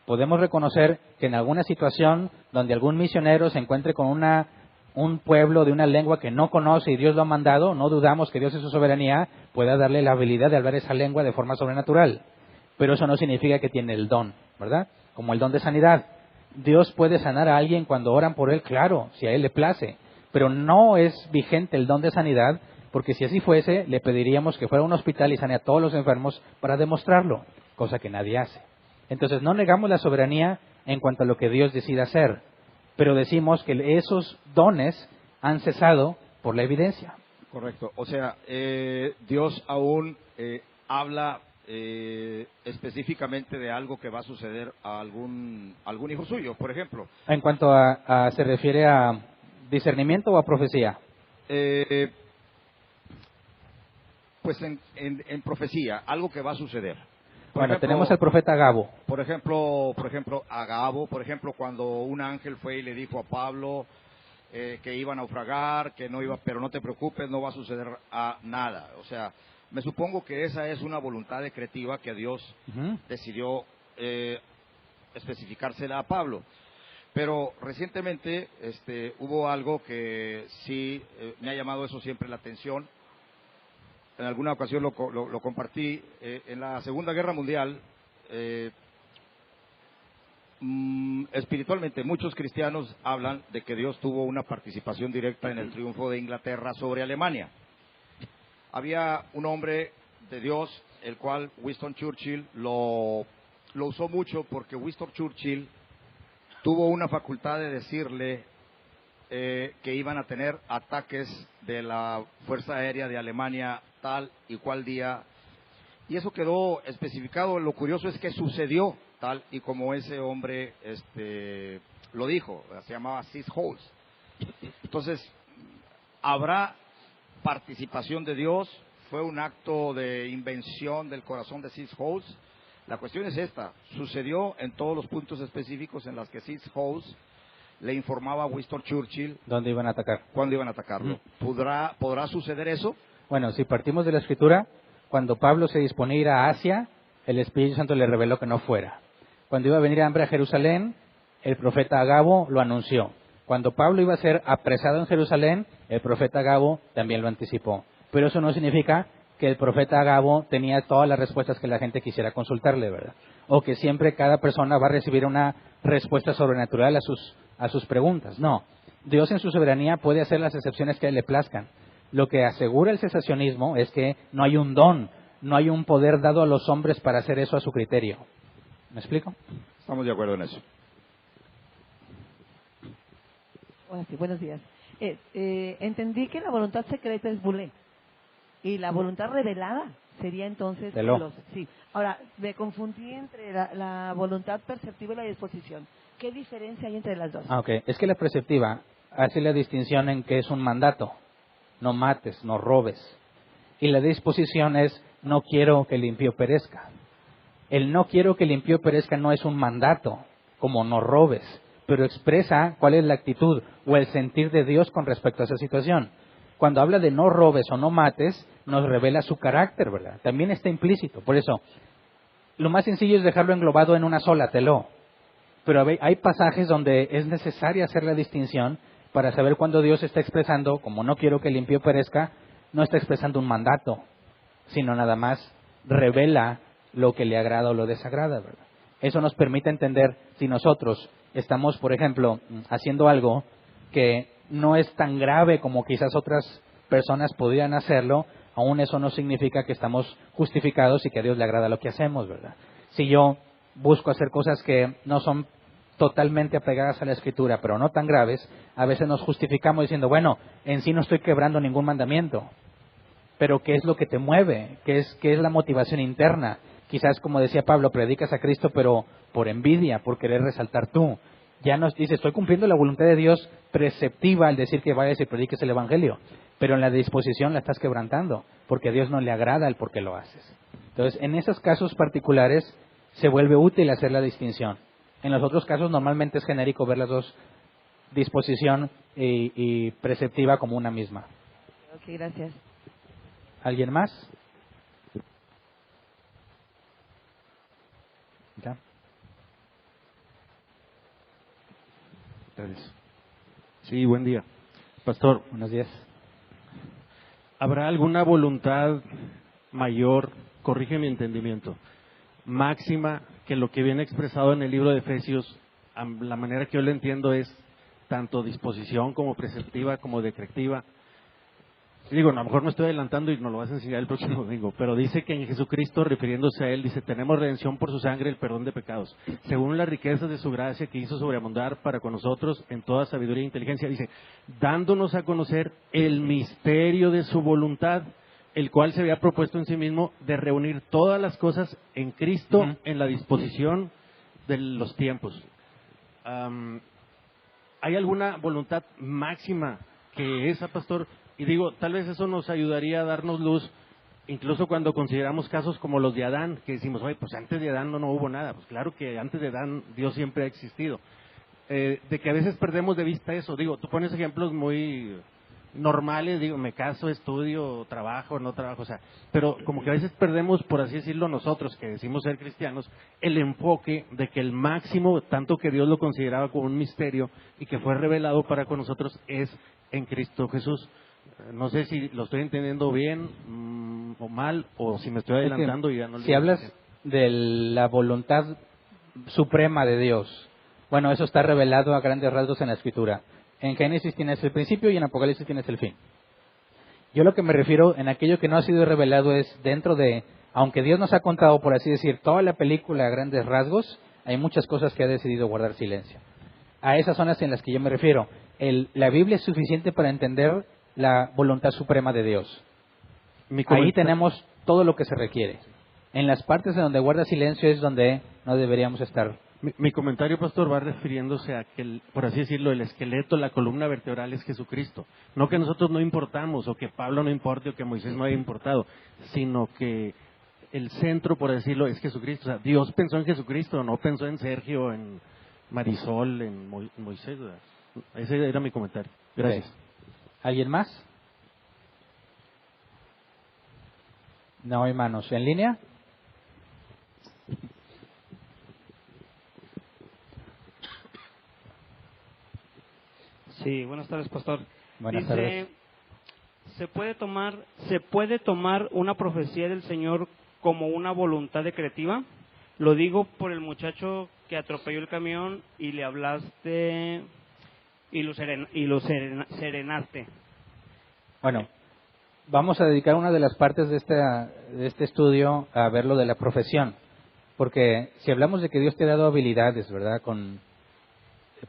Podemos reconocer que en alguna situación donde algún misionero se encuentre con un pueblo de una lengua que no conoce y Dios lo ha mandado, no dudamos que Dios en su soberanía pueda darle la habilidad de hablar esa lengua de forma sobrenatural. Pero eso no significa que tiene el don, ¿verdad? Como el don de sanidad. Dios puede sanar a alguien cuando oran por él, claro, si a él le place. Pero no es vigente el don de sanidad, porque si así fuese, le pediríamos que fuera a un hospital y sane a todos los enfermos para demostrarlo, cosa que nadie hace. Entonces no negamos la soberanía en cuanto a lo que Dios decida hacer, pero decimos que esos dones han cesado por la evidencia. Correcto. O sea, Dios aún habla específicamente de algo que va a suceder a algún hijo suyo, por ejemplo. En cuanto ¿se refiere a discernimiento o a profecía? Pues en profecía, algo que va a suceder. Bueno, tenemos al profeta Agabo. Por ejemplo, Agabo, por ejemplo, cuando un ángel fue y le dijo a Pablo que iba a naufragar, que no iba, pero no te preocupes, no va a suceder nada. O sea, me supongo que esa es una voluntad decretiva que Dios decidió especificársela a Pablo. Pero recientemente hubo algo que sí me ha llamado eso siempre la atención. En alguna ocasión lo compartí. En la Segunda Guerra Mundial, espiritualmente, muchos cristianos hablan de que Dios tuvo una participación directa en el triunfo de Inglaterra sobre Alemania. Había un hombre de Dios, el cual Winston Churchill lo usó mucho, porque Winston Churchill tuvo una facultad de decirle que iban a tener ataques de la Fuerza Aérea de Alemania tal y cual día, y eso quedó especificado. Lo curioso es que sucedió tal y como ese hombre lo dijo. Se llamaba Sid Holtz. Entonces, ¿habrá participación de Dios? ¿Fue un acto de invención del corazón de Sid Holtz? La cuestión es esta: sucedió en todos los puntos específicos en los que Sid Holtz le informaba a Winston Churchill ¿dónde iban a atacar? ¿Cuándo iban a atacarlo? ¿Podrá suceder eso? Bueno, si partimos de la Escritura, cuando Pablo se disponía a ir a Asia, el Espíritu Santo le reveló que no fuera. Cuando iba a venir hambre a Jerusalén, el profeta Agabo lo anunció. Cuando Pablo iba a ser apresado en Jerusalén, el profeta Agabo también lo anticipó. Pero eso no significa que el profeta Agabo tenía todas las respuestas que la gente quisiera consultarle, ¿verdad? O que siempre cada persona va a recibir una respuesta sobrenatural a sus preguntas. No. Dios en su soberanía puede hacer las excepciones que a él le plazcan. Lo que asegura el cesacionismo es que no hay un don, no hay un poder dado a los hombres para hacer eso a su criterio. ¿Me explico? Estamos de acuerdo en eso. Bueno, sí, buenos días. Entendí que la voluntad secreta es bulé y la voluntad revelada sería entonces sí. Ahora, me confundí entre la voluntad perceptiva y la disposición. ¿Qué diferencia hay entre las dos? Es que la perceptiva hace la distinción en que es un mandato. No mates, no robes. Y la disposición es: no quiero que el impío perezca. El no quiero que el impío perezca no es un mandato, como no robes, pero expresa cuál es la actitud o el sentir de Dios con respecto a esa situación. cuando habla de no robes o no mates, nos revela su carácter, ¿verdad? También está implícito. Por eso, lo más sencillo es dejarlo englobado en una sola, teló. Pero hay pasajes donde es necesaria hacer la distinción para saber cuándo Dios está expresando, como no quiero que el impío perezca, no está expresando un mandato, sino nada más revela lo que le agrada o lo desagrada, ¿verdad? Eso nos permite entender si nosotros estamos, por ejemplo, haciendo algo que no es tan grave como quizás otras personas podrían hacerlo, aún eso no significa que estamos justificados y que a Dios le agrada lo que hacemos, ¿verdad? Si yo busco hacer cosas que no son totalmente apegadas a la Escritura, pero no tan graves, a veces nos justificamos diciendo, bueno, en sí no estoy quebrando ningún mandamiento, pero ¿qué es lo que te mueve? ¿Qué es la motivación interna? Quizás, como decía Pablo, predicas a Cristo, pero por envidia, por querer resaltar tú. Ya nos dice, estoy cumpliendo la voluntad de Dios preceptiva al decir que vayas y prediques el Evangelio, pero en la disposición la estás quebrantando, porque a Dios no le agrada el por qué lo haces. Entonces, en esos casos particulares se vuelve útil hacer la distinción. En los otros casos normalmente es genérico ver las dos, disposición y preceptiva, como una misma. Ok, gracias. ¿Alguien más? ¿Ya? Gracias. Sí, buen día. Pastor, Buenos días. ¿habrá alguna voluntad mayor, corrige mi entendimiento, máxima que lo que viene expresado en el libro de Efesios? La manera que yo lo entiendo es tanto disposición como preceptiva como decretiva. Digo, a lo mejor me estoy adelantando y nos lo vas a enseñar el próximo domingo, pero dice que en Jesucristo, refiriéndose a Él, dice, tenemos redención por su sangre, el perdón de pecados, según las riquezas de su gracia que hizo sobreabundar para con nosotros en toda sabiduría e inteligencia, dice, dándonos a conocer el misterio de su voluntad, el cual se había propuesto en sí mismo de reunir todas las cosas en Cristo en la disposición de los tiempos. ¿Hay alguna voluntad máxima que esa, pastor? Y digo, tal vez eso nos ayudaría a darnos luz, incluso cuando consideramos casos como los de Adán, que decimos, oye, pues antes de Adán no hubo nada. Pues claro que antes de Adán Dios siempre ha existido. De que a veces perdemos de vista eso. Digo, tú pones ejemplos muy normales, digo, me caso, estudio, trabajo, no trabajo, o sea, pero como que a veces perdemos, por así decirlo, nosotros que decimos ser cristianos, el enfoque de que el máximo, tanto que Dios lo consideraba como un misterio y que fue revelado para con nosotros, es en Cristo Jesús. No sé si lo estoy entendiendo bien o mal, o si me estoy adelantando y ya no lo... Si hablas de la voluntad suprema de Dios, bueno, eso está revelado a grandes rasgos en la Escritura. En Génesis tienes el principio y en Apocalipsis tienes el fin. Yo lo que me refiero en aquello que no ha sido revelado es dentro de, aunque Dios nos ha contado, por así decir, toda la película a grandes rasgos, hay muchas cosas que ha decidido guardar silencio. A esas zonas en las que yo me refiero. La Biblia es suficiente para entender la voluntad suprema de Dios. Ahí tenemos todo lo que se requiere. En las partes en donde guarda silencio es donde no deberíamos estar. Mi comentario, pastor, va refiriéndose a que, por así decirlo, el esqueleto, la columna vertebral es Jesucristo. No que nosotros no importamos, o que Pablo no importe, o que Moisés no haya importado, sino que el centro, por decirlo, es Jesucristo. O sea, Dios pensó en Jesucristo, no pensó en Sergio, en Marisol, en Moisés. ¿Verdad? Ese era mi comentario. Gracias. Okay. ¿Alguien más? No hay manos. ¿En línea? Sí, buenas tardes, pastor. Buenas tardes. ¿Se puede tomar una profecía del Señor como una voluntad decretiva? Lo digo por el muchacho que atropelló el camión y le hablaste y lo serenaste. Bueno, vamos a dedicar una de las partes de este estudio a ver lo de la profesión, porque si hablamos de que Dios te ha dado habilidades, ¿verdad?, con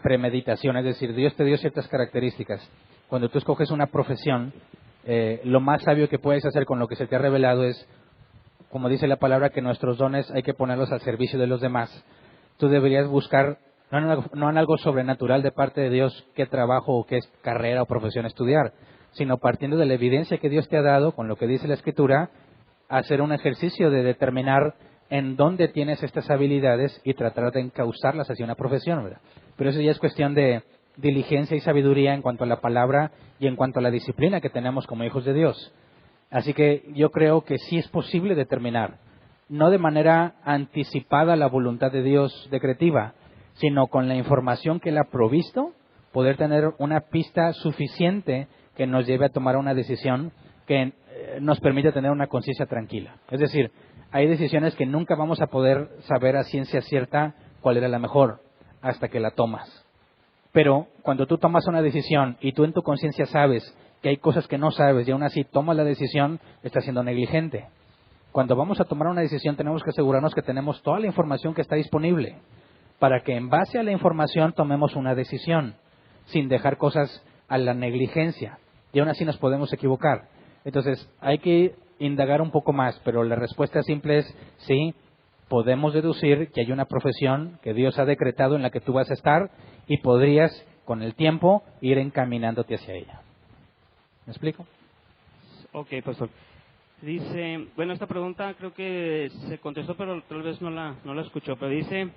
premeditación, es decir, Dios te dio ciertas características. Cuando tú escoges una profesión, lo más sabio que puedes hacer con lo que se te ha revelado es, como dice la palabra, que nuestros dones hay que ponerlos al servicio de los demás. Tú deberías buscar, no en algo sobrenatural de parte de Dios, qué trabajo o qué carrera o profesión estudiar, sino partiendo de la evidencia que Dios te ha dado, con lo que dice la Escritura, hacer un ejercicio de determinar en dónde tienes estas habilidades y tratar de encauzarlas hacia una profesión, ¿verdad? Pero eso ya es cuestión de diligencia y sabiduría en cuanto a la palabra y en cuanto a la disciplina que tenemos como hijos de Dios. Así que yo creo que sí es posible determinar, no de manera anticipada la voluntad de Dios decretiva, sino con la información que Él ha provisto, poder tener una pista suficiente que nos lleve a tomar una decisión que nos permite tener una conciencia tranquila. Es decir, hay decisiones que nunca vamos a poder saber a ciencia cierta cuál era la mejor hasta que la tomas. Pero cuando tú tomas una decisión y tú en tu conciencia sabes que hay cosas que no sabes y aún así tomas la decisión, estás siendo negligente. Cuando vamos a tomar una decisión tenemos que asegurarnos que tenemos toda la información que está disponible para que en base a la información tomemos una decisión sin dejar cosas a la negligencia y aún así nos podemos equivocar. Entonces hay que indagar un poco más, pero la respuesta simple es sí, podemos deducir que hay una profesión que Dios ha decretado en la que tú vas a estar y podrías con el tiempo ir encaminándote hacia ella. ¿Me explico? Ok, pastor. Dice, bueno, esta pregunta creo que se contestó, pero tal vez no la escuchó, pero dice,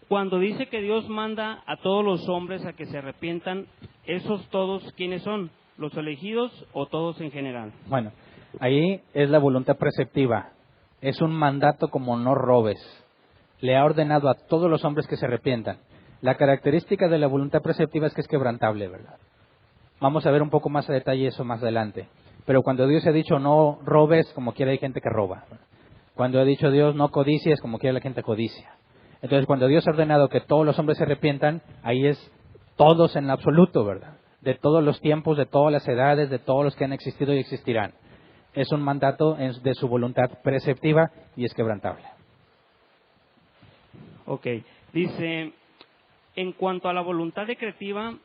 cuando dice que Dios manda a todos los hombres a que se arrepientan, ¿esos todos quiénes son? ¿Los elegidos o todos en general? Bueno, ahí es la voluntad preceptiva. Es un mandato como no robes. Le ha ordenado a todos los hombres que se arrepientan. La característica de la voluntad preceptiva es que es quebrantable, ¿verdad? Vamos a ver un poco más a detalle eso más adelante. Pero cuando Dios ha dicho no robes, como quiera hay gente que roba. Cuando ha dicho Dios no codicies, como quiera la gente codicia. Entonces cuando Dios ha ordenado que todos los hombres se arrepientan, ahí es todos en absoluto, ¿verdad? De todos los tiempos, de todas las edades, de todos los que han existido y existirán. Es un mandato de su voluntad preceptiva y es quebrantable. Ok. Dice, en cuanto a la voluntad decretiva,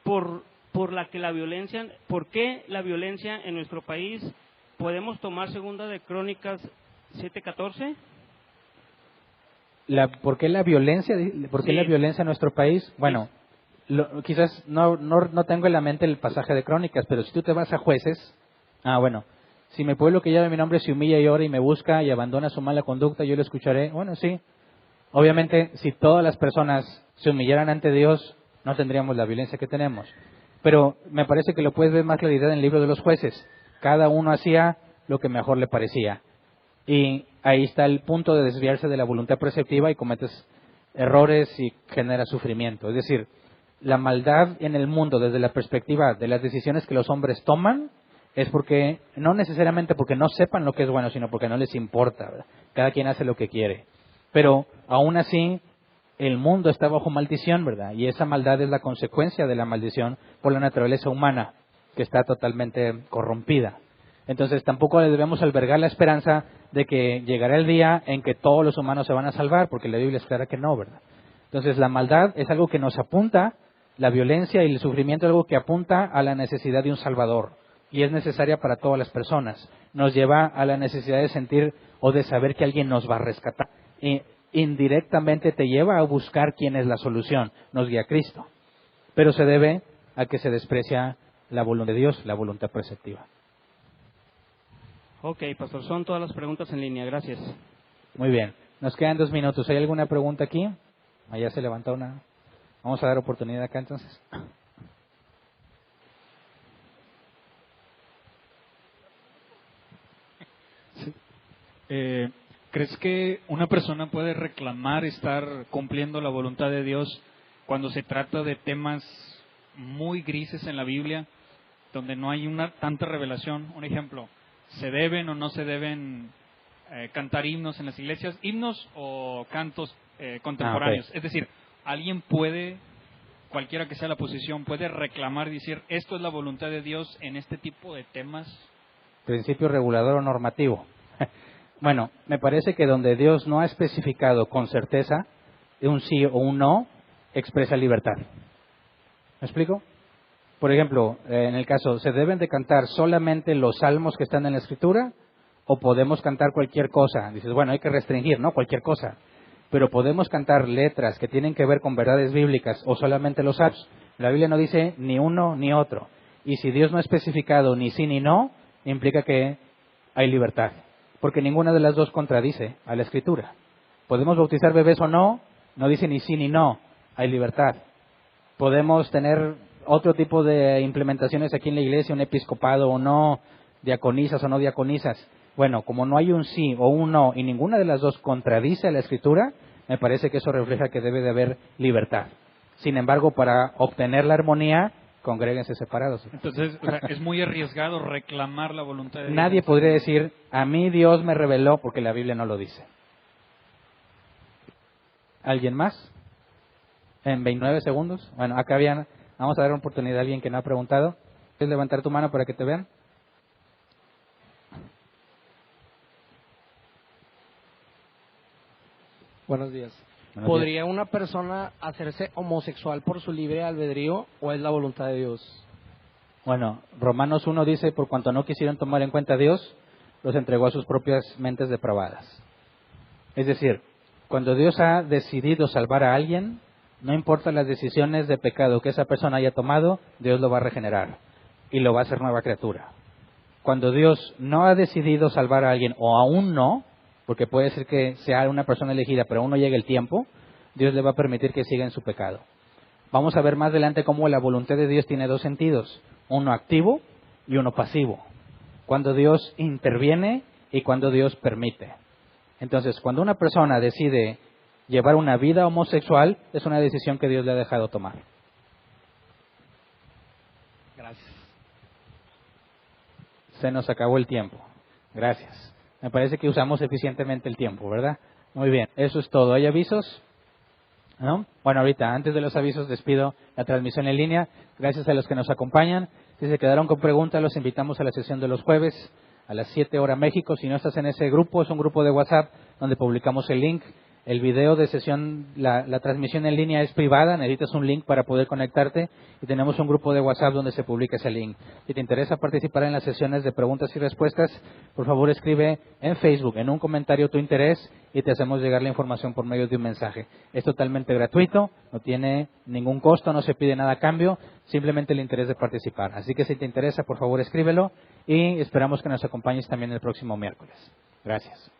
por la que la violencia, ¿por qué la violencia en nuestro país? ¿Podemos tomar segunda de Crónicas 7:14? ¿Por qué la violencia? ¿Por qué Sí. la violencia en nuestro país? Bueno, quizás no tengo en la mente el pasaje de Crónicas, pero si tú te vas a Jueces, si mi pueblo que lleva mi nombre se humilla y ora y me busca y abandona su mala conducta, yo lo escucharé. Bueno, sí. Obviamente, si todas las personas se humillaran ante Dios, no tendríamos la violencia que tenemos. Pero me parece que lo puedes ver más claridad en el libro de los Jueces. Cada uno hacía lo que mejor le parecía. Y ahí está el punto de desviarse de la voluntad preceptiva y cometes errores y genera sufrimiento. Es decir, la maldad en el mundo desde la perspectiva de las decisiones que los hombres toman es porque, no necesariamente porque no sepan lo que es bueno, sino porque no les importa, ¿verdad? Cada quien hace lo que quiere. Pero aún así, el mundo está bajo maldición, ¿verdad? Y esa maldad es la consecuencia de la maldición por la naturaleza humana, que está totalmente corrompida. Entonces tampoco le debemos albergar la esperanza de que llegará el día en que todos los humanos se van a salvar, porque la Biblia es clara que no, ¿verdad? Entonces la maldad es algo que nos apunta, la violencia y el sufrimiento es algo que apunta a la necesidad de un Salvador. Y es necesaria para todas las personas. Nos lleva a la necesidad de sentir o de saber que alguien nos va a rescatar. Y indirectamente te lleva a buscar quién es la solución. Nos guía Cristo. Pero se debe a que se desprecia la voluntad de Dios, la voluntad preceptiva. Ok, pastor, son todas las preguntas en línea. Gracias. Muy bien. Nos quedan 2 minutos. ¿Hay alguna pregunta aquí? Allá se levantó una. Vamos a dar oportunidad acá entonces. ¿Crees que una persona puede reclamar estar cumpliendo la voluntad de Dios cuando se trata de temas muy grises en la Biblia, donde no hay tanta revelación? Un ejemplo, ¿se deben o no se deben cantar himnos en las iglesias? ¿Himnos o cantos contemporáneos? Okay. Es decir, alguien puede, cualquiera que sea la posición, puede reclamar y decir, esto es la voluntad de Dios en este tipo de temas. Principio regulador o normativo. Bueno, me parece que donde Dios no ha especificado con certeza un sí o un no, expresa libertad. ¿Me explico? Por ejemplo, en el caso, ¿se deben de cantar solamente los salmos que están en la Escritura o podemos cantar cualquier cosa? Dices, bueno, hay que restringir, ¿no? Cualquier cosa. Pero podemos cantar letras que tienen que ver con verdades bíblicas o solamente los salmos. La Biblia no dice ni uno ni otro. Y si Dios no ha especificado ni sí ni no, implica que hay libertad. Porque ninguna de las dos contradice a la Escritura. Podemos bautizar bebés o no, no dice ni sí ni no, hay libertad. Podemos tener otro tipo de implementaciones aquí en la iglesia, un episcopado o no, diaconisas o no diaconisas. Bueno, como no hay un sí o un no y ninguna de las dos contradice a la Escritura, me parece que eso refleja que debe de haber libertad. Sin embargo, para obtener la armonía, congréguense separados. Entonces, o sea, es muy arriesgado reclamar la voluntad de Dios. Nadie podría decir, a mí Dios me reveló, porque la Biblia no lo dice. ¿Alguien más? En 29 segundos. Bueno, acá vamos a dar una oportunidad a alguien que no ha preguntado. ¿Quieres levantar tu mano para que te vean? Buenos días. Buenos ¿Podría días. una persona hacerse homosexual por su libre albedrío o es la voluntad de Dios? Bueno, Romanos 1 dice, por cuanto no quisieron tomar en cuenta a Dios, los entregó a sus propias mentes depravadas. Es decir, cuando Dios ha decidido salvar a alguien, no importa las decisiones de pecado que esa persona haya tomado, Dios lo va a regenerar y lo va a hacer nueva criatura. Cuando Dios no ha decidido salvar a alguien, o aún no, porque puede ser que sea una persona elegida, pero aún no llegue el tiempo, Dios le va a permitir que siga en su pecado. Vamos a ver más adelante cómo la voluntad de Dios tiene dos sentidos, uno activo y uno pasivo. Cuando Dios interviene y cuando Dios permite. Entonces, cuando una persona decide llevar una vida homosexual, es una decisión que Dios le ha dejado tomar. Gracias. Se nos acabó el tiempo. Gracias. Me parece que usamos eficientemente el tiempo, ¿verdad? Muy bien, eso es todo. ¿Hay avisos? ¿No? Bueno, ahorita, antes de los avisos, despido la transmisión en línea. Gracias a los que nos acompañan. Si se quedaron con preguntas, los invitamos a la sesión de los jueves a las 7 horas México. Si no estás en ese grupo, es un grupo de WhatsApp donde publicamos el link. El video de sesión, la transmisión en línea es privada, necesitas un link para poder conectarte y tenemos un grupo de WhatsApp donde se publica ese link. Si te interesa participar en las sesiones de preguntas y respuestas, por favor escribe en Facebook, en un comentario tu interés y te hacemos llegar la información por medio de un mensaje. Es totalmente gratuito, no tiene ningún costo, no se pide nada a cambio, simplemente el interés de participar. Así que si te interesa, por favor escríbelo y esperamos que nos acompañes también el próximo miércoles. Gracias.